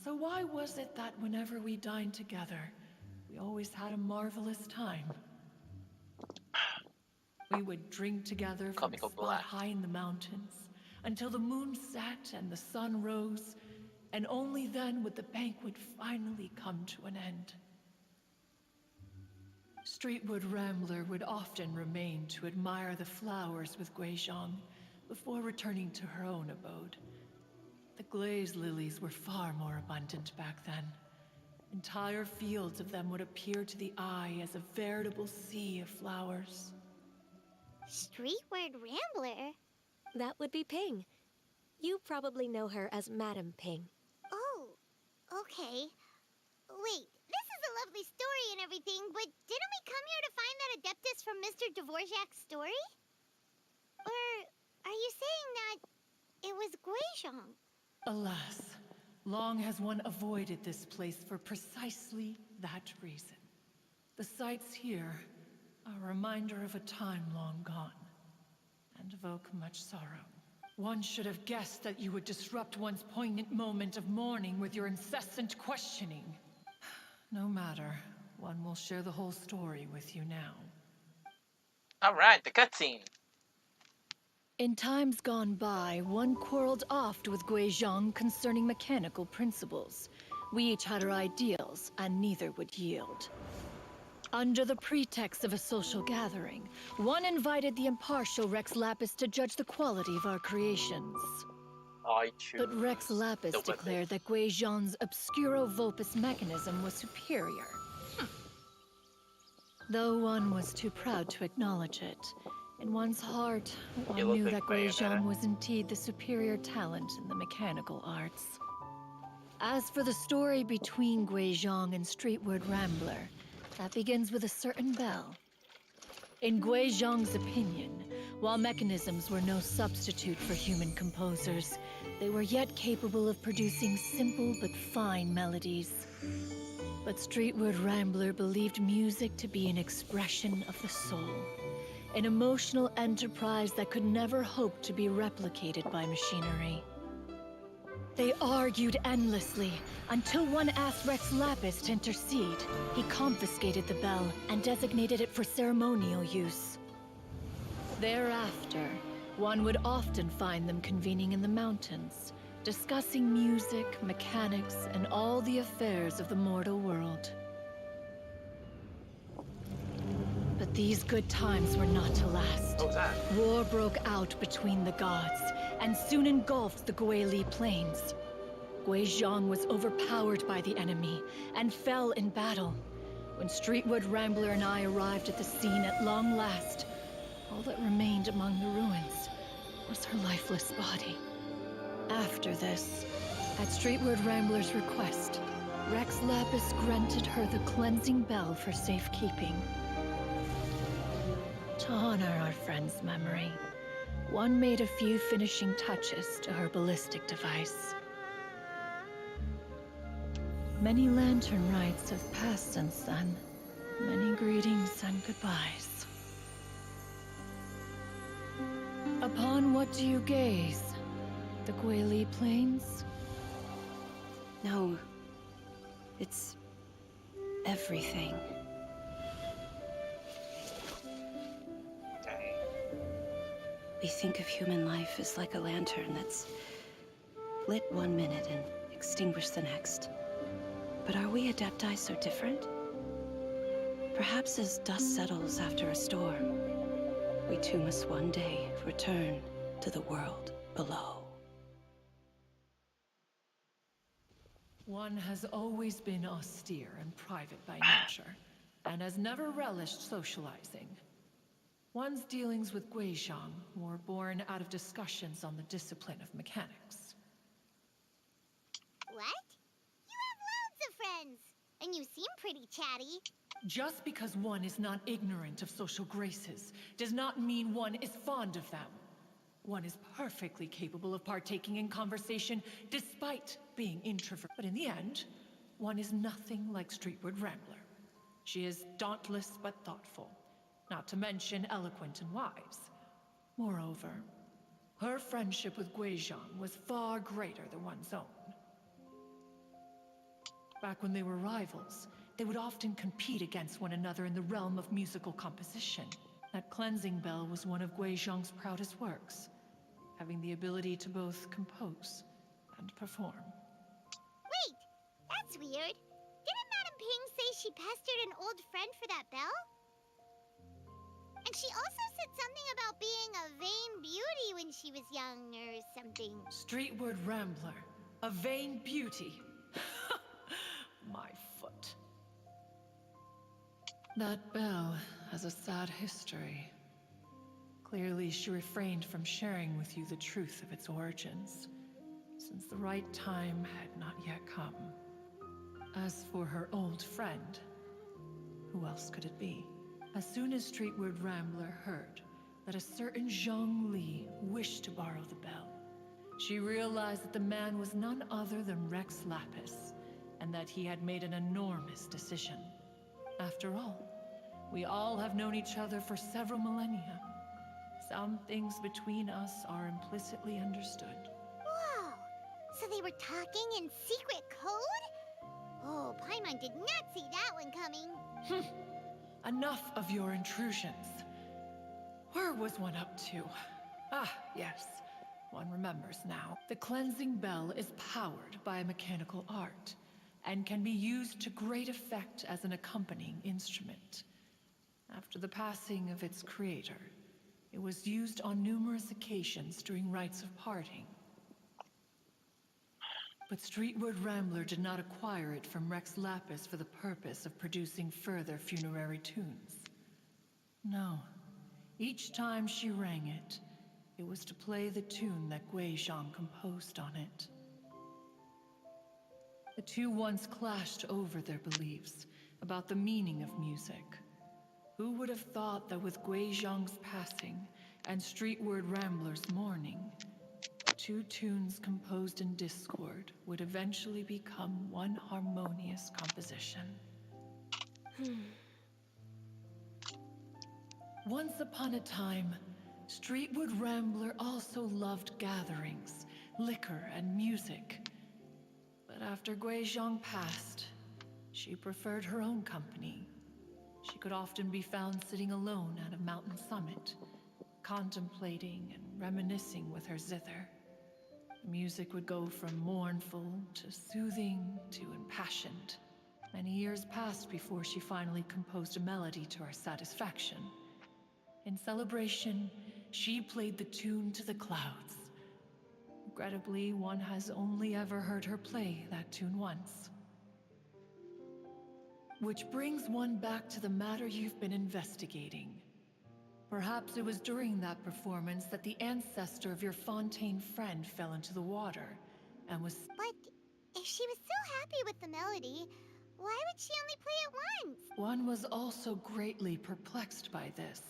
So why was it that whenever we dined together, we always had a marvelous time? We would drink together from a spot high in the mountains, until the moon set and the sun rose, and only then would the banquet finally come to an end. Streetwood Rambler would often remain to admire the flowers with Guizhong before returning to her own abode. The glaze lilies were far more abundant back then. Entire fields of them would appear to the eye as a veritable sea of flowers. Streetward Rambler? That would be Ping. You probably know her as Madam Ping. Oh, okay. Wait, this is a lovely story and everything, but didn't we come here to find that Adeptus from Mr. Dvorak's story? Or are you saying that it was Guizhong? Alas, long has one avoided this place for precisely that reason. The sights here are a reminder of a time long gone, and evoke much sorrow. One should have guessed that you would disrupt one's poignant moment of mourning with your incessant questioning. No matter, one will share the whole story with you now. Alright, the cutscene. In times gone by, one quarreled oft with Guizhong concerning mechanical principles. We each had our ideals, and neither would yield. Under the pretext of a social gathering, one invited the impartial Rex Lapis to judge the quality of our creations. I choose But Rex Lapis declared that Guizhong's Obscuro Vulpus mechanism was superior. Though one was too proud to acknowledge it, in one's heart, one knew that Guizhong was indeed the superior talent in the mechanical arts. As for the story between Guizhong and Streetward Rambler, that begins with a certain bell. In Guizhong's opinion, while mechanisms were no substitute for human composers, they were yet capable of producing simple but fine melodies. But Streetward Rambler believed music to be an expression of the soul, an emotional enterprise that could never hope to be replicated by machinery. They argued endlessly, until one asked Rex Lapis to intercede. He confiscated the bell and designated it for ceremonial use. Thereafter, one would often find them convening in the mountains, discussing music, mechanics, and all the affairs of the mortal world. But these good times were not to last. War broke out between the gods, and soon engulfed the Guili Plains. Guizhong was overpowered by the enemy, and fell in battle. When Streetwood Rambler and I arrived at the scene at long last, all that remained among the ruins was her lifeless body. After this, at Streetwood Rambler's request, Rex Lapis granted her the cleansing bell for safekeeping. To honor our friend's memory, one made a few finishing touches to her ballistic device. Many lantern rites have passed since then. Many greetings and goodbyes. Upon what do you gaze? The Guili Plains? No. It's everything. We think of human life as like a lantern that's lit one minute and extinguished the next. But are we Adepti so different? Perhaps as dust settles after a storm, we too must one day return to the world below. One has always been austere and private by nature, and has never relished socializing. One's dealings with Guizhong were born out of discussions on the discipline of mechanics. What? You have loads of friends, and you seem pretty chatty. Just because one is not ignorant of social graces does not mean one is fond of them. One is perfectly capable of partaking in conversation despite being introverted. But in the end, one is nothing like Streetward Rambler. She is dauntless but thoughtful, not to mention eloquent and wise. Moreover, her friendship with Guizhong was far greater than one's own. Back when they were rivals, they would often compete against one another in the realm of musical composition. That cleansing bell was one of Guizhong's proudest works, having the ability to both compose and perform. Wait, that's weird. Didn't Madame Ping say she pestered an old friend for that bell? And she also said something about being a vain beauty when she was young or something. Streetward Rambler, a vain beauty. My foot. That bell has a sad history. Clearly, she refrained from sharing with you the truth of its origins, since the right time had not yet come. As for her old friend, who else could it be? As soon as Streetward Rambler heard that a certain Zhang Li wished to borrow the bell, she realized that the man was none other than Rex Lapis, and that he had made an enormous decision. After all, we all have known each other for several millennia. Some things between us are implicitly understood. Whoa! So they were talking in secret code? Oh, Paimon did not see that one coming. Enough of your intrusions. Where was one up to? Ah, yes. One remembers now. The cleansing bell is powered by a mechanical art, and can be used to great effect as an accompanying instrument. After the passing of its creator, it was used on numerous occasions during rites of parting. But Streetward Rambler did not acquire it from Rex Lapis for the purpose of producing further funerary tunes. No. Each time she rang it, it was to play the tune that Guizhong composed on it. The two once clashed over their beliefs about the meaning of music. Who would have thought that with Guizhong's passing and Streetward Rambler's mourning, two tunes composed in discord would eventually become one harmonious composition? Once upon a time, Streetward Rambler also loved gatherings, liquor, and music. But after Guizhong passed, she preferred her own company. She could often be found sitting alone at a mountain summit, contemplating and reminiscing with her zither. The music would go from mournful to soothing to impassioned. Many years passed before she finally composed a melody to her satisfaction. In celebration, she played the tune to the clouds. Regrettably, one has only ever heard her play that tune once. Which brings one back to the matter you've been investigating. Perhaps it was during that performance that the ancestor of your Fontaine friend fell into the water, and was... But if she was so happy with the melody, why would she only play it once? One was also greatly perplexed by this.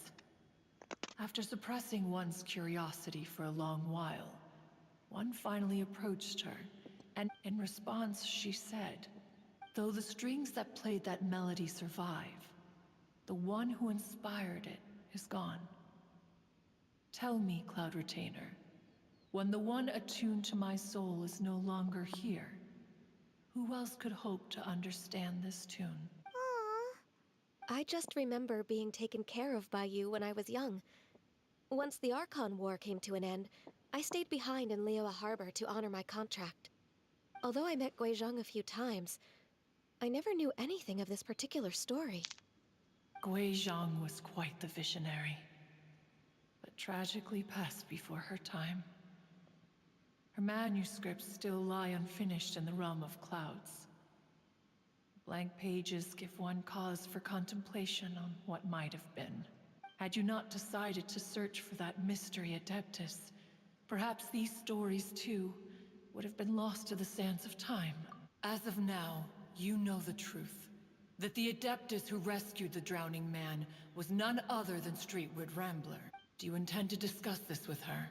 After suppressing one's curiosity for a long while, one finally approached her, and in response she said, "Though the strings that played that melody survive, the one who inspired it is gone. Tell me, Cloud Retainer, when the one attuned to my soul is no longer here, who else could hope to understand this tune?" I just remember being taken care of by you when I was young. Once the Archon War came to an end, I stayed behind in Liyue Harbor to honor my contract. Although I met Guizhong a few times, I never knew anything of this particular story. Guizhong was quite the visionary, but tragically passed before her time. Her manuscripts still lie unfinished in the realm of clouds. Blank pages give one cause for contemplation on what might have been. Had you not decided to search for that mystery Adeptus, perhaps these stories, too, would have been lost to the sands of time. As of now, you know the truth. That the Adeptus who rescued the drowning man was none other than Streetwood Rambler. Do you intend to discuss this with her?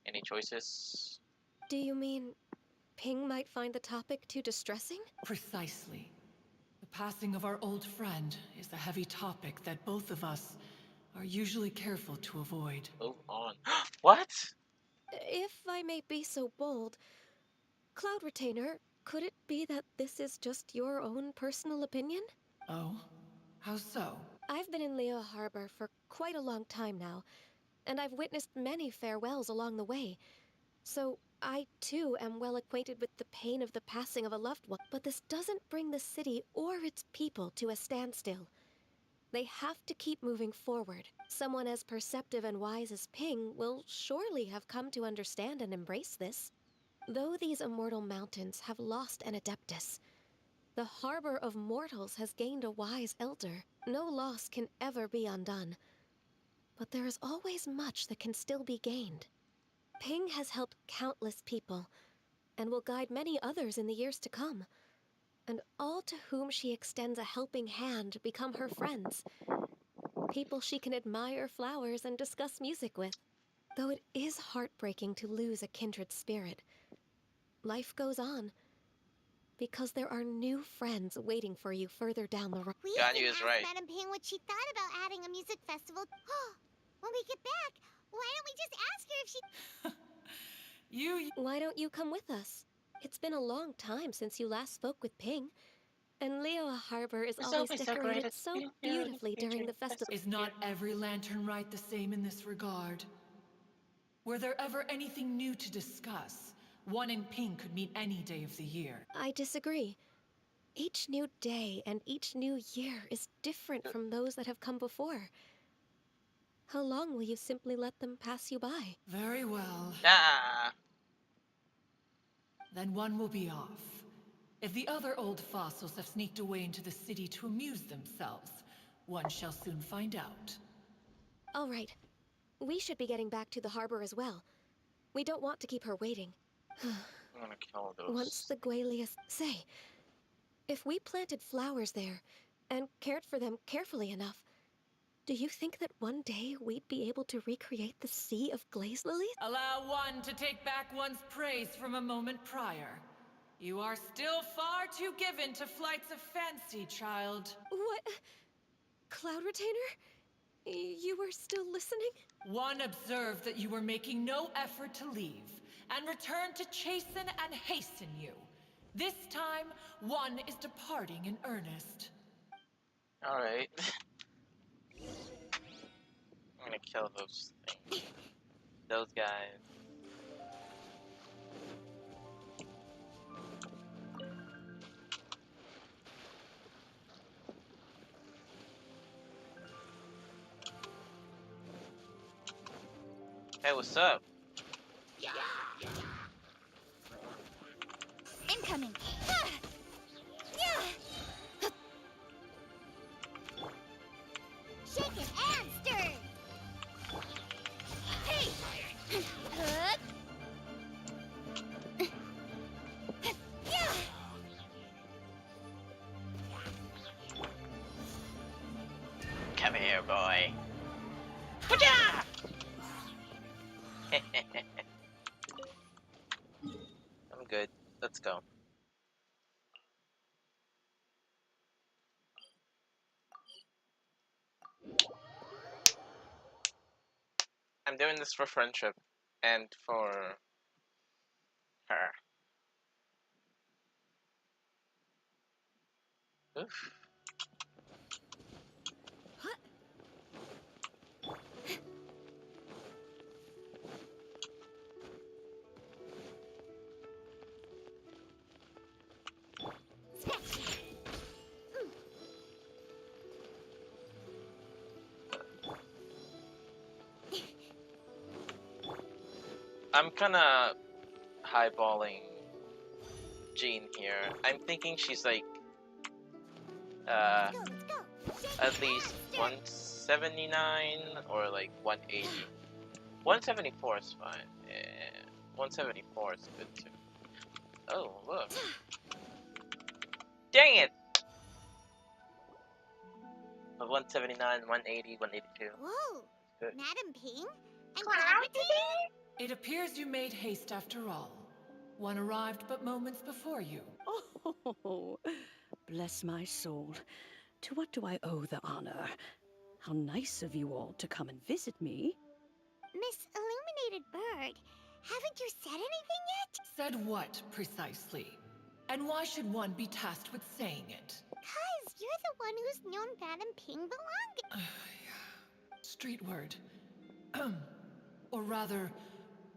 Any choices? Do you mean Ping might find the topic too distressing? Precisely. The passing of our old friend is a heavy topic that both of us are usually careful to avoid. Move on. What? If I may be so bold, Cloud Retainer, could it be that this is just your own personal opinion? Oh? How so? I've been in Leo Harbor for quite a long time now, and I've witnessed many farewells along the way. So I, too, am well acquainted with the pain of the passing of a loved one. But this doesn't bring the city or its people to a standstill. They have to keep moving forward. Someone as perceptive and wise as Ping will surely have come to understand and embrace this. Though these immortal mountains have lost an Adeptus, the harbor of mortals has gained a wise elder. No loss can ever be undone. But there is always much that can still be gained. Ping has helped countless people, and will guide many others in the years to come. And all to whom she extends a helping hand become her friends. People she can admire flowers and discuss music with. Though it is heartbreaking to lose a kindred spirit, life goes on. Because there are new friends waiting for you further down the road. We Ganyu can is ask right. Madame Ping what she thought about adding a music festival. When we get back, why don't we just ask her if she... Why don't you come with us? It's been a long time since you last spoke with Ping. And Leo Harbor is always decorated so beautifully during the festival. Is not every lantern rite the same in this regard? Were there ever anything new to discuss? One in Ping could meet any day of the year. I disagree. Each new day and each new year is different from those that have come before. How long will you simply let them pass you by? Very well. Ah. Then one will be off. If the other old fossils have sneaked away into the city to amuse themselves, one shall soon find out. All right. We should be getting back to the harbor as well. We don't want to keep her waiting. I'm gonna kill those. Once the Guelius... Say, if we planted flowers there, and cared for them carefully enough, do you think that one day we'd be able to recreate the sea of glaze lilies? Allow one to take back one's praise from a moment prior. You are still far too given to flights of fancy, child. What? Cloud Retainer? You were still listening? One observed that you were making no effort to leave, and returned to chasten and hasten you. This time, one is departing in earnest. Alright. I'm gonna kill those things. Those guys. Hey, what's up? Incoming! Shake it and stir! Hey! Come here, boy. I'm good. Let's go. I'm doing this for friendship and for her. Oof. I'm kinda highballing Jean here. I'm thinking she's like, at least 179 or like 180. 174 is fine. Yeah, 174 is good too. Oh, look. Dang it! 179, 180, 182. Whoa! Good. Madam Ping? And Cloud Retainer? It appears you made haste after all. One arrived but moments before you. Oh, bless my soul. To what do I owe the honor? How nice of you all to come and visit me. Miss Illuminated Bird, haven't you said anything yet? Said what, precisely? And why should one be tasked with saying it? 'Cause you're the one who's known Madam Ping the longest. Street word. Or rather,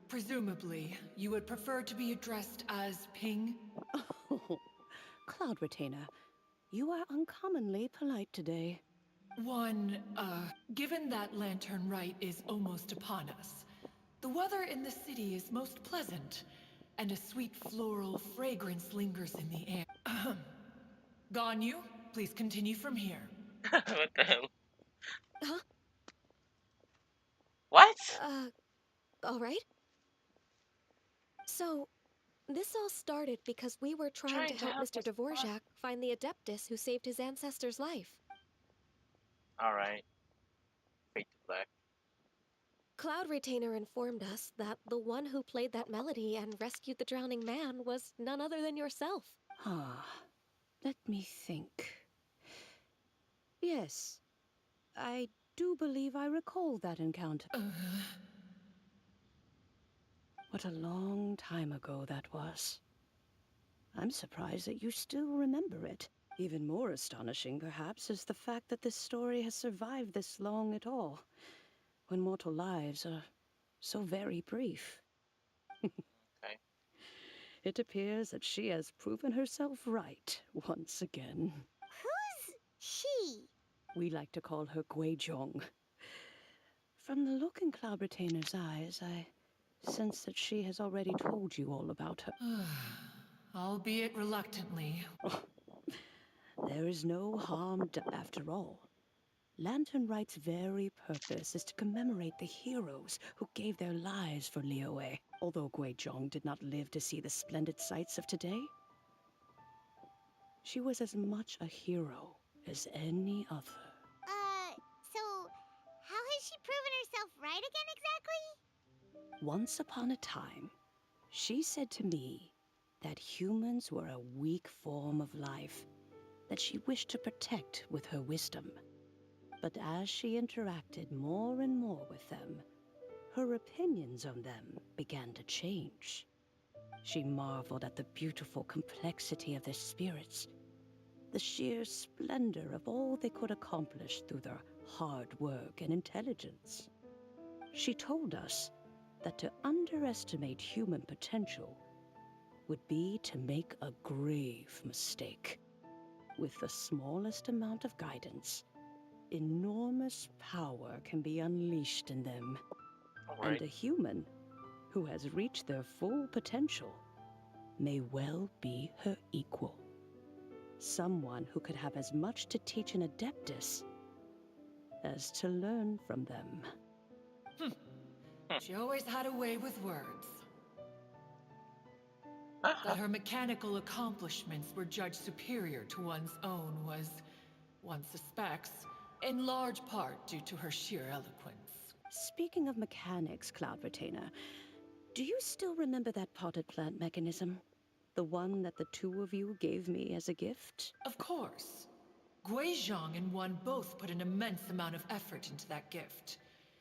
presumably, you would prefer to be addressed as Ping? Oh, Cloud Retainer, you are uncommonly polite today. Given that Lantern Rite is almost upon us, the weather in the city is most pleasant, and a sweet floral fragrance lingers in the air. Ganyu, please continue from here. What the hell? Huh? What? Alright. So, this all started because we were trying to help Mr. Dvorak find the Adeptus who saved his ancestor's life. Alright. Fade to black. Cloud Retainer informed us that the one who played that melody and rescued the drowning man was none other than yourself. Ah, let me think. Yes, I do believe I recall that encounter. What a long time ago that was. I'm surprised that you still remember it. Even more astonishing, perhaps, is the fact that this story has survived this long at all, when mortal lives are so very brief. Okay. It appears that she has proven herself right once again. Who's she? We like to call her Guizhong. From the look in Cloud Retainer's eyes, I sense that she has already told you all about her. Albeit reluctantly. There is no harm after all. Lantern Rite's very purpose is to commemorate the heroes who gave their lives for Liyue. Although Guizhong did not live to see the splendid sights of today, she was as much a hero as any other. So, how has she proven herself right again exactly? Once upon a time, she said to me that humans were a weak form of life that she wished to protect with her wisdom. But as she interacted more and more with them, her opinions on them began to change. She marveled at the beautiful complexity of their spirits, the sheer splendor of all they could accomplish through their hard work and intelligence. She told us that to underestimate human potential would be to make a grave mistake. With the smallest amount of guidance, enormous power can be unleashed in them. Right. And a human who has reached their full potential may well be her equal. Someone who could have as much to teach an Adeptus as to learn from them. She always had a way with words. That her mechanical accomplishments were judged superior to one's own was, one suspects, in large part due to her sheer eloquence. Speaking of mechanics, Cloud Retainer, do you still remember that potted plant mechanism? The one that the two of you gave me as a gift? Of course. Guizhong and one both put an immense amount of effort into that gift.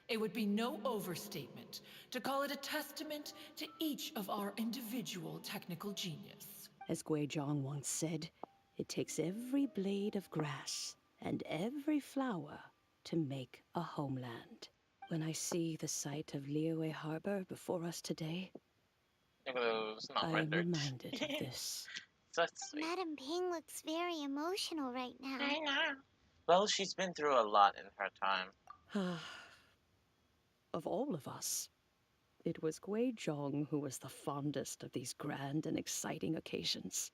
It would be no overstatement to call it a testament to each of our individual technical genius. As Guizhong once said, it takes every blade of grass and every flower to make a homeland. When I see the sight of Liyue Harbor before us today, I am reminded of this. That's sweet. Madam Ping looks very emotional right now. I know. Well, she's been through a lot in her time. Of all of us, It was Gui Zhong who was the fondest of these grand and exciting occasions.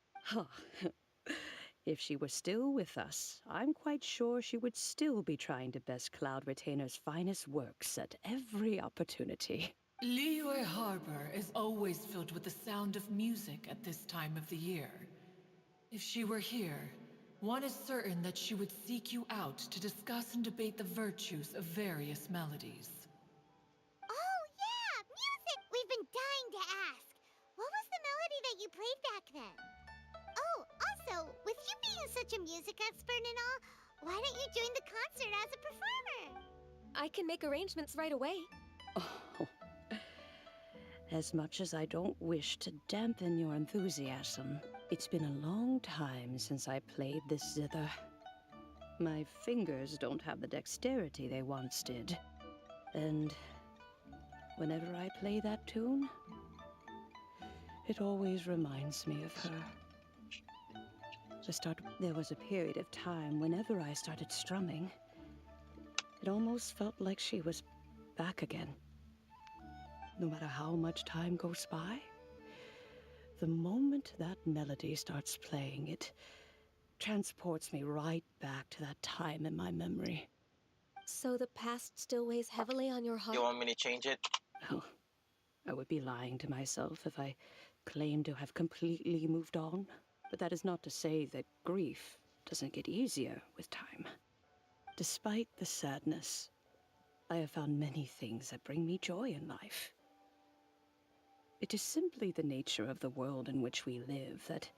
If she were still with us, I'm quite sure she would still be trying to best Cloud Retainer's finest works at every opportunity. Liyue Harbor is always filled with the sound of music at this time of the year. If she were here, one is certain that she would seek you out to discuss and debate the virtues of various melodies. Oh, yeah! Music! We've been dying to ask. What was the melody that you played back then? Oh, also, with you being such a music expert and all, why don't you join the concert as a performer? I can make arrangements right away. Oh, as much as I don't wish to dampen your enthusiasm, it's been a long time since I played this zither. My fingers don't have the dexterity they once did. And whenever I play that tune, it always reminds me of her. There was a period of time whenever I started strumming, it almost felt like she was back again. No matter how much time goes by, the moment that melody starts playing, it transports me right back to that time in my memory. So the past still weighs heavily on your heart? You want me to change it? Oh, I would be lying to myself if I claimed to have completely moved on. But that is not to say that grief doesn't get easier with time. Despite the sadness, I have found many things that bring me joy in life. It is simply the nature of the world in which we live that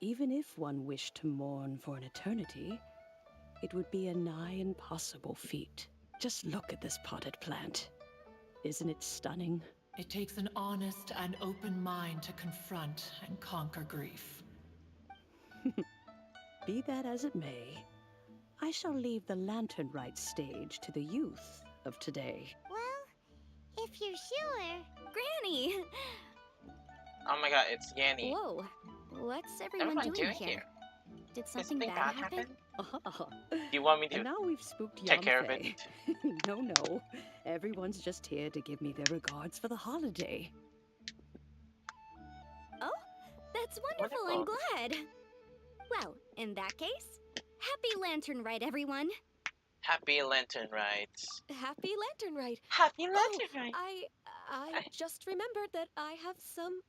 even if one wished to mourn for an eternity, it would be a nigh impossible feat. Just look at this potted plant. Isn't it stunning? It takes an honest and open mind to confront and conquer grief. Be that as it may, I shall leave the lantern rite stage to the youth of today. Well, if you're sure. Granny! Oh my god, it's Yanni. Whoa, what's What everyone am I doing doing here? here? Did Does something something bad bad happen? Do you want me to And now we've spooked take care of Yanfei. it? No. Everyone's just here to give me their regards for the holiday. Oh, that's wonderful. I'm glad. Well, in that case, happy Lantern Rite, everyone. Happy Lantern Rides. Happy Lantern Rite. Happy Lantern Ride. I just remembered that I have some,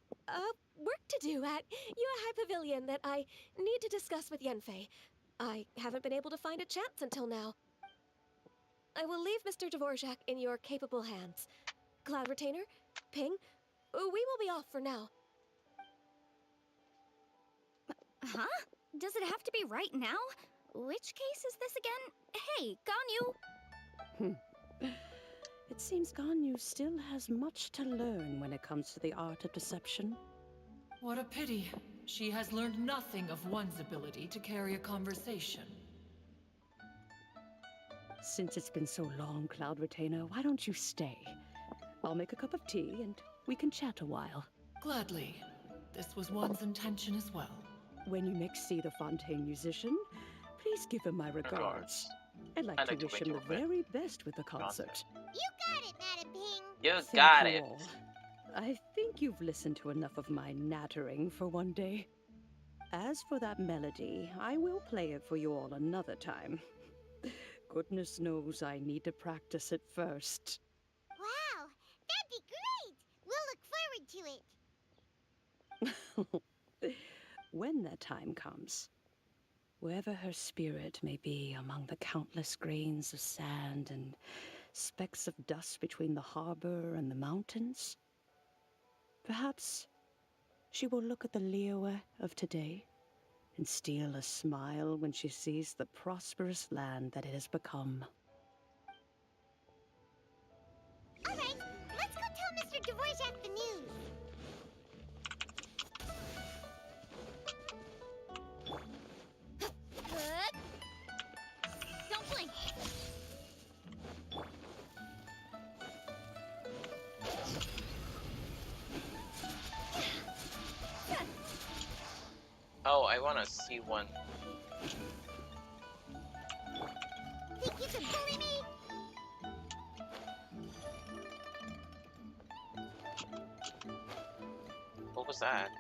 work to do at Yuehai Pavilion that I need to discuss with Yenfei. I haven't been able to find a chance until now. I will leave Mr. Dvorak in your capable hands. Cloud Retainer, Ping, we will be off for now. Huh? Does it have to be right now? Which case is this again? Hey, Ganyu! It seems Ganyu still has much to learn when it comes to the art of deception. What a pity. She has learned nothing of one's ability to carry a conversation. Since it's been so long, Cloud Retainer, why don't you stay? I'll make a cup of tea and we can chat a while. Gladly. This was one's intention as well. When you next see the Fontaine musician, please give him my regards. I'd like to wish him the very best with the concert. You got it, Madam Ping. You Thank got you it. all. I think you've listened to enough of my nattering for one day. As for that melody, I will play it for you all another time. Goodness knows I need to practice it first. Wow, that'd be great. We'll look forward to it. When that time comes, wherever her spirit may be among the countless grains of sand and specks of dust between the harbor and the mountains, perhaps she will look at the Liyue of today and steal a smile when she sees the prosperous land that it has become. All right, let's go tell Mr. Dvorak the news. Don't blink! Oh, I want to see one. Think you can bully me? What was that?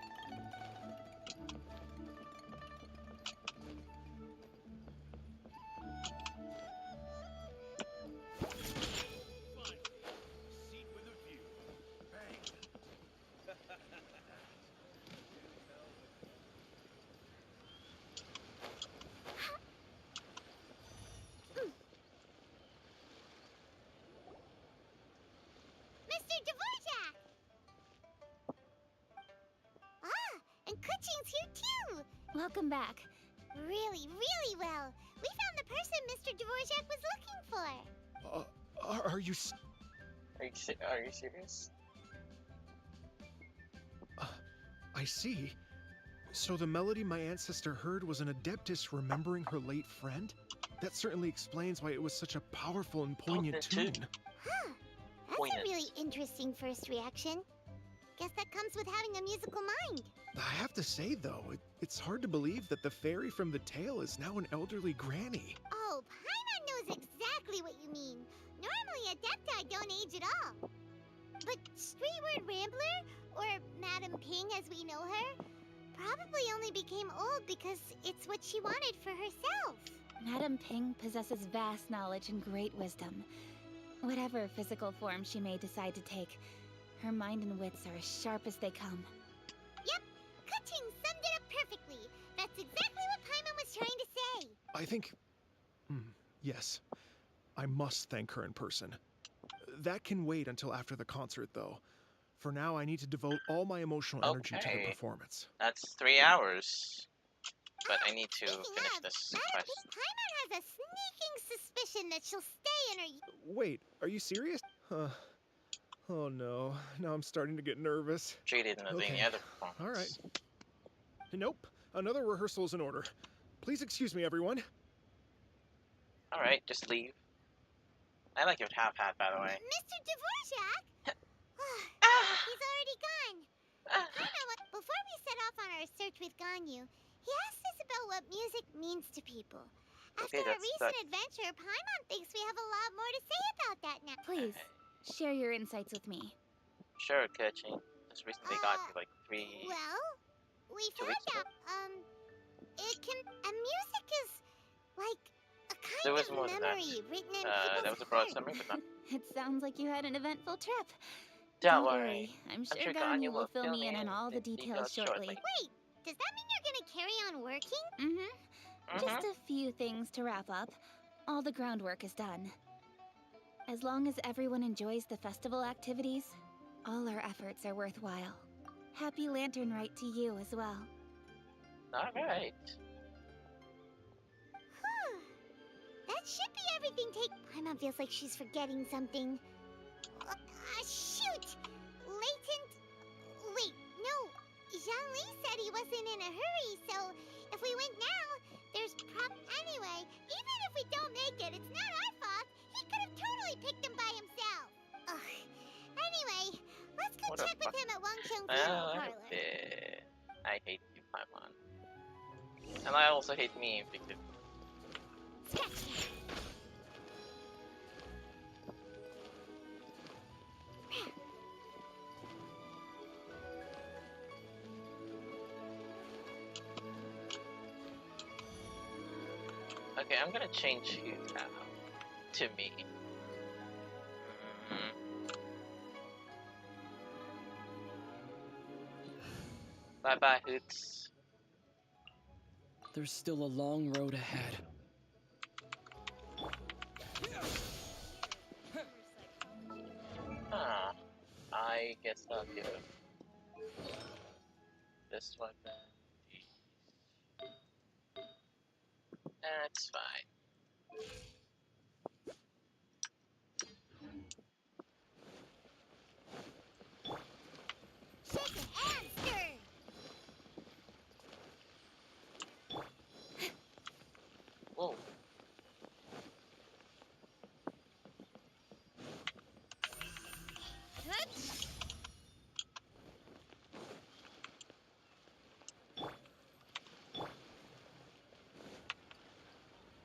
Seat with a view. Bang. Mr. Dvorak! Ah, and Kuchin's here too! Welcome back. Really, really well. We found the person Mr. Dvorak was looking for. Are you Are you serious? I see. So the melody my ancestor heard was an adeptus remembering her late friend? That certainly explains why it was such a powerful and poignant tune. Huh. That's a really interesting first reaction. Guess that comes with having a musical mind. I have to say, though, it's hard to believe that the fairy from the tale is now an elderly granny. Oh, Paimon knows exactly what you mean. Normally, Adepti don't age at all. But Streetward Rambler, or Madam Ping as we know her, probably only became old because it's what she wanted for herself. Madame Ping possesses vast knowledge and great wisdom. Whatever physical form she may decide to take, her mind and wits are as sharp as they come. Yep, Kuching summed it up perfectly. That's exactly what Paimon was trying to say. I think... yes. I must thank her in person. That can wait until after the concert, though. For now, I need to devote all my emotional energy to the performance. That's 3 hours. But I need to finish this quest. Paimon has a sneaking suspicion that she'll stay in her... Wait, are you serious? Oh no, now I'm starting to get nervous. Treated in the other performance. All right. Nope, another rehearsal is in order. Please excuse me, everyone. All right, just leave. I like your top hat, by the way. Mr. Dvorak? He's already gone. Paimon, before we set off on our search with Ganyu, he asked us about what music means to people. After our recent adventure, Paimon thinks we have a lot more to say about that now. Please, share your insights with me. Sure, Kuching. Just recently got to like 3... Well, we found out, music is like a kind of memory written in people's that was a broad summary, but not... It sounds like you had an eventful trip. Don't worry. I'm sure Ganyu will fill me in on all the details shortly. Wait, does that mean you're gonna carry on working? Mm-hmm. Just a few things to wrap up. All the groundwork is done. As long as everyone enjoys the festival activities, all our efforts are worthwhile. Happy Lantern Rite to you as well. Alright. That should be everything. Paimon feels like she's forgetting something. Shoot! Wait, no. Zhang-Li said he wasn't in a hurry, so if we went now, there's Anyway, even if we don't make it, it's not our fault. He could have totally picked them by himself. Ugh. Anyway, let's go check with him at Wangcheng Funeral Parlor. I hate you, Paimon. And I also hate me, because... Okay, I'm gonna change you now to me. Bye-bye, Hoots. There's still a long road ahead. I guess I'll do this one then. That's fine. Shake it and stir. Whoa.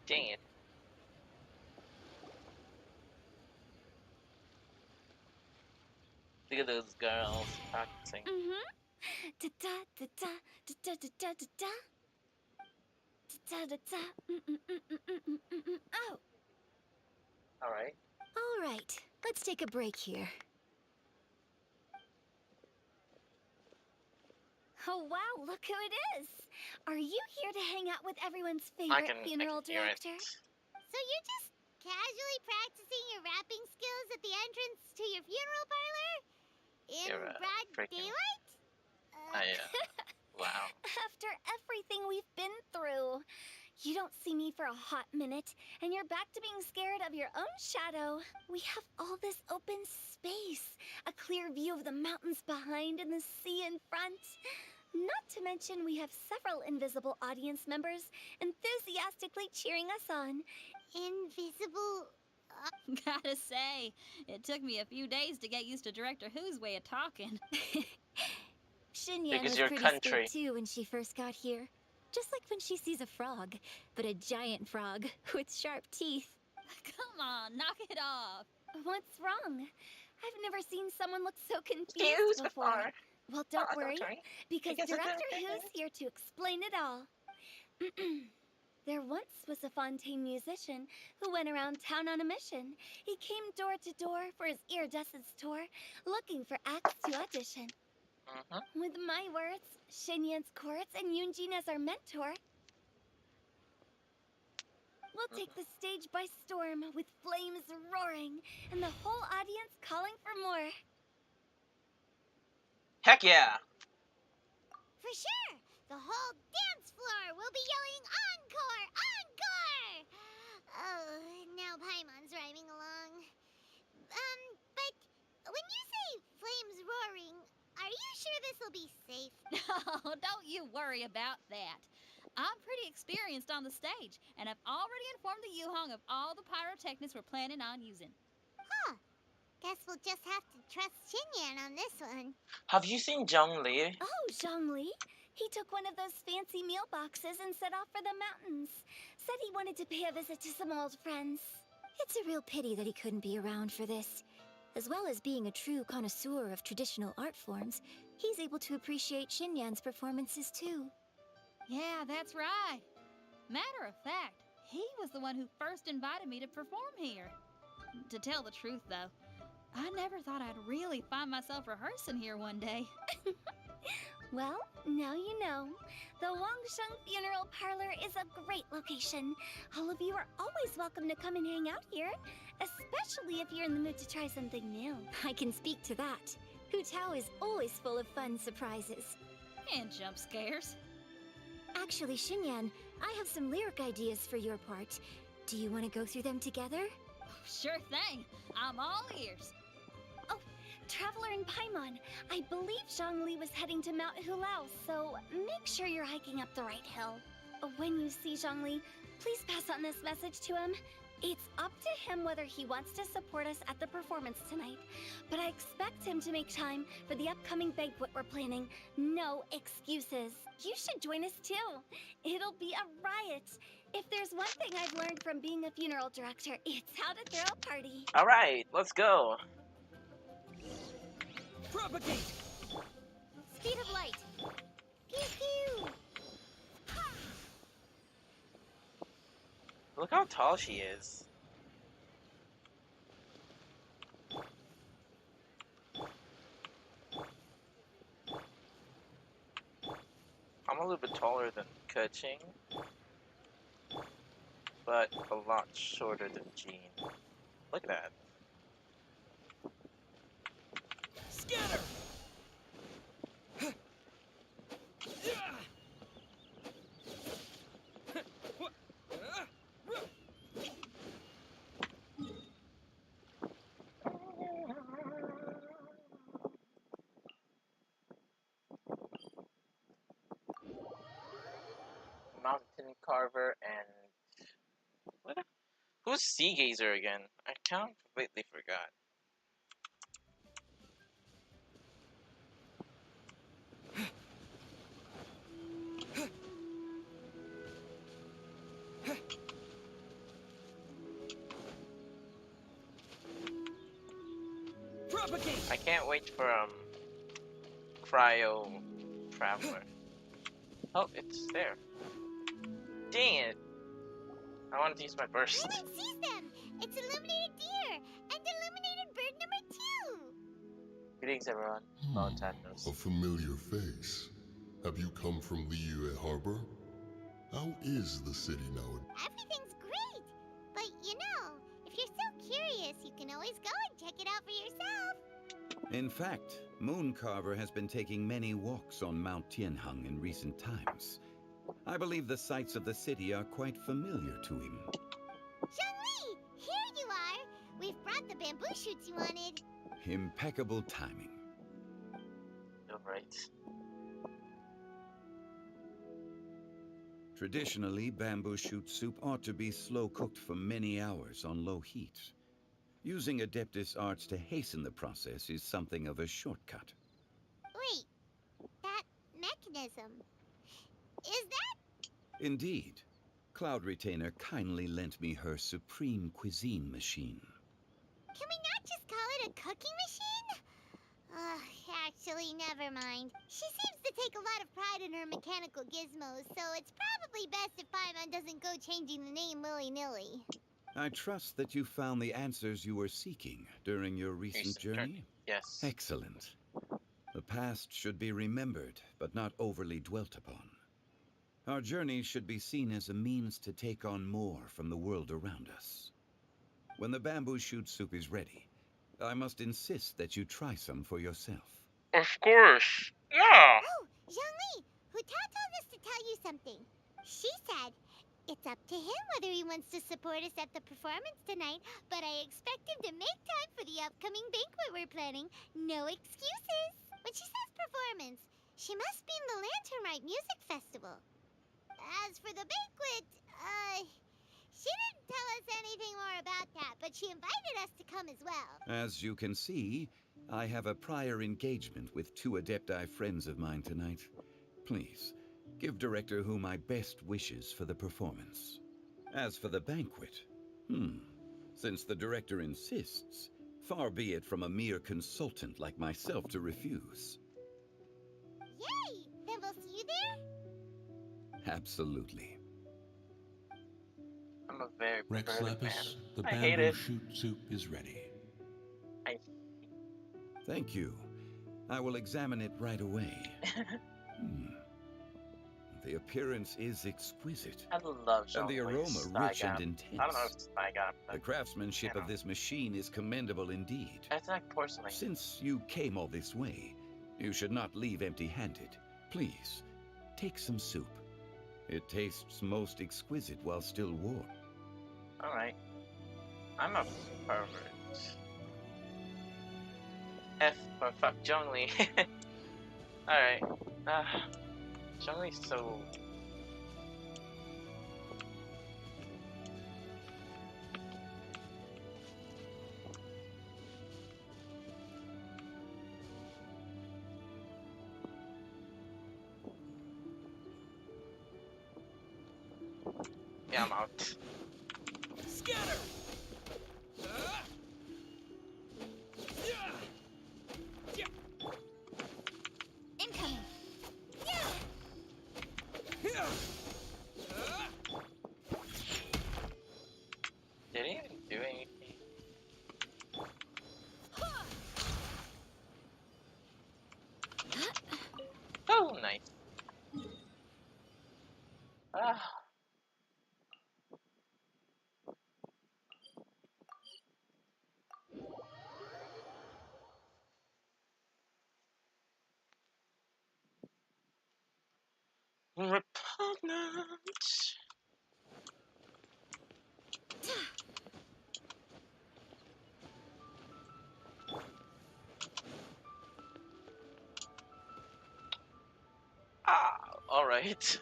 Dang it. at those girls practicing. Da da da da da da da da da. Da da da. Oh. Alright. All right. Let's take a break here. Oh wow, look who it is! Are you here to hang out with everyone's favorite funeral director? So you're just casually practicing your rapping skills at the entrance to your funeral parlor? In broad daylight? Wow. After everything we've been through, you don't see me for a hot minute, and you're back to being scared of your own shadow. We have all this open space, a clear view of the mountains behind and the sea in front. Not to mention we have several invisible audience members enthusiastically cheering us on. Invisible... Gotta say, it took me a few days to get used to Director Who's way of talking. Xinyan was pretty scared too when she first got here. Just like when she sees a frog, but a giant frog with sharp teeth. Come on, knock it off. What's wrong? I've never seen someone look so confused before. Well, don't worry, because Director Who's here to explain it all. There once was a Fontaine musician who went around town on a mission. He came door to door for his iridescence tour, looking for acts to audition. With my words, Xinyan's chorus, and Yunjin as our mentor, we'll take the stage by storm with flames roaring and the whole audience calling for more. Heck yeah! For sure! The whole dance floor will be yelling encore! Encore! Oh, now Paimon's rhyming along. But when you say flames roaring, are you sure this'll be safe? No, don't you worry about that. I'm pretty experienced on the stage, and I've already informed the Yuhong of all the pyrotechnics we're planning on using. Huh. Guess we'll just have to trust Xinyan on this one. Have you seen Zhongli? Oh, Zhongli? He took one of those fancy meal boxes and set off for the mountains. Said he wanted to pay a visit to some old friends. It's a real pity that he couldn't be around for this. As well as being a true connoisseur of traditional art forms, he's able to appreciate Xinyan's performances too. Yeah, that's right. Matter of fact, he was the one who first invited me to perform here. To tell the truth, though, I never thought I'd really find myself rehearsing here one day. Well, now you know. The Wangsheng Funeral Parlor is a great location. All of you are always welcome to come and hang out here, especially if you're in the mood to try something new. I can speak to that. Hu Tao is always full of fun surprises. And jump scares. Actually, Xinyan, I have some lyric ideas for your part. Do you want to go through them together? Sure thing. I'm all ears. Oh, Traveler and Paimon, I believe Zhongli was heading to Mount Hulao, so make sure you're hiking up the right hill. When you see Zhongli, please pass on this message to him. It's up to him whether he wants to support us at the performance tonight, but I expect him to make time for the upcoming banquet we're planning. No excuses. You should join us too. It'll be a riot. If there's one thing I've learned from being a funeral director, it's how to throw a party. Alright, let's go. Propagate! Speed of light. Pew pew. Look how tall she is. I'm a little bit taller than Keqing, but a lot shorter than Jean. Look at that. Scatter! Mountain Carver and... Who's Sea Gazer again? I completely forgot. Propagate! I can't wait for Cryo Traveler. Oh, it's there. Dang it! I wanted to use my burst. Paimon sees them! It's illuminated deer and illuminated bird number 2! Greetings, everyone. A familiar face. Have you come from Liyue Harbor? How is the city now? Everything's great! But you know, if you're so curious, you can always go and check it out for yourself. In fact, Mooncarver has been taking many walks on Mount Tianheng in recent times. I believe the sights of the city are quite familiar to him. Zhongli! Here you are! We've brought the bamboo shoots you wanted. Impeccable timing. Alright. Traditionally, bamboo shoot soup ought to be slow cooked for many hours on low heat. Using Adeptus arts to hasten the process is something of a shortcut. Wait, that mechanism. Is that? Indeed. Cloud Retainer kindly lent me her supreme cuisine machine. Can we not just call it a cooking machine? Actually, never mind. She seems to take a lot of pride in her mechanical gizmos, so it's probably best if Paimon doesn't go changing the name willy-nilly. I trust that you found the answers you were seeking during your recent journey? Yes. Excellent. The past should be remembered, but not overly dwelt upon. Our journey should be seen as a means to take on more from the world around us. When the bamboo shoot soup is ready, I must insist that you try some for yourself. Of course. Yeah. Oh, Zhongli, Huta told us to tell you something. She said, it's up to him whether he wants to support us at the performance tonight, but I expect him to make time for the upcoming banquet we're planning. No excuses. When she says performance, she must mean the Lantern Rite Music Festival. As for the banquet, she didn't tell us anything more about that, but she invited us to come as well. As you can see, I have a prior engagement with 2 Adepti friends of mine tonight. Please, give Director Hu my best wishes for the performance. As for the banquet, since the Director insists, far be it from a mere consultant like myself to refuse. Yay! Then we'll see you there? Absolutely. I'm a very Rex bird man. Lapis, the I hate bamboo it. shoot soup is ready. Thank you. I will examine it right away. The appearance is exquisite. I love and the aroma rich and intense. I don't know if it's Spygap. The craftsmanship of this machine is commendable indeed. It's like porcelain. Since you came all this way, you should not leave empty-handed. Please, take some soup. It tastes most exquisite while still warm. Alright. I'm a pervert. F for fuck Zhongli. Alright. Zhongli's so... Yeah, I'm out. Scatter! Incoming! Did he even do anything? Oh, nice. Repugnant. All right.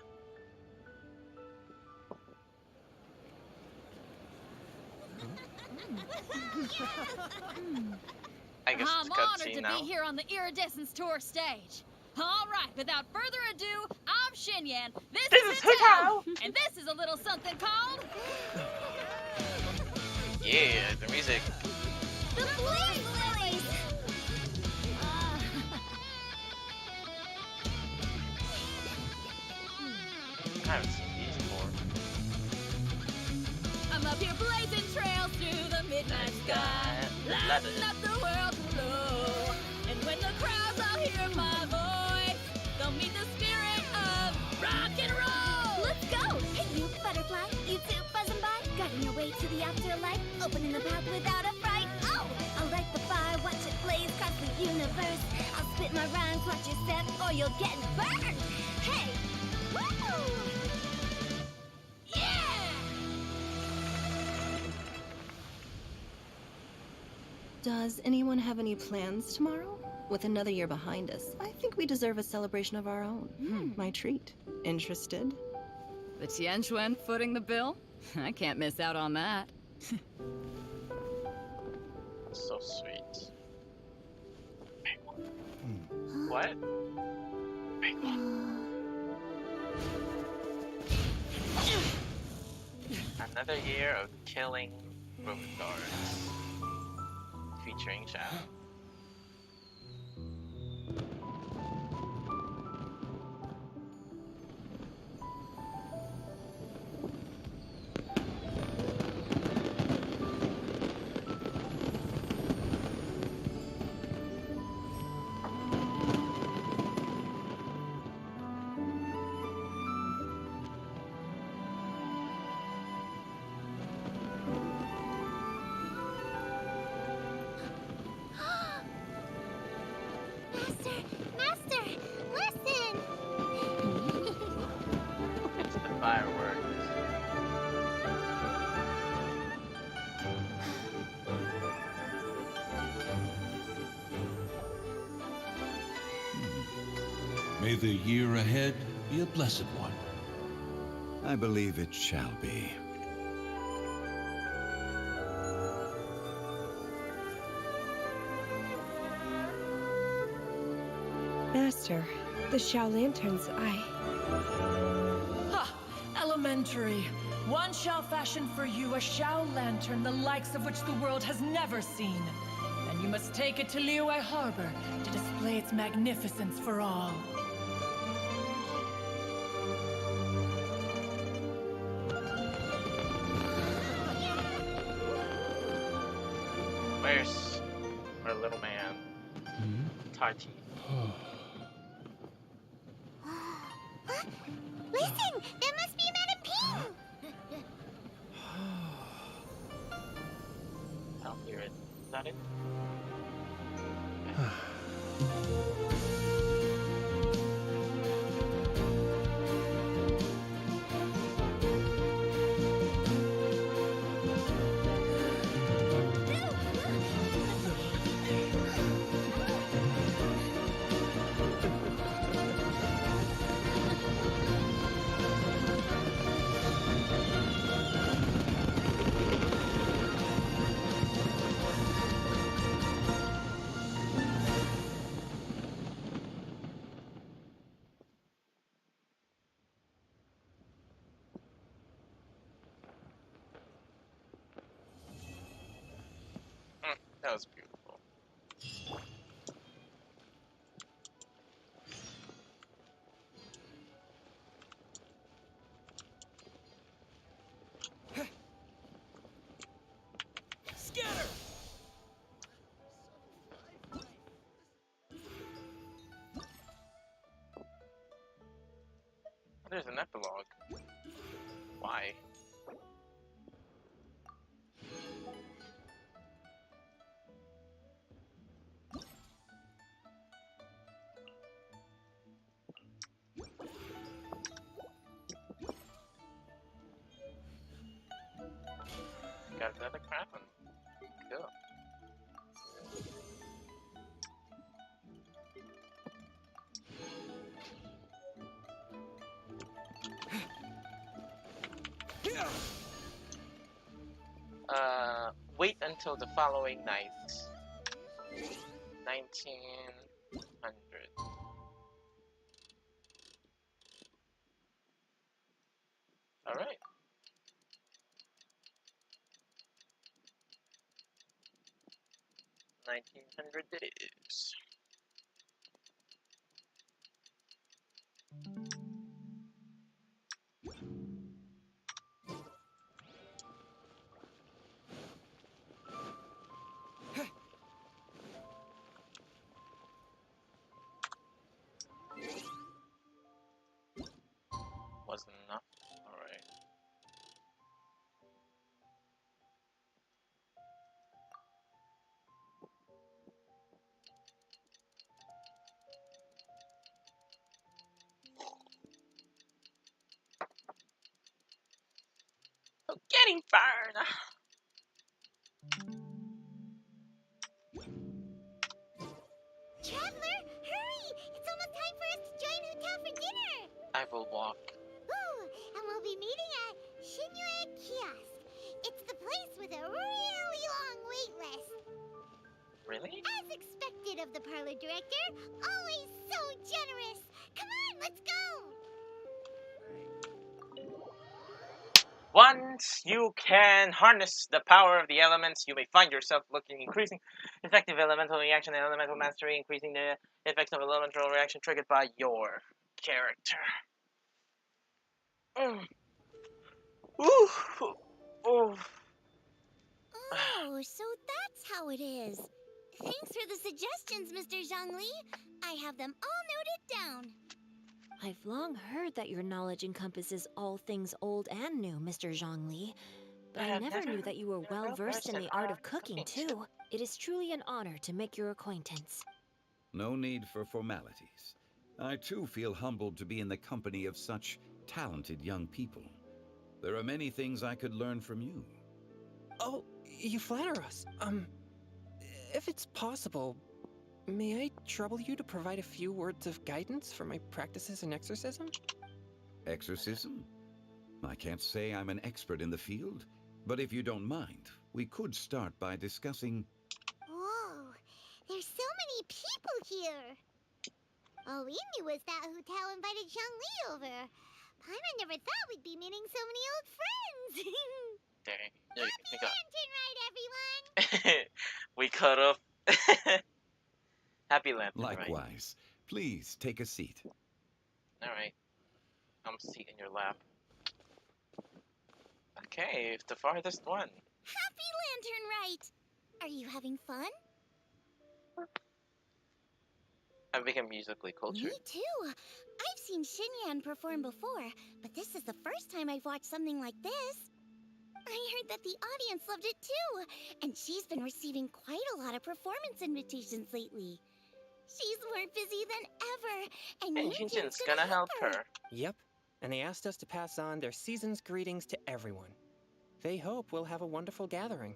I guess I'm it's a honored cutscene to now. be here on the Iridescence Tour stage. All right, without further ado, I'm Xinyan. This is Hutao, and this is a little something called Yeah, the music. The Blaze Lilies! haven't seen these before. I'm up here blazing trails through the midnight sky, lighting up the world below. And when the crowds all hear my voice, they'll meet the spirit of rock and roll. Let's go! Hey, you butterfly, you too buzzing by, guiding your way to the afterlife, opening the path without a fright. Oh, I'll light the fire, watch it blaze across the universe. I'll spit my rhymes, watch your step, or you'll get burned. Hey, woo! Yeah! Does anyone have any plans tomorrow? With another year behind us, I think we deserve a celebration of our own. My treat. Interested? The Tianquan footing the bill? I can't miss out on that. So sweet. What? Another year of killing room guards. Featuring Shao. Master, listen! It's the fireworks. May the year ahead be a blessed one. I believe it shall be. Master, the Shao Lanterns, Ha! Elementary. One shall fashion for you a Shao Lantern the likes of which the world has never seen. And you must take it to Liyue Harbor to display its magnificence for all. Where's our little man? Tati. Listen! That must be Madame Ping! I don't hear it. Is that it? That was beautiful. Scatter! There's an epilogue. Why? Got another Kraken. Cool. Wait until the following night. 1900. Alright. 1900 it is. wasn't enough. Alright. I'm getting fired! Traveler, hurry! It's almost time for us to join Hotel for dinner! I will walk. Ooh, and we'll be meeting at Shinyue Kiosk. It's the place with a really long wait list. Really? As expected of the parlor director, always so generous. Come on, let's go! Once you can harness the power of the elements, you may find yourself looking increasing effective elemental reaction and elemental mastery, increasing the effects of elemental reaction triggered by your character. Ooh. Ooh. Oh, so that's how it is. Thanks for the suggestions, Mr. Zhongli. I have them all noted down. I've long heard that your knowledge encompasses all things old and new, Mr. Zhongli. But I never knew that you were well versed in the art of cooking, too. It is truly an honor to make your acquaintance. No need for formalities. I too feel humbled to be in the company of such talented young people. There are many things I could learn from you. Oh, you flatter us. If it's possible, may I trouble you to provide a few words of guidance for my practices in exorcism? Exorcism? I can't say I'm an expert in the field, but if you don't mind, we could start by discussing... Whoa, there's so many people here. All we knew was that Hotel invited Zhongli over. Paimon never thought we'd be meeting so many old friends. Dang. Happy Lantern Ride, everyone! We could have. Happy Lantern Likewise. Please take a seat. Alright. I'm seating your lap. Okay, the farthest one. Happy Lantern Rite! Are you having fun? I've become musically cultured. Me too. I've seen Xinyan perform before, but this is the first time I've watched something like this. I heard that the audience loved it too, and she's been receiving quite a lot of performance invitations lately. She's more busy than ever, and Yunjin's gonna help her. Yep, and they asked us to pass on their season's greetings to everyone. They hope we'll have a wonderful gathering.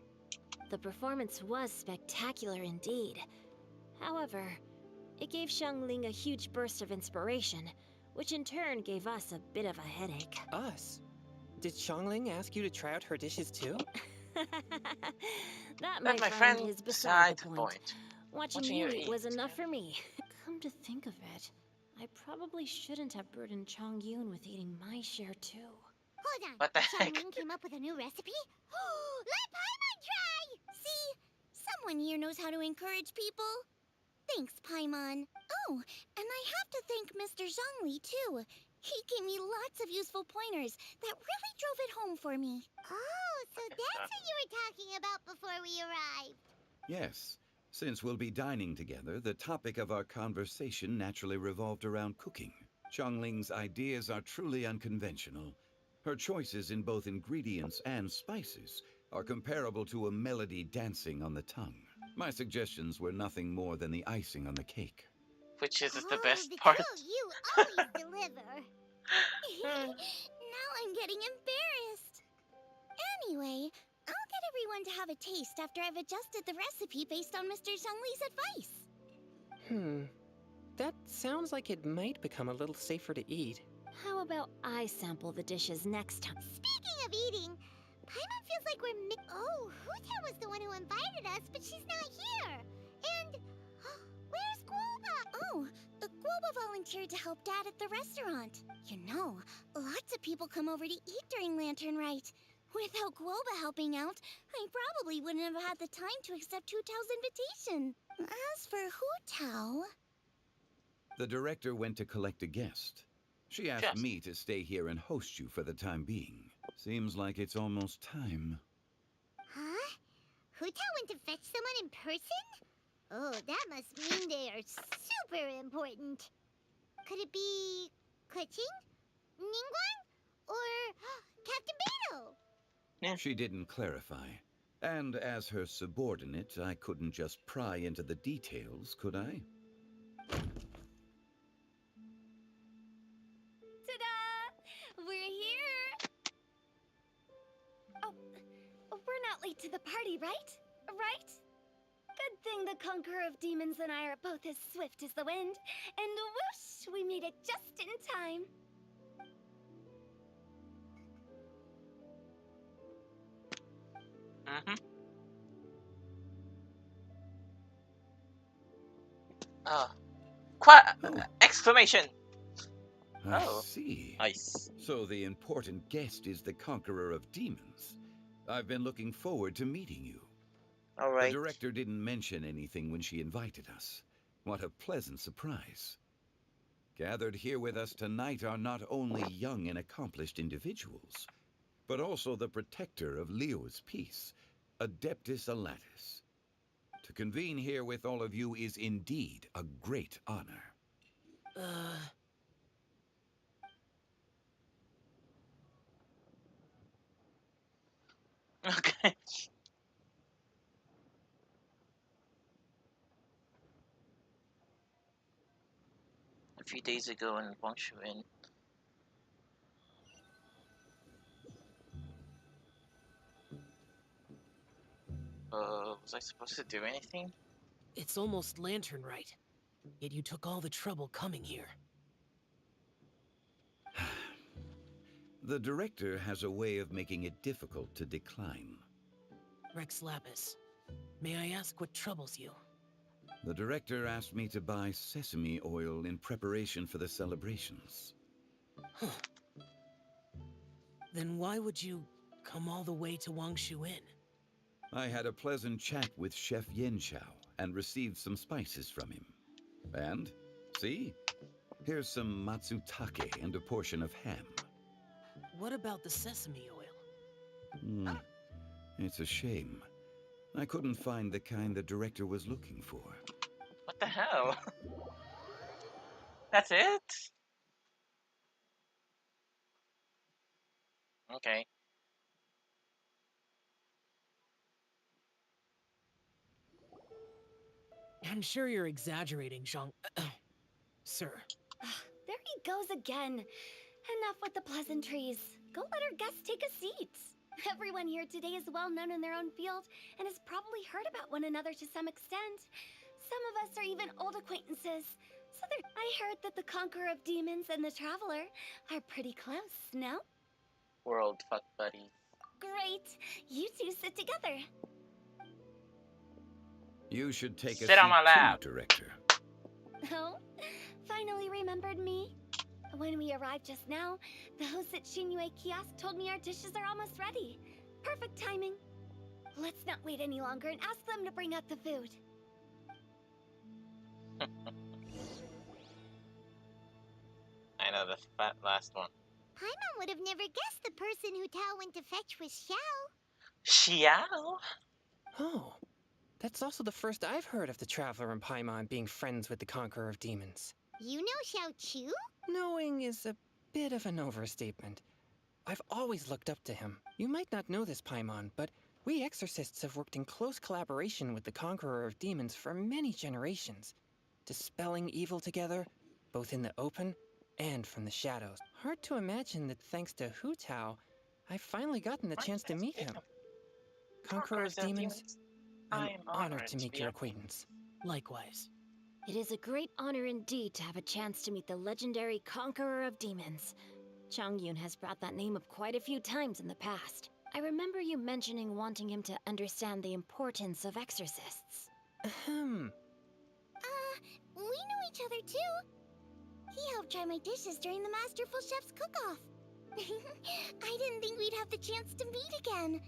The performance was spectacular indeed. However, it gave Xiangling a huge burst of inspiration, which in turn gave us a bit of a headache. Us? Did Xiangling ask you to try out her dishes too? That, my friend, is beside the point. Watching you eat was enough for me. Come to think of it, I probably shouldn't have burdened Chongyun with eating my share too. Hold on. What the heck? Xiangling came up with a new recipe? Let Paimon try! See? Someone here knows how to encourage people. Thanks, Paimon. Oh, and I have to thank Mr. Zhongli, too. He gave me lots of useful pointers that really drove it home for me. Oh, so that's what you were talking about before we arrived. Yes. Since we'll be dining together, the topic of our conversation naturally revolved around cooking. Xiangling's ideas are truly unconventional. Her choices in both ingredients and spices are comparable to a melody dancing on the tongue. My suggestions were nothing more than the icing on the cake. Which is the best part. You always deliver. Now I'm getting embarrassed. Anyway, I'll get everyone to have a taste after I've adjusted the recipe based on Mr. Zhongli's advice. That sounds like it might become a little safer to eat. How about I sample the dishes next time? Speaking of eating, Paimon feels like we're Oh, Huta was the one who invited us, but she's not here. And where's Guoba? Oh, Guoba volunteered to help Dad at the restaurant. You know, lots of people come over to eat during Lantern Rite. Without Guoba helping out, I probably wouldn't have had the time to accept Hu Tao's invitation. As for Hu Tao... The director went to collect a guest. She asked me to stay here and host you for the time being. Seems like it's almost time. Huh? Hu Tao went to fetch someone in person? Oh, that must mean they are super important. Could it be... Keqing? Ningguang? Or Captain Beetle? She didn't clarify. And as her subordinate, I couldn't just pry into the details, could I? Ta-da! We're here! Oh, we're not late to the party, right? Right? Good thing the Conqueror of Demons and I are both as swift as the wind. And whoosh, we made it just in time. Exclamation! I see. Nice. So the important guest is the Conqueror of Demons. I've been looking forward to meeting you. Alright. The director didn't mention anything when she invited us. What a pleasant surprise. Gathered here with us tonight are not only young and accomplished individuals, but also the protector of Leo's peace, Adeptus Alatus. To convene here with all of you is indeed a great honor. Okay. A few days ago in Wangshuin. Was I supposed to do anything? It's almost lantern right. Yet you took all the trouble coming here. The director has a way of making it difficult to decline. Rex Lapis, may I ask what troubles you? The director asked me to buy sesame oil in preparation for the celebrations. Huh. Then why would you come all the way to Wangshu Inn? I had a pleasant chat with Chef Yenchao and received some spices from him. And, see? Here's some matsutake and a portion of ham. What about the sesame oil? It's a shame. I couldn't find the kind the director was looking for. What the hell? That's it? Okay. I'm sure you're exaggerating, Zhang. Sir. There he goes again. Enough with the pleasantries. Go let our guests take a seat. Everyone here today is well known in their own field and has probably heard about one another to some extent. Some of us are even old acquaintances. I heard that the Conqueror of Demons and the Traveler are pretty close, no? World fuck buddies. Great. You two sit together. You should take a Sit on seat my lap. too, director. Oh, finally remembered me. When we arrived just now, the hosts at Shinue Kiosk told me our dishes are almost ready. Perfect timing. Let's not wait any longer and ask them to bring out the food. I know the last one. Paimon would have never guessed the person who Tao went to fetch was Xiao. Xiao? Oh, that's also the first I've heard of the Traveler and Paimon being friends with the Conqueror of Demons. You know Xiao Chu? Knowing is a bit of an overstatement. I've always looked up to him. You might not know this, Paimon, but we exorcists have worked in close collaboration with the Conqueror of Demons for many generations, dispelling evil together, both in the open and from the shadows. Hard to imagine that thanks to Hu Tao, I've finally gotten the chance to meet him. Conqueror of Demons, I'm honored to make your acquaintance. Likewise. It is a great honor indeed to have a chance to meet the legendary Conqueror of Demons. Changyun has brought that name up quite a few times in the past. I remember you mentioning wanting him to understand the importance of exorcists. Ahem. We know each other too. He helped try my dishes during the Masterful Chef's cook-off. I didn't think we'd have the chance to meet again.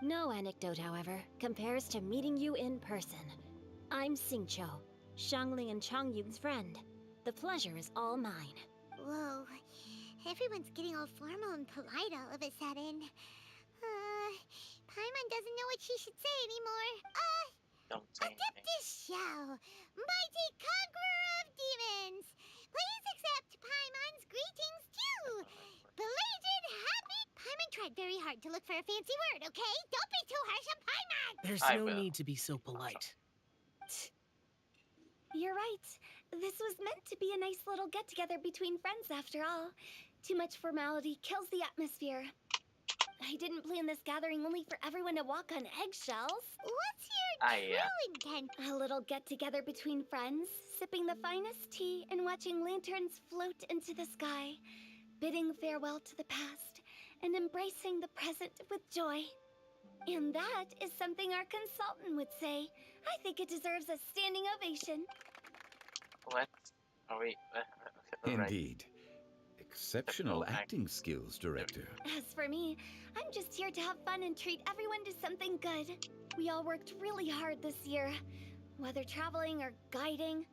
No anecdote, however, compares to meeting you in person. I'm Xingqiu, Shangling and Changyun's friend. The pleasure is all mine. Whoa. Everyone's getting all formal and polite all of a sudden. Paimon doesn't know what she should say anymore. Don't say Adeptus Xiao, mighty Conqueror of Demons! Please accept Paimon's greetings too! Belated tried very hard to look for a fancy word, okay? Don't be too harsh on Paimon! There's no need to be so polite. You're right. This was meant to be a nice little get-together between friends after all. Too much formality kills the atmosphere. I didn't plan this gathering only for everyone to walk on eggshells. What's your true intent? A little get-together between friends, sipping the finest tea and watching lanterns float into the sky, bidding farewell to the past and embracing the present with joy. And that is something our consultant would say. I think it deserves a standing ovation. What? Are we... Indeed. Exceptional acting skills, Director. As for me, I'm just here to have fun and treat everyone to something good. We all worked really hard this year, whether traveling or guiding,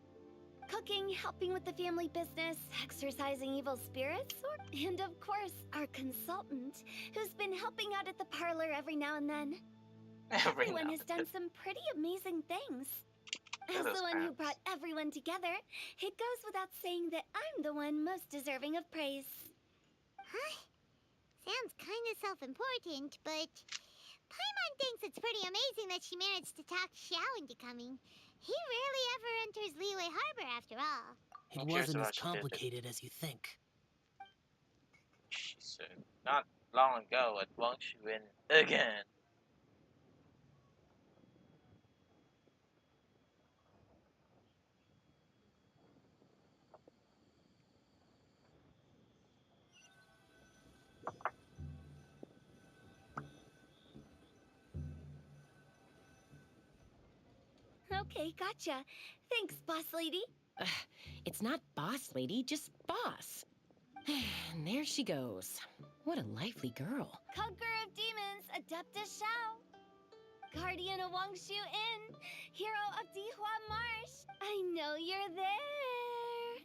cooking, helping with the family business, exorcising evil spirits, and of course, our consultant, who's been helping out at the parlor every now and then. Everyone has done some pretty amazing things. As the one who brought everyone together, it goes without saying that I'm the one most deserving of praise. Huh? Sounds kind of self-important, but Paimon thinks it's pretty amazing that she managed to talk Xiao into coming. He rarely ever enters Liyue Harbor after all. It wasn't as complicated as you think. She said not long ago at Wangshu Inn again. Okay, gotcha. Thanks, boss lady. It's not boss lady, just boss. And there she goes. What a lively girl. Conqueror of demons, Adepta Xiao. Guardian of Wangshu Inn, hero of Dihua Marsh. I know you're there.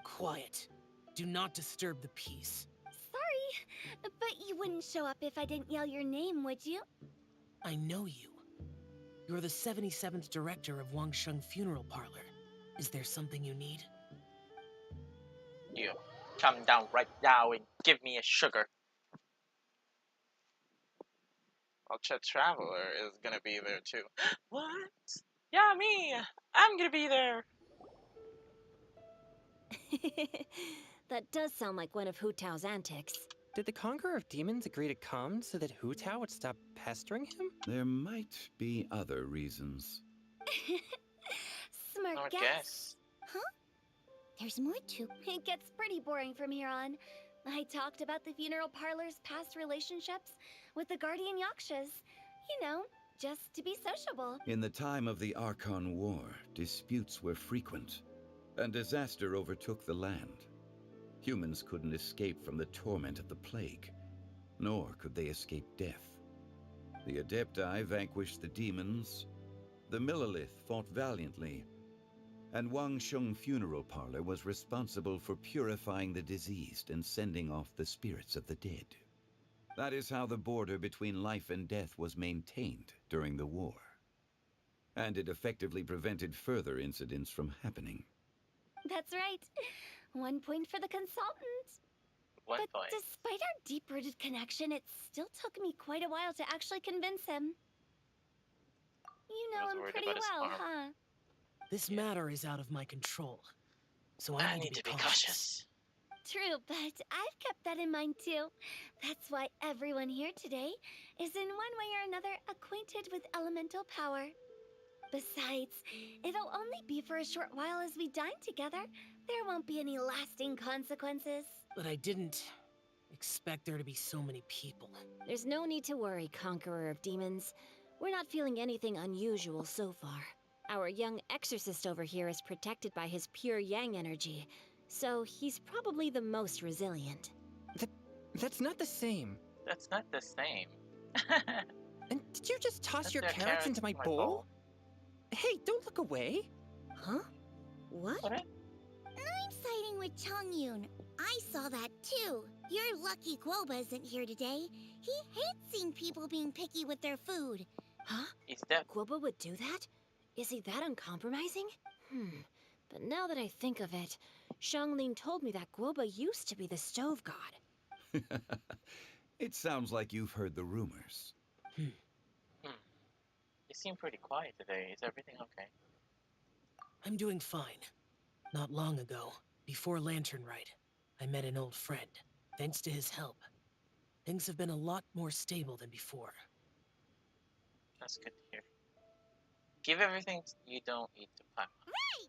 Quiet. Do not disturb the peace. Sorry, but you wouldn't show up if I didn't yell your name, would you? I know you. You're the 77th director of Wangsheng Funeral Parlor. Is there something you need? You come down right now and give me a sugar. Ultra Traveler is gonna be there too. What? Yeah, me! I'm gonna be there! That does sound like one of Hu Tao's antics. Did the Conqueror of Demons agree to come so that Hu Tao would stop pestering him? There might be other reasons. Smart guess. Huh? There's more to. It gets pretty boring from here on. I talked about the funeral parlor's past relationships with the guardian yakshas. You know, just to be sociable. In the time of the Archon War, disputes were frequent, and disaster overtook the land. Humans couldn't escape from the torment of the plague, nor could they escape death. The Adepti vanquished the demons, the Millelith fought valiantly, and Wangsheng Funeral Parlor was responsible for purifying the diseased and sending off the spirits of the dead. That is how the border between life and death was maintained during the war. And it effectively prevented further incidents from happening. That's right. 1 point for the consultant. But despite our deep-rooted connection, it still took me quite a while to actually convince him. You know him pretty well, huh? This matter is out of my control, so I need to be cautious. True, but I've kept that in mind too. That's why everyone here today is in one way or another acquainted with elemental power. Besides, it'll only be for a short while as we dine together. There won't be any lasting consequences. But I didn't expect there to be so many people. There's no need to worry, Conqueror of Demons. We're not feeling anything unusual so far. Our young exorcist over here is protected by his pure yang energy, so he's probably the most resilient. That's not the same. That's not the same. And did you just toss your carrots into my bowl? Hey, don't look away. Huh? What? I'm siding with Chongyun. I saw that too. You're lucky Guoba isn't here today. He hates seeing people being picky with their food. Huh? Is that Guoba would do that? Is he that uncompromising? But now that I think of it, Xianglin told me that Guoba used to be the stove god. It sounds like you've heard the rumors. You seem pretty quiet today. Is everything okay? I'm doing fine. Not long ago, before Lantern Rite, I met an old friend. Thanks to his help, things have been a lot more stable than before. That's good to hear. Give everything you don't eat to Paimon. Right!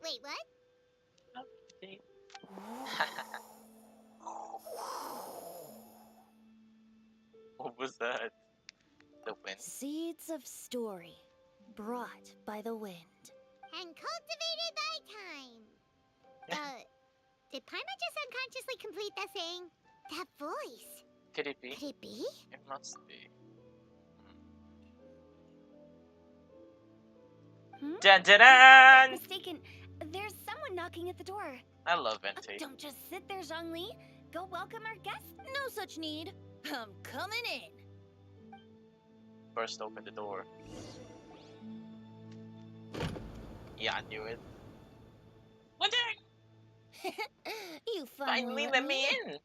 Wait, what? What was that? The wind? Seeds of story, brought by the wind. And cultivated by time. Did Paimon just unconsciously complete that saying? That voice. Could it be? Could it be? It must be. Dun dun dun! Mistaken. There's someone knocking at the door. I love Venti. Don't just sit there, Zhongli. Go welcome our guest. No such need. I'm coming in. First open the door. Yeah, I knew it. What the? You finally let me in.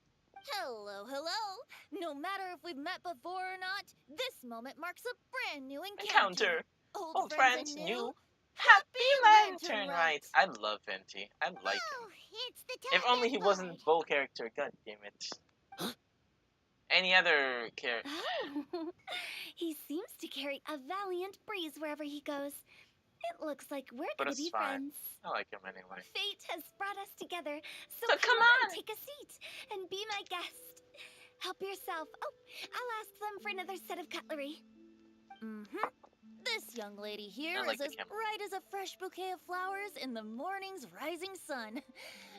Hello, hello. No matter if we've met before or not, this moment marks a brand new encounter. Old friends, new. Happy Lantern Rite. I love Venti. I like him. It's the If only he wasn't a Bull character. God damn it. Any other character? He seems to carry a valiant breeze wherever he goes. It looks like we're But gonna it's be fine. friends. I like him anyway. Fate has brought us together, so So come on. take a seat and be my guest. Help yourself. Oh, I'll ask them for another set of cutlery. This young lady here I like is the as camera. bright as a fresh bouquet of flowers in the morning's rising sun.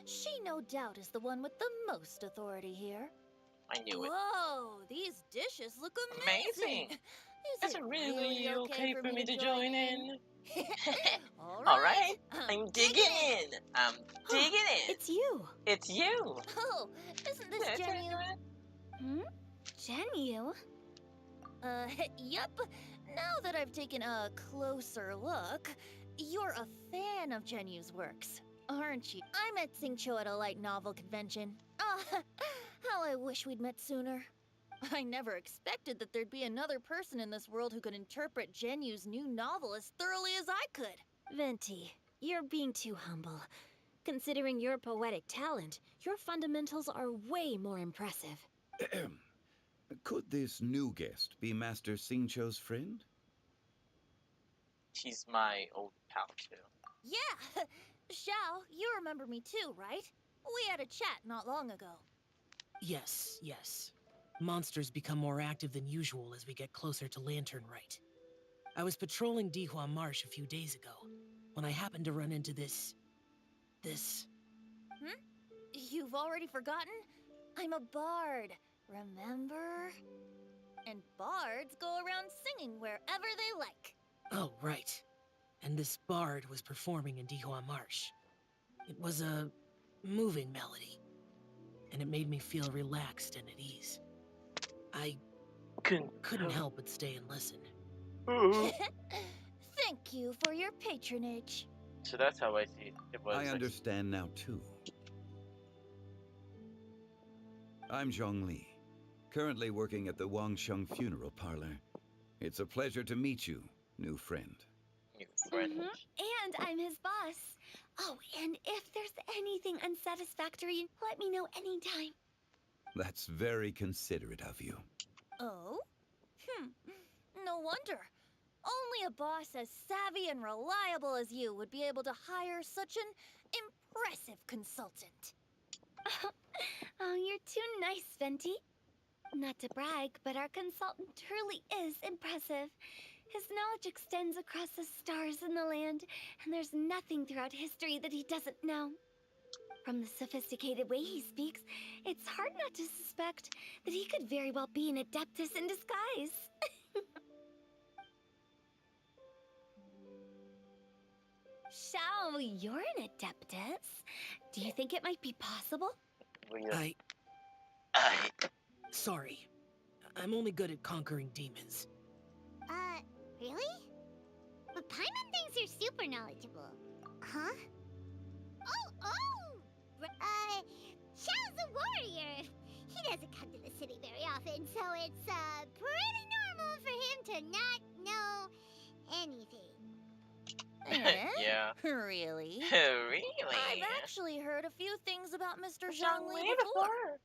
She no doubt is the one with the most authority here. I knew it. Whoa, these dishes look Amazing. Is Is it it really okay for me to join in? All right. I'm digging in. I'm digging in. It's you. It's you. Oh, isn't this Genyu? Genyu? Yep. Now that I've taken a closer look, you're a fan of Genyu's works, aren't you? I met Xingqiu at a light novel convention. How I wish we'd met sooner. I never expected that there'd be another person in this world who could interpret Genyu's new novel as thoroughly as I could. Venti, you're being too humble. Considering your poetic talent, your fundamentals are way more impressive. Could this new guest be Master Xingqiu's friend? She's my old pal too. Yeah, Xiao, you remember me too, right? We had a chat not long ago. Yes, yes. Monsters become more active than usual as we get closer to Lantern Rite. I was patrolling Dihua Marsh a few days ago, when I happened to run into this... You've already forgotten? I'm a bard, remember? And bards go around singing wherever they like. Oh, right. And this bard was performing in Dihua Marsh. It was a moving melody, and it made me feel relaxed and at ease. I couldn't help but stay and listen. Thank you for your patronage. So that's how I see it. It was I understand now, too. I'm Zhongli, currently working at the Wangsheng Funeral Parlor. It's a pleasure to meet you, new friend. New friend. And I'm his boss. Oh, and if there's anything unsatisfactory, let me know anytime. That's very considerate of you. Oh? No wonder. Only a boss as savvy and reliable as you would be able to hire such an impressive consultant. Oh, you're too nice, Venti. Not to brag, but our consultant truly is impressive. His knowledge extends across the stars and the land, and there's nothing throughout history that he doesn't know. From the sophisticated way he speaks, it's hard not to suspect that he could very well be an adeptus in disguise. Xiao, you're an adeptus. Do you think it might be possible? Sorry. I'm only good at conquering demons. Really? But Paimon thinks you're super knowledgeable. Huh? Xiao's a warrior. He doesn't come to the city very often, so it's pretty normal for him to not know anything. Yeah. Really? Really? I've actually heard a few things about Mr. Zhongli before.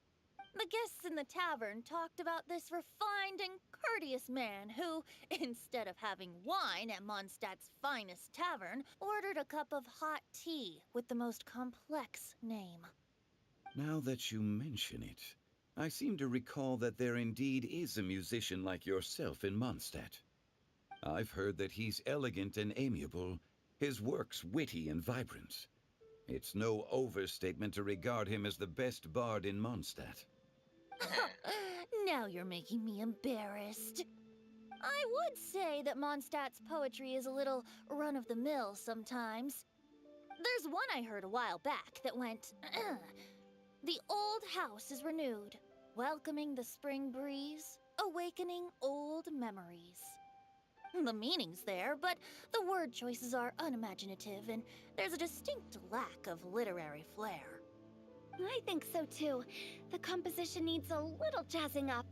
The guests in the tavern talked about this refined and courteous man who, instead of having wine at Mondstadt's finest tavern, ordered a cup of hot tea with the most complex name. Now that you mention it, I seem to recall that there indeed is a musician like yourself in Mondstadt. I've heard that he's elegant and amiable, his works witty and vibrant. It's no overstatement to regard him as the best bard in Mondstadt. Now you're making me embarrassed. I would say that Mondstadt's poetry is a little run-of-the-mill sometimes. There's one I heard a while back that went, "The old house is renewed, welcoming the spring breeze, awakening old memories." The meaning's there, but the word choices are unimaginative, and there's a distinct lack of literary flair. I think so too. The composition needs a little jazzing up.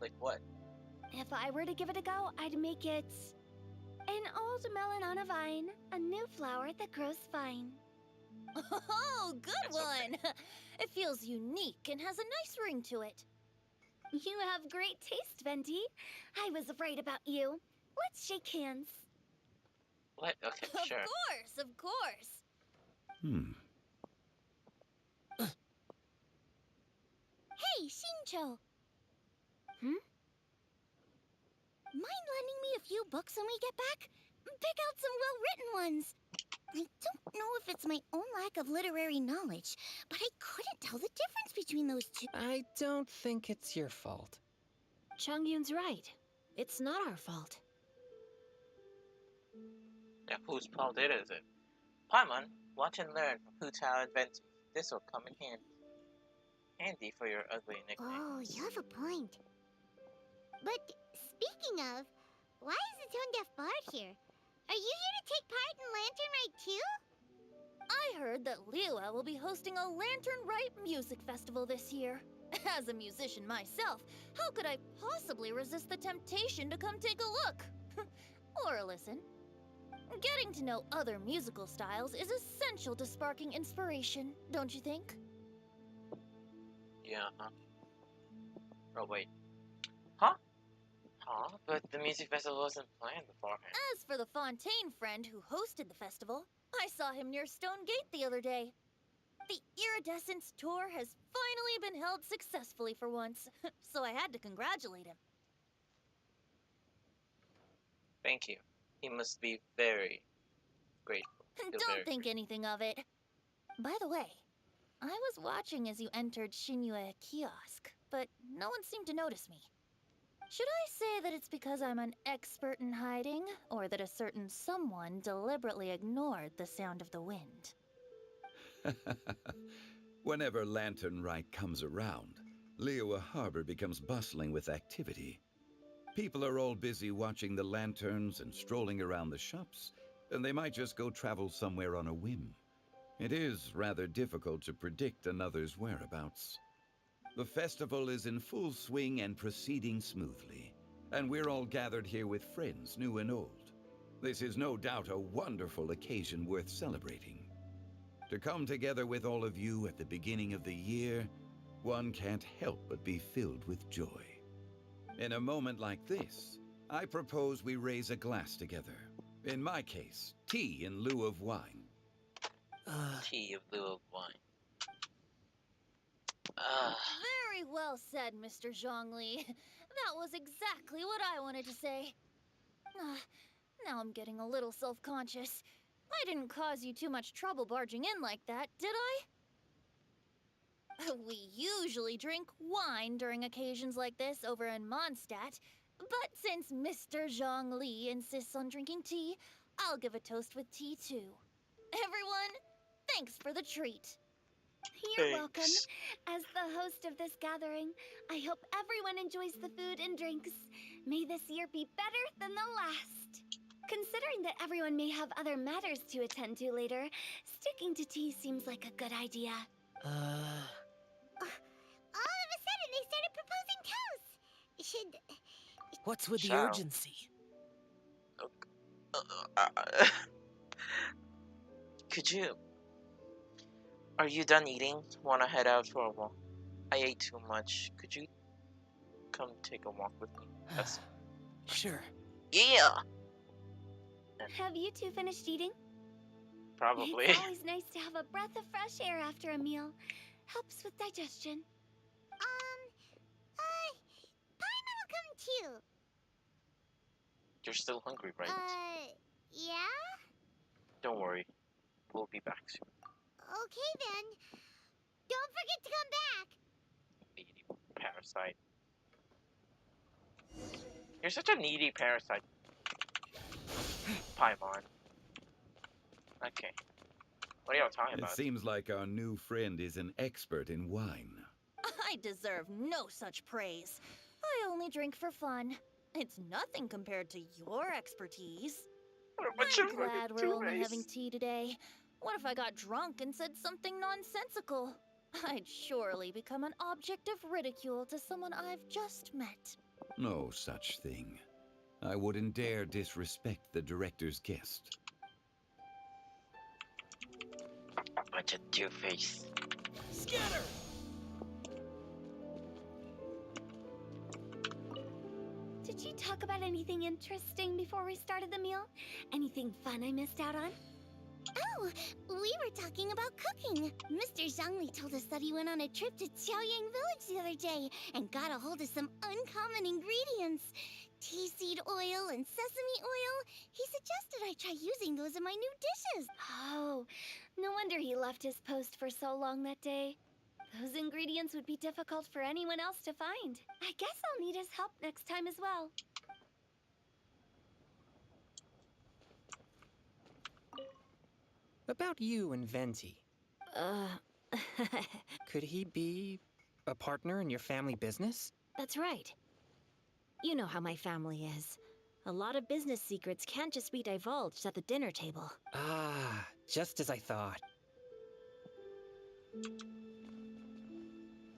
Like what? If I were to give it a go, I'd make it an old melon on a vine, a new flower that grows fine. Oh, good one! It feels unique and has a nice ring to it. You have great taste, Venti. I was right about you. Let's shake hands. What? Okay, sure. Of course. Hey, Shincho! Mind lending me a few books when we get back? Pick out some well-written ones. I don't know if it's my own lack of literary knowledge, but I couldn't tell the difference between those two. I don't think it's your fault. Chongyun's right. It's not our fault. Now, whose fault it is it? Paimon, watch and learn from Hu Tao adventures. This will come in handy for your ugly nickname. Oh, you have a point. But speaking of, why is the tone-deaf bard here? Are you here to take part in Lantern Rite too? I heard that Liua will be hosting a Lantern Rite music festival this year. As a musician myself, how could I possibly resist the temptation to come take a look? Or listen. Getting to know other musical styles is essential to sparking inspiration, don't you think? Yeah, huh? Oh, wait. Huh? Huh? But the music festival wasn't planned beforehand. As for the Fontaine friend who hosted the festival, I saw him near Stone Gate the other day. The Iridescence tour has finally been held successfully for once, so I had to congratulate him. Thank you. He must be very grateful. Don't think anything of it. By the way, I was watching as you entered Shinyue Kiosk, but no one seemed to notice me. Should I say that it's because I'm an expert in hiding, or that a certain someone deliberately ignored the sound of the wind? Whenever Lantern Rite comes around, Liua Harbor becomes bustling with activity. People are all busy watching the lanterns and strolling around the shops, and they might just go travel somewhere on a whim. It is rather difficult to predict another's whereabouts. The festival is in full swing and proceeding smoothly, and we're all gathered here with friends, new and old. This is no doubt a wonderful occasion worth celebrating. To come together with all of you at the beginning of the year, one can't help but be filled with joy. In a moment like this, I propose we raise a glass together. In my case, tea in lieu of wine. Tea in lieu of wine. Very well said, Mr. Zhongli. That was exactly what I wanted to say. Now I'm getting a little self-conscious. I didn't cause you too much trouble barging in like that, did I? We usually drink wine during occasions like this over in Mondstadt, but since Mr. Zhongli insists on drinking tea, I'll give a toast with tea too. Everyone, thanks for the treat. You're welcome. As the host of this gathering, I hope everyone enjoys the food and drinks. May this year be better than the last. Considering that everyone may have other matters to attend to later, sticking to tea seems like a good idea. All of a sudden, they started proposing toasts. Should... What's with the Shall. urgency? Could you... Are you done eating? Wanna head out for a walk? I ate too much. Could you come take a walk with me? That's... Sure. Yeah! Have you two finished eating? Probably. It's always nice to have a breath of fresh air after a meal. Helps with digestion. Paimon will come too. You're still hungry, right? Yeah? Don't worry. We'll be back soon. Okay then. Don't forget to come back. Needy parasite. You're such a needy parasite. Paimon. Okay. What are y'all talking It about? seems like our new friend is an expert in wine. I deserve no such praise. I only drink for fun. It's nothing compared to your expertise. I'm glad we're only having tea today. What if I got drunk and said something nonsensical? I'd surely become an object of ridicule to someone I've just met. No such thing. I wouldn't dare disrespect the director's guest. Bunch of two-face. Scatter! Did you talk about anything interesting before we started the meal? Anything fun I missed out on? Oh, we were talking about cooking. Mr. Zhangli told us that he went on a trip to Qiaoyang Village the other day and got a hold of some uncommon ingredients. Tea seed oil and sesame oil. He suggested I try using those in my new dishes. Oh, no wonder he left his post for so long that day. Those ingredients would be difficult for anyone else to find. I guess I'll need his help next time as well. About you and Venti. Could he be a partner in your family business? That's right. You know how my family is. A lot of business secrets can't just be divulged at the dinner table. Ah, just as I thought.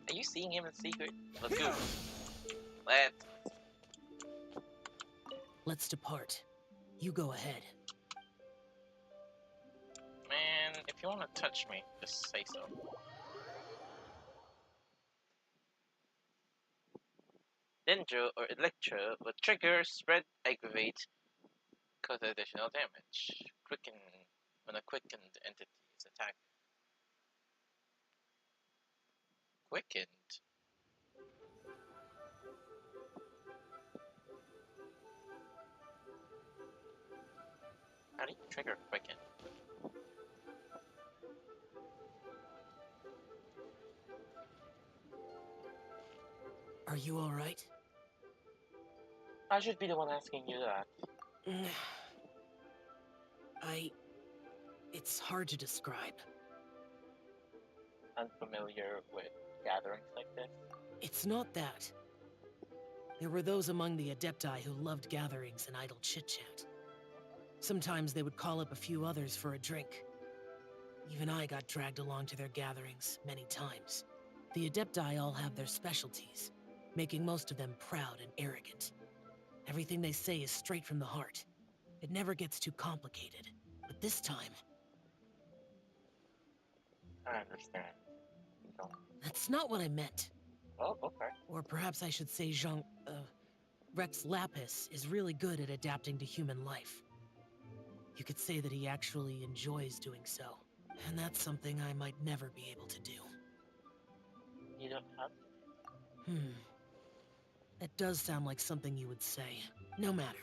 Are you seeing him in secret? Let's go. Let's depart. You go ahead. Man, if you want to touch me, just say so. Dendro or Electro will trigger, spread, aggravate, cause additional damage. Quicken when a quickened entity is attacked. Quickened? How do you trigger quicken? Are you alright? I should be the one asking you that. It's hard to describe. Unfamiliar with gatherings like this? It's not that. There were those among the Adepti who loved gatherings and idle chit-chat. Sometimes they would call up a few others for a drink. Even I got dragged along to their gatherings many times. The Adepti all have their specialties, making most of them proud and arrogant. Everything they say is straight from the heart. It never gets too complicated. But this time... I understand. No. That's not what I meant. Oh, okay. Or perhaps I should say Rex Lapis is really good at adapting to human life. You could say that he actually enjoys doing so. And that's something I might never be able to do. You don't have to? That does sound like something you would say. No matter.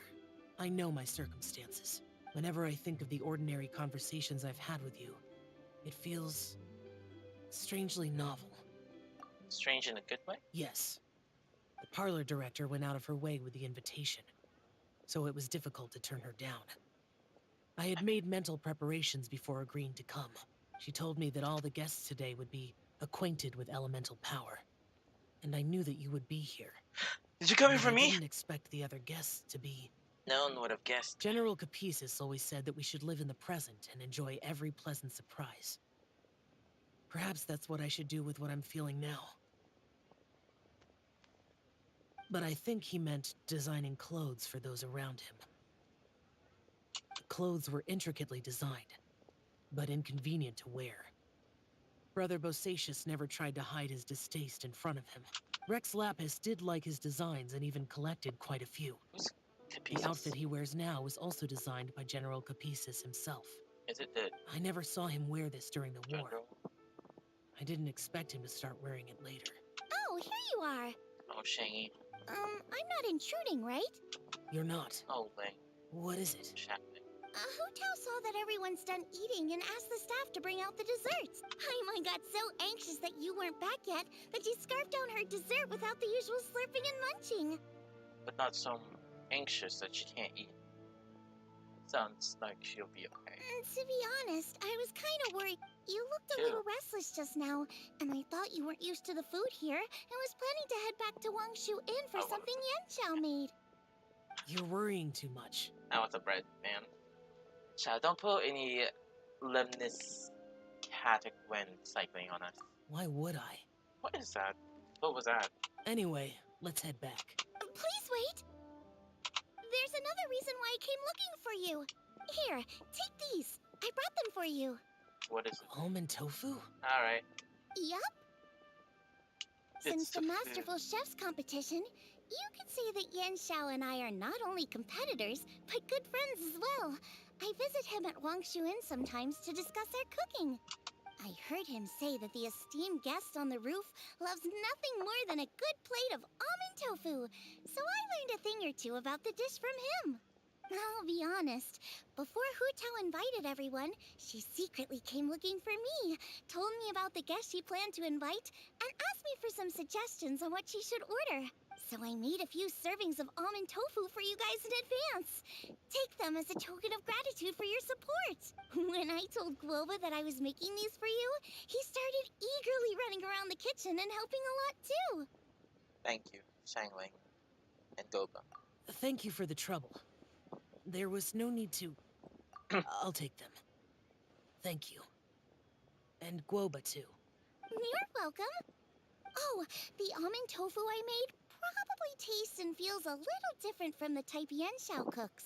I know my circumstances. Whenever I think of the ordinary conversations I've had with you, it feels... strangely novel. Strange in a good way? Yes. The parlor director went out of her way with the invitation, so it was difficult to turn her down. I had made mental preparations before agreeing to come. She told me that all the guests today would be acquainted with elemental power, and I knew that you would be here. Did you come here for me? I didn't expect the other guests to be No one would have guessed. General Capisis always said that we should live in the present and enjoy every pleasant surprise. Perhaps that's what I should do with what I'm feeling now. But I think he meant designing clothes for those around him. The clothes were intricately designed, but inconvenient to wear. Brother Bosacius never tried to hide his distaste in front of him. Rex Lapis did like his designs and even collected quite a few. The outfit he wears now was also designed by General Capisis himself. Is it the... I never saw him wear this during the war. I didn't expect him to start wearing it later. Oh, here you are. Oh, Shangy. I'm not intruding, right? You're not. Oh, wait. What is it? Hu Tao saw that everyone's done eating and asked the staff to bring out the desserts. Paimon got so anxious that you weren't back yet that she scarfed down her dessert without the usual slurping and munching. But not so anxious that she can't eat. Sounds like she'll be okay. To be honest, I was kind of worried. You looked a little restless just now, and I thought you weren't used to the food here and was planning to head back to Wangshu Inn for something Yanxiao made. You're worrying too much. I was a bread man. Child, don't put any lemnis catic when cycling on us. Why would I? What is that? What was that? Anyway, let's head back. Please wait. There's another reason why I came looking for you. Here, take these. I brought them for you. What is it? Almond tofu? Alright. Yup. Since the Masterful Chef's competition, you could say that Yanxiao and I are not only competitors, but good friends as well. I visit him at Wangshu Inn sometimes to discuss our cooking. I heard him say that the esteemed guest on the roof loves nothing more than a good plate of almond tofu, so I learned a thing or two about the dish from him. I'll be honest, before Hu Tao invited everyone, she secretly came looking for me, told me about the guests she planned to invite, and asked me for some suggestions on what she should order. So I made a few servings of almond tofu for you guys in advance. Take them as a token of gratitude for your support. When I told Guoba that I was making these for you, he started eagerly running around the kitchen and helping a lot too. Thank you, Shangling and Goba. Thank you for the trouble. There was no need to... I'll take them. Thank you. And Guoba, too. You're welcome. Oh, the almond tofu I made probably tastes and feels a little different from the type Yanxiao cooks.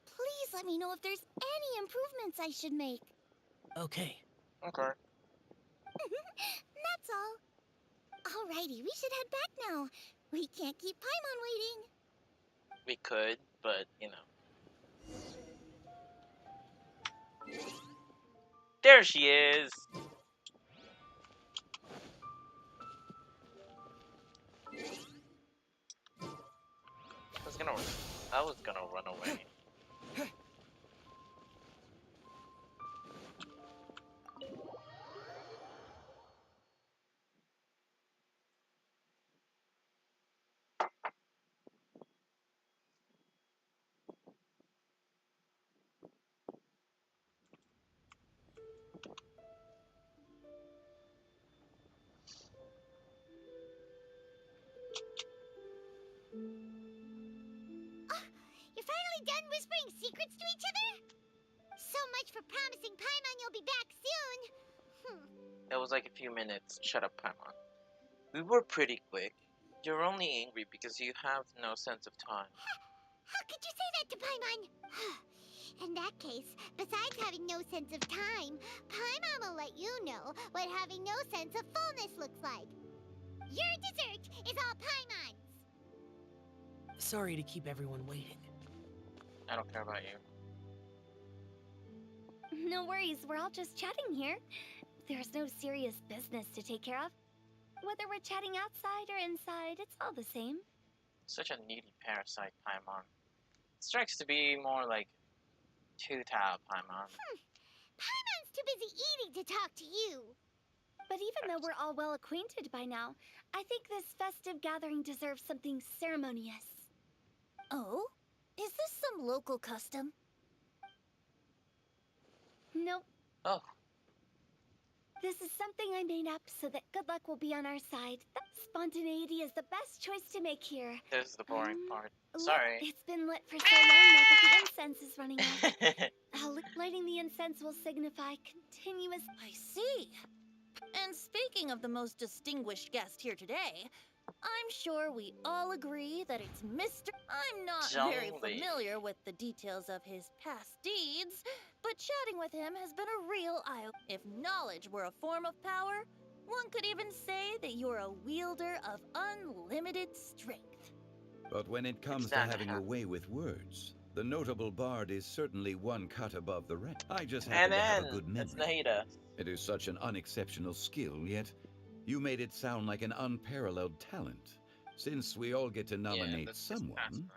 Please let me know if there's any improvements I should make. Okay. Okay. That's all. Alrighty, we should head back now. We can't keep Paimon waiting. We could, but, you know. There she is! I was gonna run away. You're finally done whispering secrets to each other? So much for promising Paimon you'll be back soon. It was like a few minutes. Shut up, Paimon. We were pretty quick. You're only angry because you have no sense of time. How could you say that to Paimon? In that case, besides having no sense of time, Paimon will let you know what having no sense of fullness looks like. Your dessert is all Paimon's. Sorry to keep everyone waiting. I don't care about you. No worries, we're all just chatting here. There's no serious business to take care of. Whether we're chatting outside or inside, it's all the same. Such a needy parasite, Paimon. Strikes to be more like two-tao Paimon. Paimon's too busy eating to talk to you. But even though we're all well acquainted by now, I think this festive gathering deserves something ceremonious. Oh? Is this some local custom? Nope. Oh. This is something I made up so that good luck will be on our side. Spontaneity is the best choice to make here. This is the boring part. Sorry. It's been lit for so long now that the incense is running out. Lighting the incense will signify continuous. I see. And speaking of the most distinguished guest here today, I'm sure we all agree that it's Mr. I'm not very familiar with the details of his past deeds, but chatting with him has been a real eye. If knowledge were a form of power, one could even say that you're a wielder of unlimited strength. But when it comes to having a way with words, the notable bard is certainly one cut above the rest. I just happen to have a good memory. It is such an unexceptional skill, yet you made it sound like an unparalleled talent. Since we all get to nominate someone...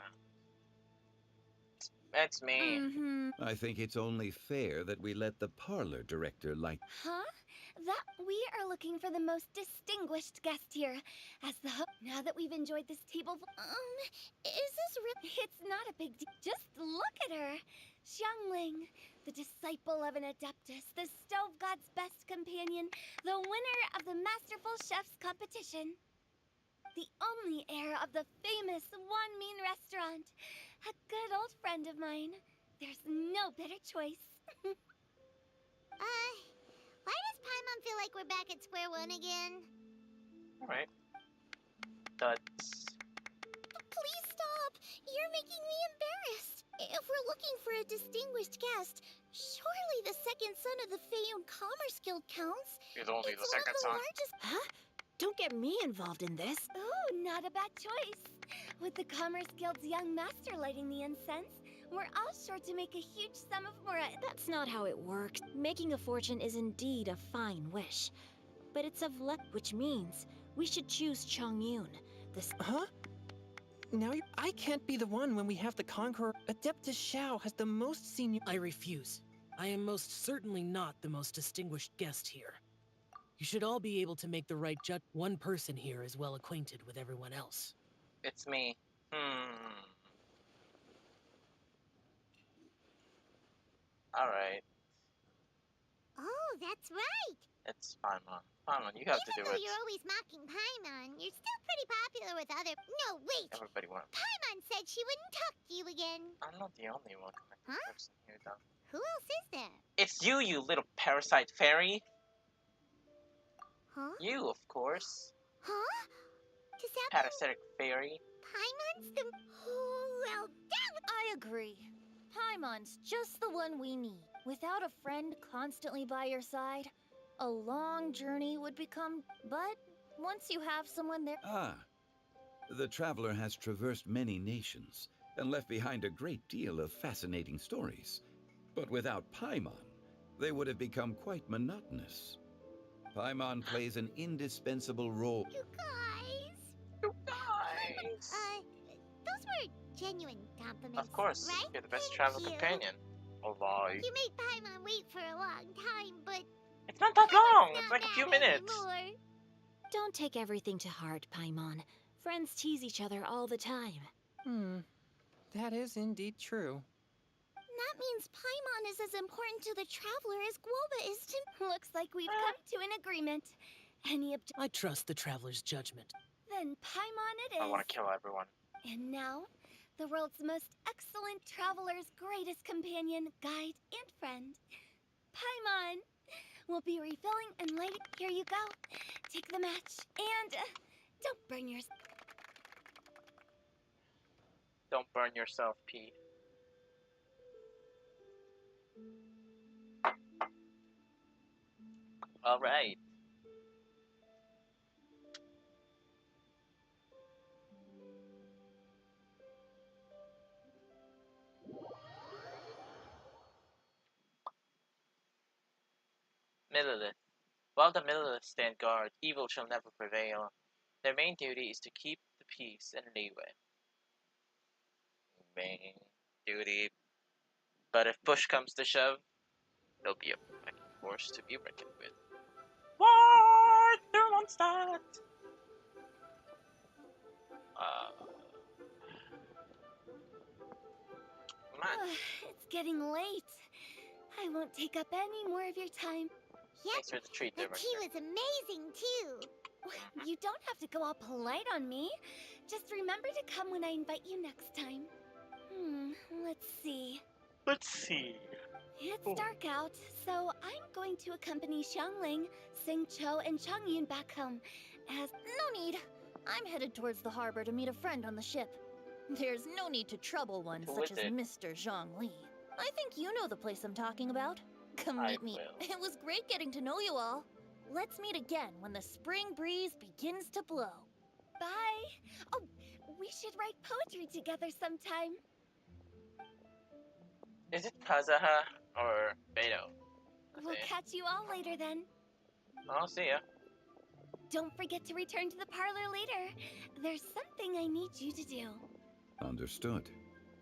That's me. I think it's only fair that we let the parlor director like... Huh? That we are looking for the most distinguished guest here. As the now that we've enjoyed this table, is this real? It's not a big deal. Just look at her. Xiangling, the disciple of an adeptus, the stove god's best companion, the winner of the Masterful Chef's competition. The only heir of the famous One Mean restaurant. A good old friend of mine. There's no better choice. Why does Paimon feel like we're back at square one again? Alright. That's... Please stop! You're making me embarrassed. If we're looking for a distinguished guest, surely the second son of the Feiyun Commerce Guild counts. He's only the It's second one of the son. largest... Huh? Don't get me involved in this. Oh, not a bad choice. With the Commerce Guild's young master lighting the incense, we're all sure to make a huge sum of mora. That's not how it works. Making a fortune is indeed a fine wish. But it's of luck, which means we should choose Chongyun. Huh? Now I can't be the one when we have the Conqueror. Adeptus Xiao has the most senior... I refuse. I am most certainly not the most distinguished guest here. You should all be able to make the right judge. One person here is well acquainted with everyone else. It's me. Alright. Oh, that's right. It's Paimon. Paimon, you have to do Even though it. you're always mocking Paimon, you're still pretty popular with other... No, wait! Everybody wants. Paimon said she wouldn't talk to you again. I'm not the only one person here, though. Who else is there? It's you, you little parasite fairy. Huh? You, of course. Huh? Does that Parasitic fairy. Paimon's the... Oh, well, I agree. Paimon's just the one we need. Without a friend constantly by your side, a long journey would become... But once you have someone there... Ah, the traveler has traversed many nations and left behind a great deal of fascinating stories. But without Paimon, they would have become quite monotonous. Paimon plays an indispensable role. You guys! You guys! Those were genuine compliments, Of course, right? you're the best travel companion. Oh, lie. You made Paimon wait for a long time, but... It's not that long! It's like a few minutes! Anymore. Don't take everything to heart, Paimon. Friends tease each other all the time. That is indeed true. That means Paimon is as important to the traveler as Guoba is to... Looks like we've come to an agreement. Any I trust the traveler's judgment. Then Paimon it is. I want to kill everyone. And now, the world's most excellent traveler's greatest companion, guide, and friend, Paimon, will be refilling and lighting. Here you go. Take the match and don't burn yourself. Don't burn yourself, P. Alright. Millilith. While the Millilith stand guard, evil shall never prevail. Their main duty is to keep the peace in Liyue. Main duty. But if push comes to shove, they'll be a fucking force to be reckoned with. What? Who wants that? It's getting late. I won't take up any more of your time. Yep. Thanks for the treat there, The tea was amazing too. You don't have to go all polite on me. Just remember to come when I invite you next time. Let's see. Let's see. It's dark out, so I'm going to accompany Xiangling, Xingqiu, and Changyun back home. No need. I'm headed towards the harbor to meet a friend on the ship. There's no need to trouble one Who such is as it? Mr. Zhongli. I think you know the place I'm talking about. Come I meet me. will. It was great getting to know you all. Let's meet again when the spring breeze begins to blow. Bye. Oh, we should write poetry together sometime. Is it Kazaha or Beto? We'll catch you all later then. I'll see ya. Don't forget to return to the parlor later. There's something I need you to do. Understood.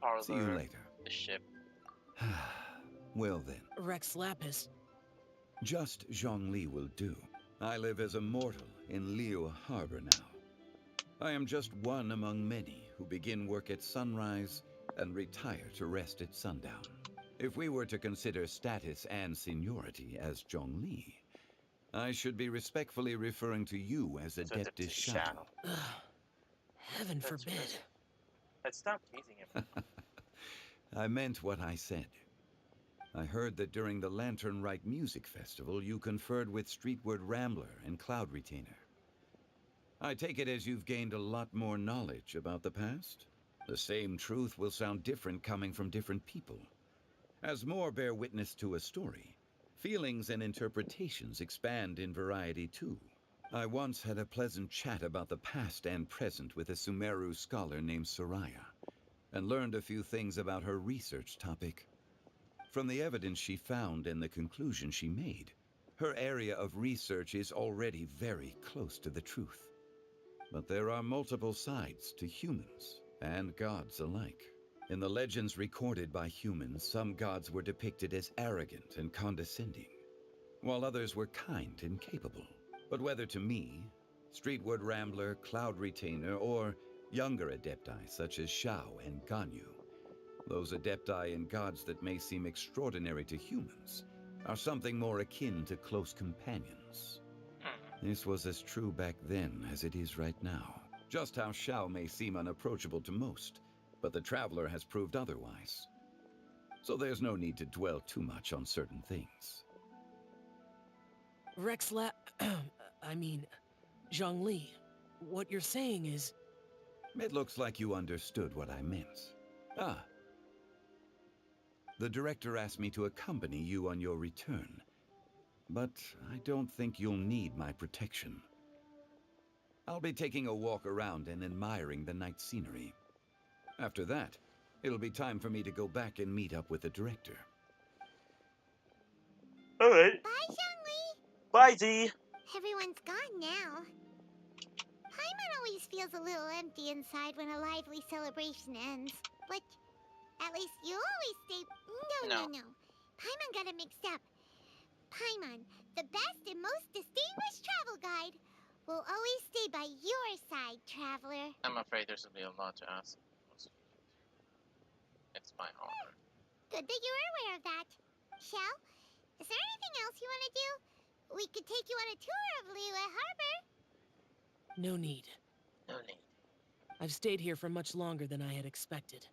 Parlor, See you later. the ship. Well then. Rex Lapis. Just Zhongli will do. I live as a mortal in Liyue Harbor now. I am just one among many who begin work at sunrise and retire to rest at sundown. If we were to consider status and seniority as Zhongli, I should be respectfully referring to you as Adeptus Shao. Heaven forbid. Let's stop teasing him. I meant what I said. I heard that during the Lantern Rite Music Festival, you conferred with Streetward Rambler and Cloud Retainer. I take it as you've gained a lot more knowledge about the past? The same truth will sound different coming from different people. As more bear witness to a story, feelings and interpretations expand in variety too. I once had a pleasant chat about the past and present with a Sumeru scholar named Soraya, and learned a few things about her research topic. From the evidence she found and the conclusion she made, her area of research is already very close to the truth. But there are multiple sides to humans and gods alike. In the legends recorded by humans, some gods were depicted as arrogant and condescending, while others were kind and capable. But whether to me, Streetward Rambler, Cloud Retainer, or younger adepti such as Shao and Ganyu, those adepti and gods that may seem extraordinary to humans are something more akin to close companions. This was as true back then as it is right now. Just how Shao may seem unapproachable to most, but the Traveler has proved otherwise. So there's no need to dwell too much on certain things. Zhongli, what you're saying is... It looks like you understood what I meant. The director asked me to accompany you on your return, but I don't think you'll need my protection. I'll be taking a walk around and admiring the night scenery. After that, it'll be time for me to go back and meet up with the director. Alright. Bye, Xiangli. Bye, Z. Everyone's gone now. Paimon always feels a little empty inside when a lively celebration ends. But at least you always stay... No. Paimon got it mixed up. Paimon, the best and most distinguished travel guide, will always stay by your side, traveler. I'm afraid there's going to be a lot to ask. It's my honor. Good that you were aware of that. Shell, is there anything else you want to do? We could take you on a tour of Liyue Harbor. No need. No need. I've stayed here for much longer than I had expected.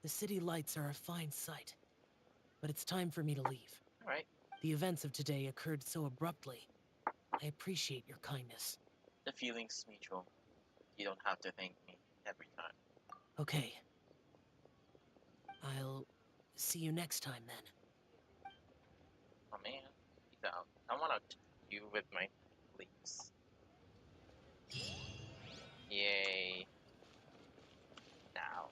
The city lights are a fine sight, but it's time for me to leave. Right. The events of today occurred so abruptly. I appreciate your kindness. The feeling's mutual. You don't have to thank me every time. Okay. I'll see you next time then. Oh man, he's out. I want to you with my leaves. Yay. Now.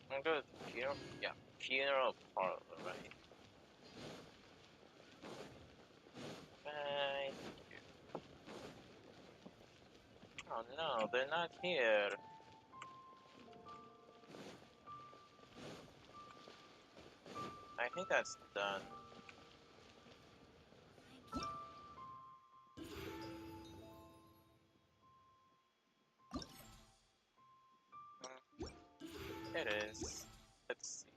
I'm gonna go to the funeral. Yeah, funeral parlor, right? Right here. Oh no, they're not here. I think that's done. It is. Let's see.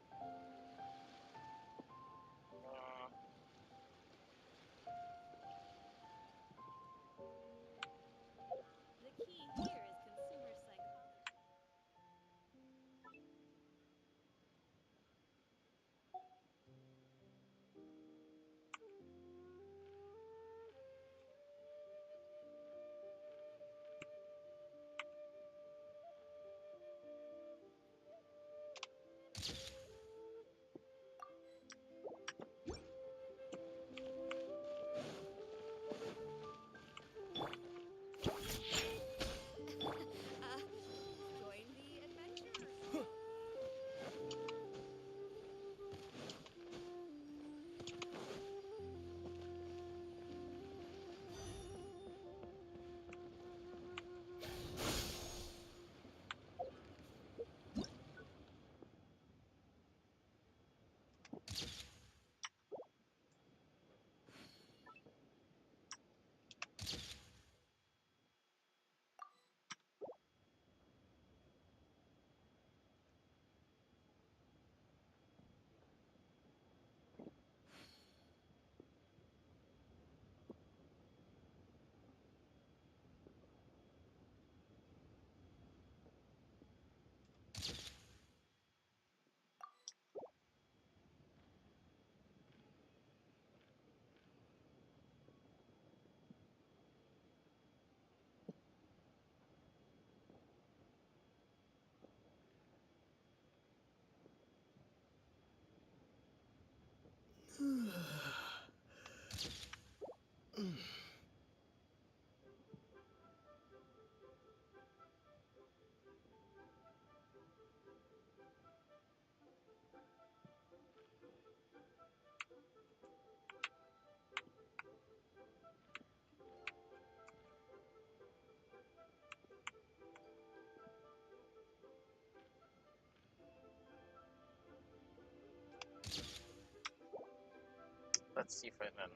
Let's see for them.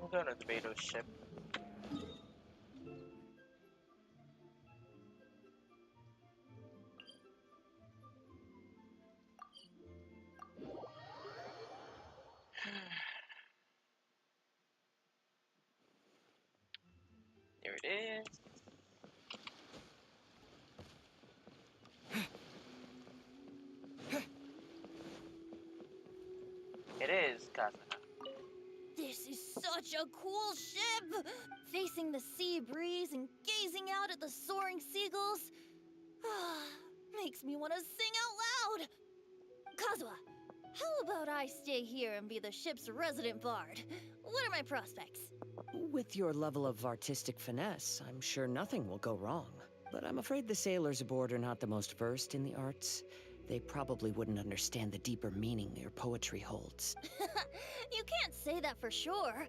We'll go to the Beto's ship. There it is. It is Kazuha. This is such a cool ship! Facing the sea breeze and gazing out at the soaring seagulls. Makes me want to sing out loud! Kazuha, how about I stay here and be the ship's resident bard? What are my prospects? With your level of artistic finesse, I'm sure nothing will go wrong. But I'm afraid the sailors aboard are not the most versed in the arts. They probably wouldn't understand the deeper meaning your poetry holds. You can't say that for sure.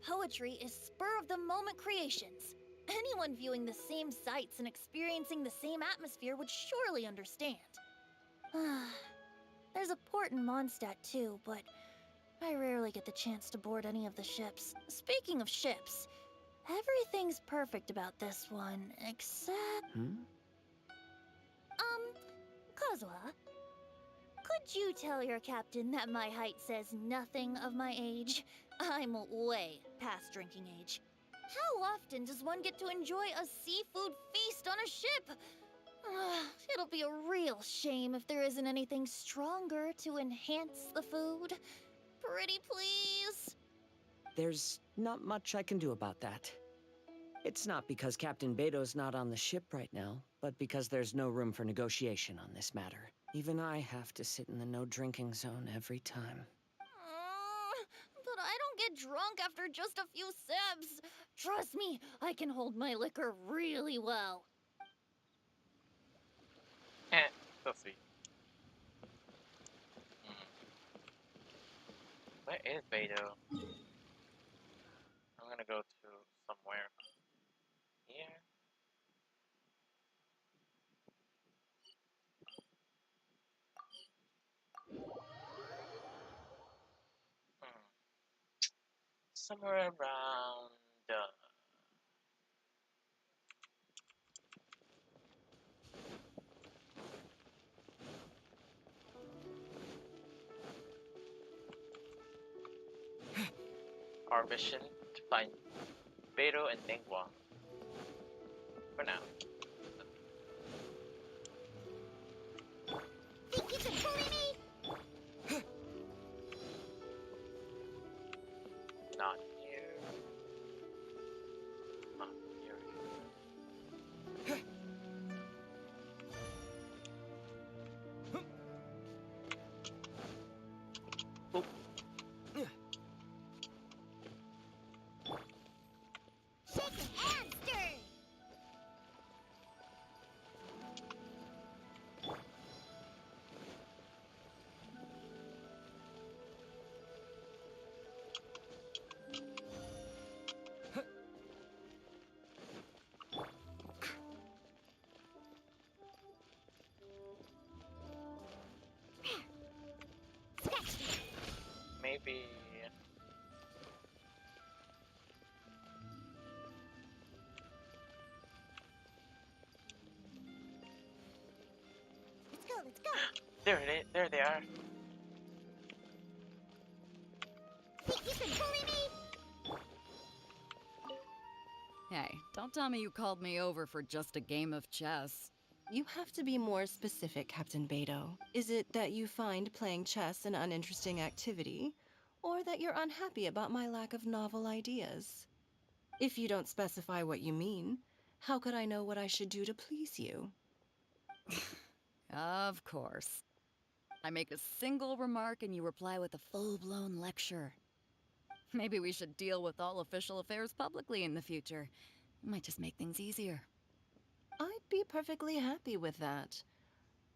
Poetry is spur-of-the-moment creations. Anyone viewing the same sights and experiencing the same atmosphere would surely understand. There's a port in Mondstadt too, but I rarely get the chance to board any of the ships. Speaking of ships, everything's perfect about this one, except... Kazuha, could you tell your captain that my height says nothing of my age? I'm way past drinking age. How often does one get to enjoy a seafood feast on a ship? It'll be a real shame if there isn't anything stronger to enhance the food. Pretty please? There's not much I can do about that. It's not because Captain Beto's not on the ship right now, but because there's no room for negotiation on this matter. Even I have to sit in the no-drinking zone every time. But I don't get drunk after just a few sips. Trust me, I can hold my liquor really well. Go see. Where is Beto? I'm gonna go to somewhere here. Somewhere around our mission to find Beto and Ningguang. For now. Think you can bully me? Not here. Not here. Oop. Shake it and stir! Maybe. Let's go, let's go! There it is. There they are. You can bully me? Hey, don't tell me you called me over for just a game of chess. You have to be more specific, Captain Beto. Is it that you find playing chess an uninteresting activity? Or that you're unhappy about my lack of novel ideas? If you don't specify what you mean, how could I know what I should do to please you? Of course. I make a single remark and you reply with a full-blown lecture. Maybe we should deal with all official affairs publicly in the future. It might just make things easier. I'd be perfectly happy with that.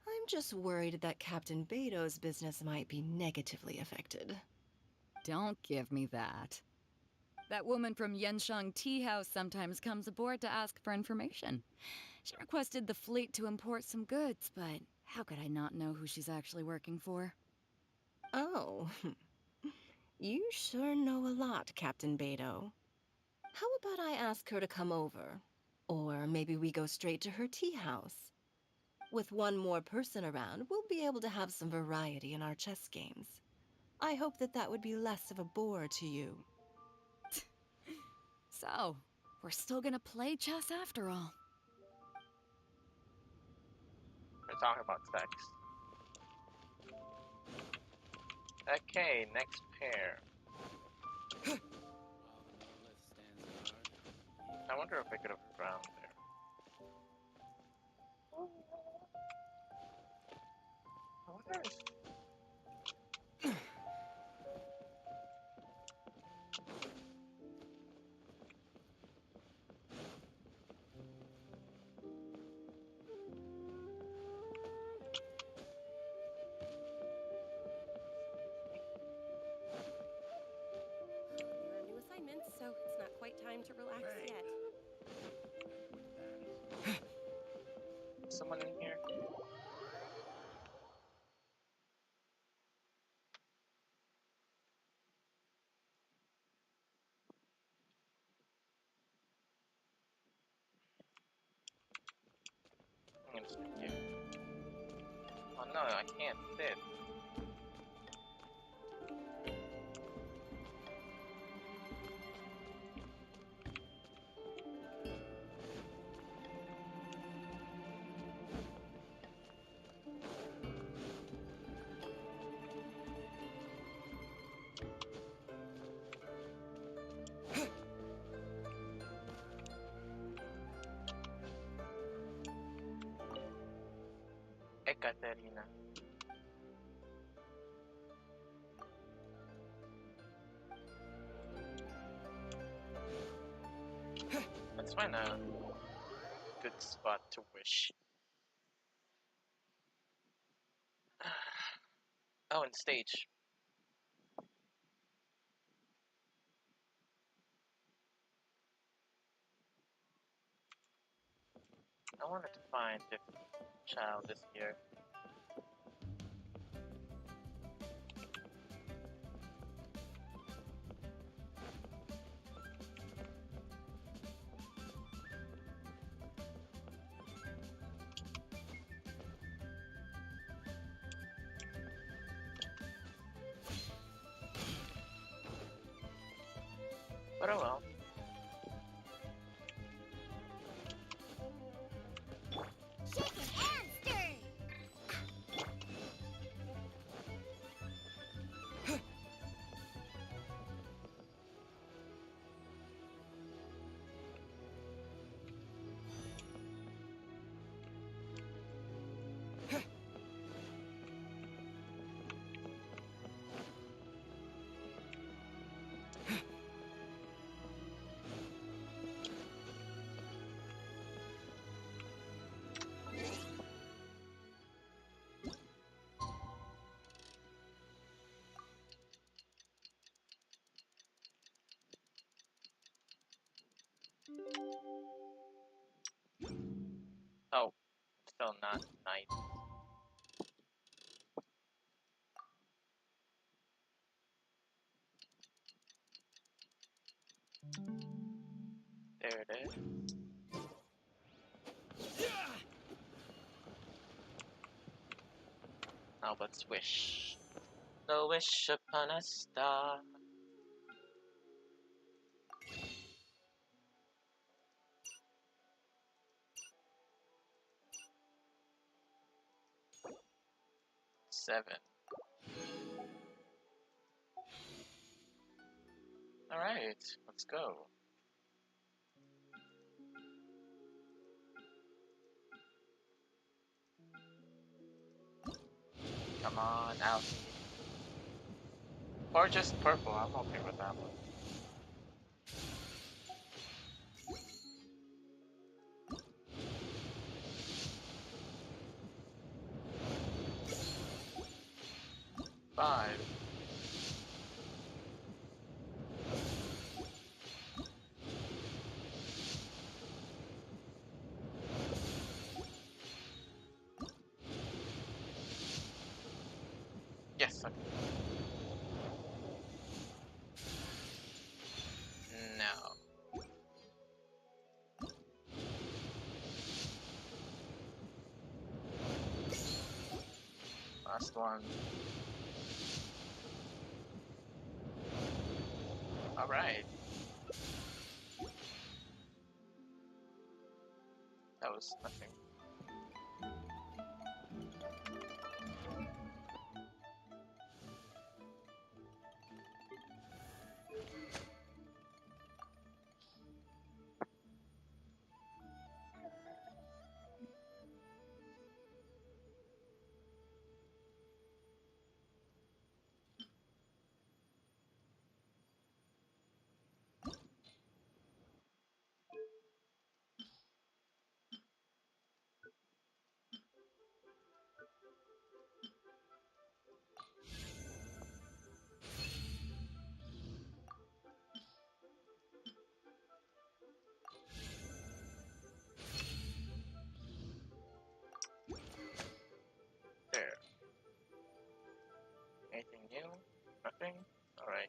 I'm just worried that Captain Beto's business might be negatively affected. Don't give me that. That woman from Yenshang Tea House sometimes comes aboard to ask for information. She requested the fleet to import some goods, but how could I not know who she's actually working for? Oh, you sure know a lot, Captain Beto. How about I ask her to come over? Or maybe we go straight to her tea house. With one more person around, we'll be able to have some variety in our chess games. I hope that would be less of a bore to you. So, we're still gonna play chess after all. We're talking about sex. Okay, next pair. I wonder if I could have round there. I wonder if... There are new assignments, so it's not quite time to relax yet. Someone in here? I'm gonna sit here. Oh no, I can't sit. Ekaterina. Let's find a good spot to wish. Oh, and stage. I wanted to find if child is here. But oh well. Shaken and stirred! Oh, still not night. There it is. Now let's wish. The wish upon a star. 7. Alright, let's go. Come on, Alfie. Or just purple, I'm okay with that one. Five. Yes, okay. No. Last one. Alright. That was nothing. There. Anything new? Nothing? Alright.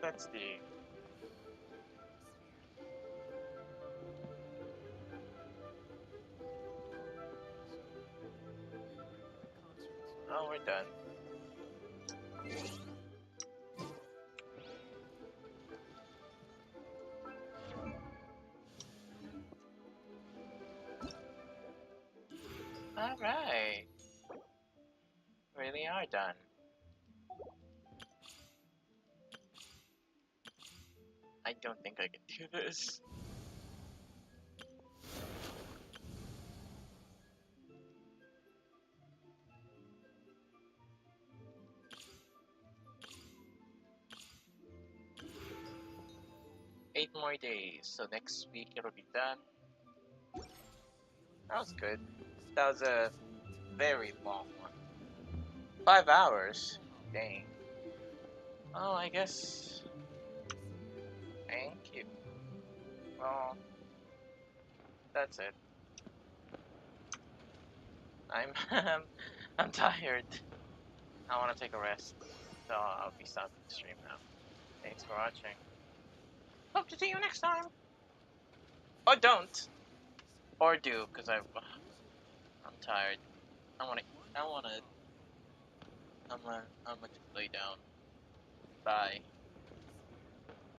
That's the... Oh, we're done. Alright. Really are done. I don't think I can do this. Eight more days, so next week it'll be done. That was good. That was a very long one. 5 hours? Dang. Oh, I guess... Thank you. Well... That's it. I'm tired. I want to take a rest. So I'll be stopping the stream now. Thanks for watching. Hope to see you next time! Or don't! Or do, because I'm tired. I'm gonna just lay down. Bye.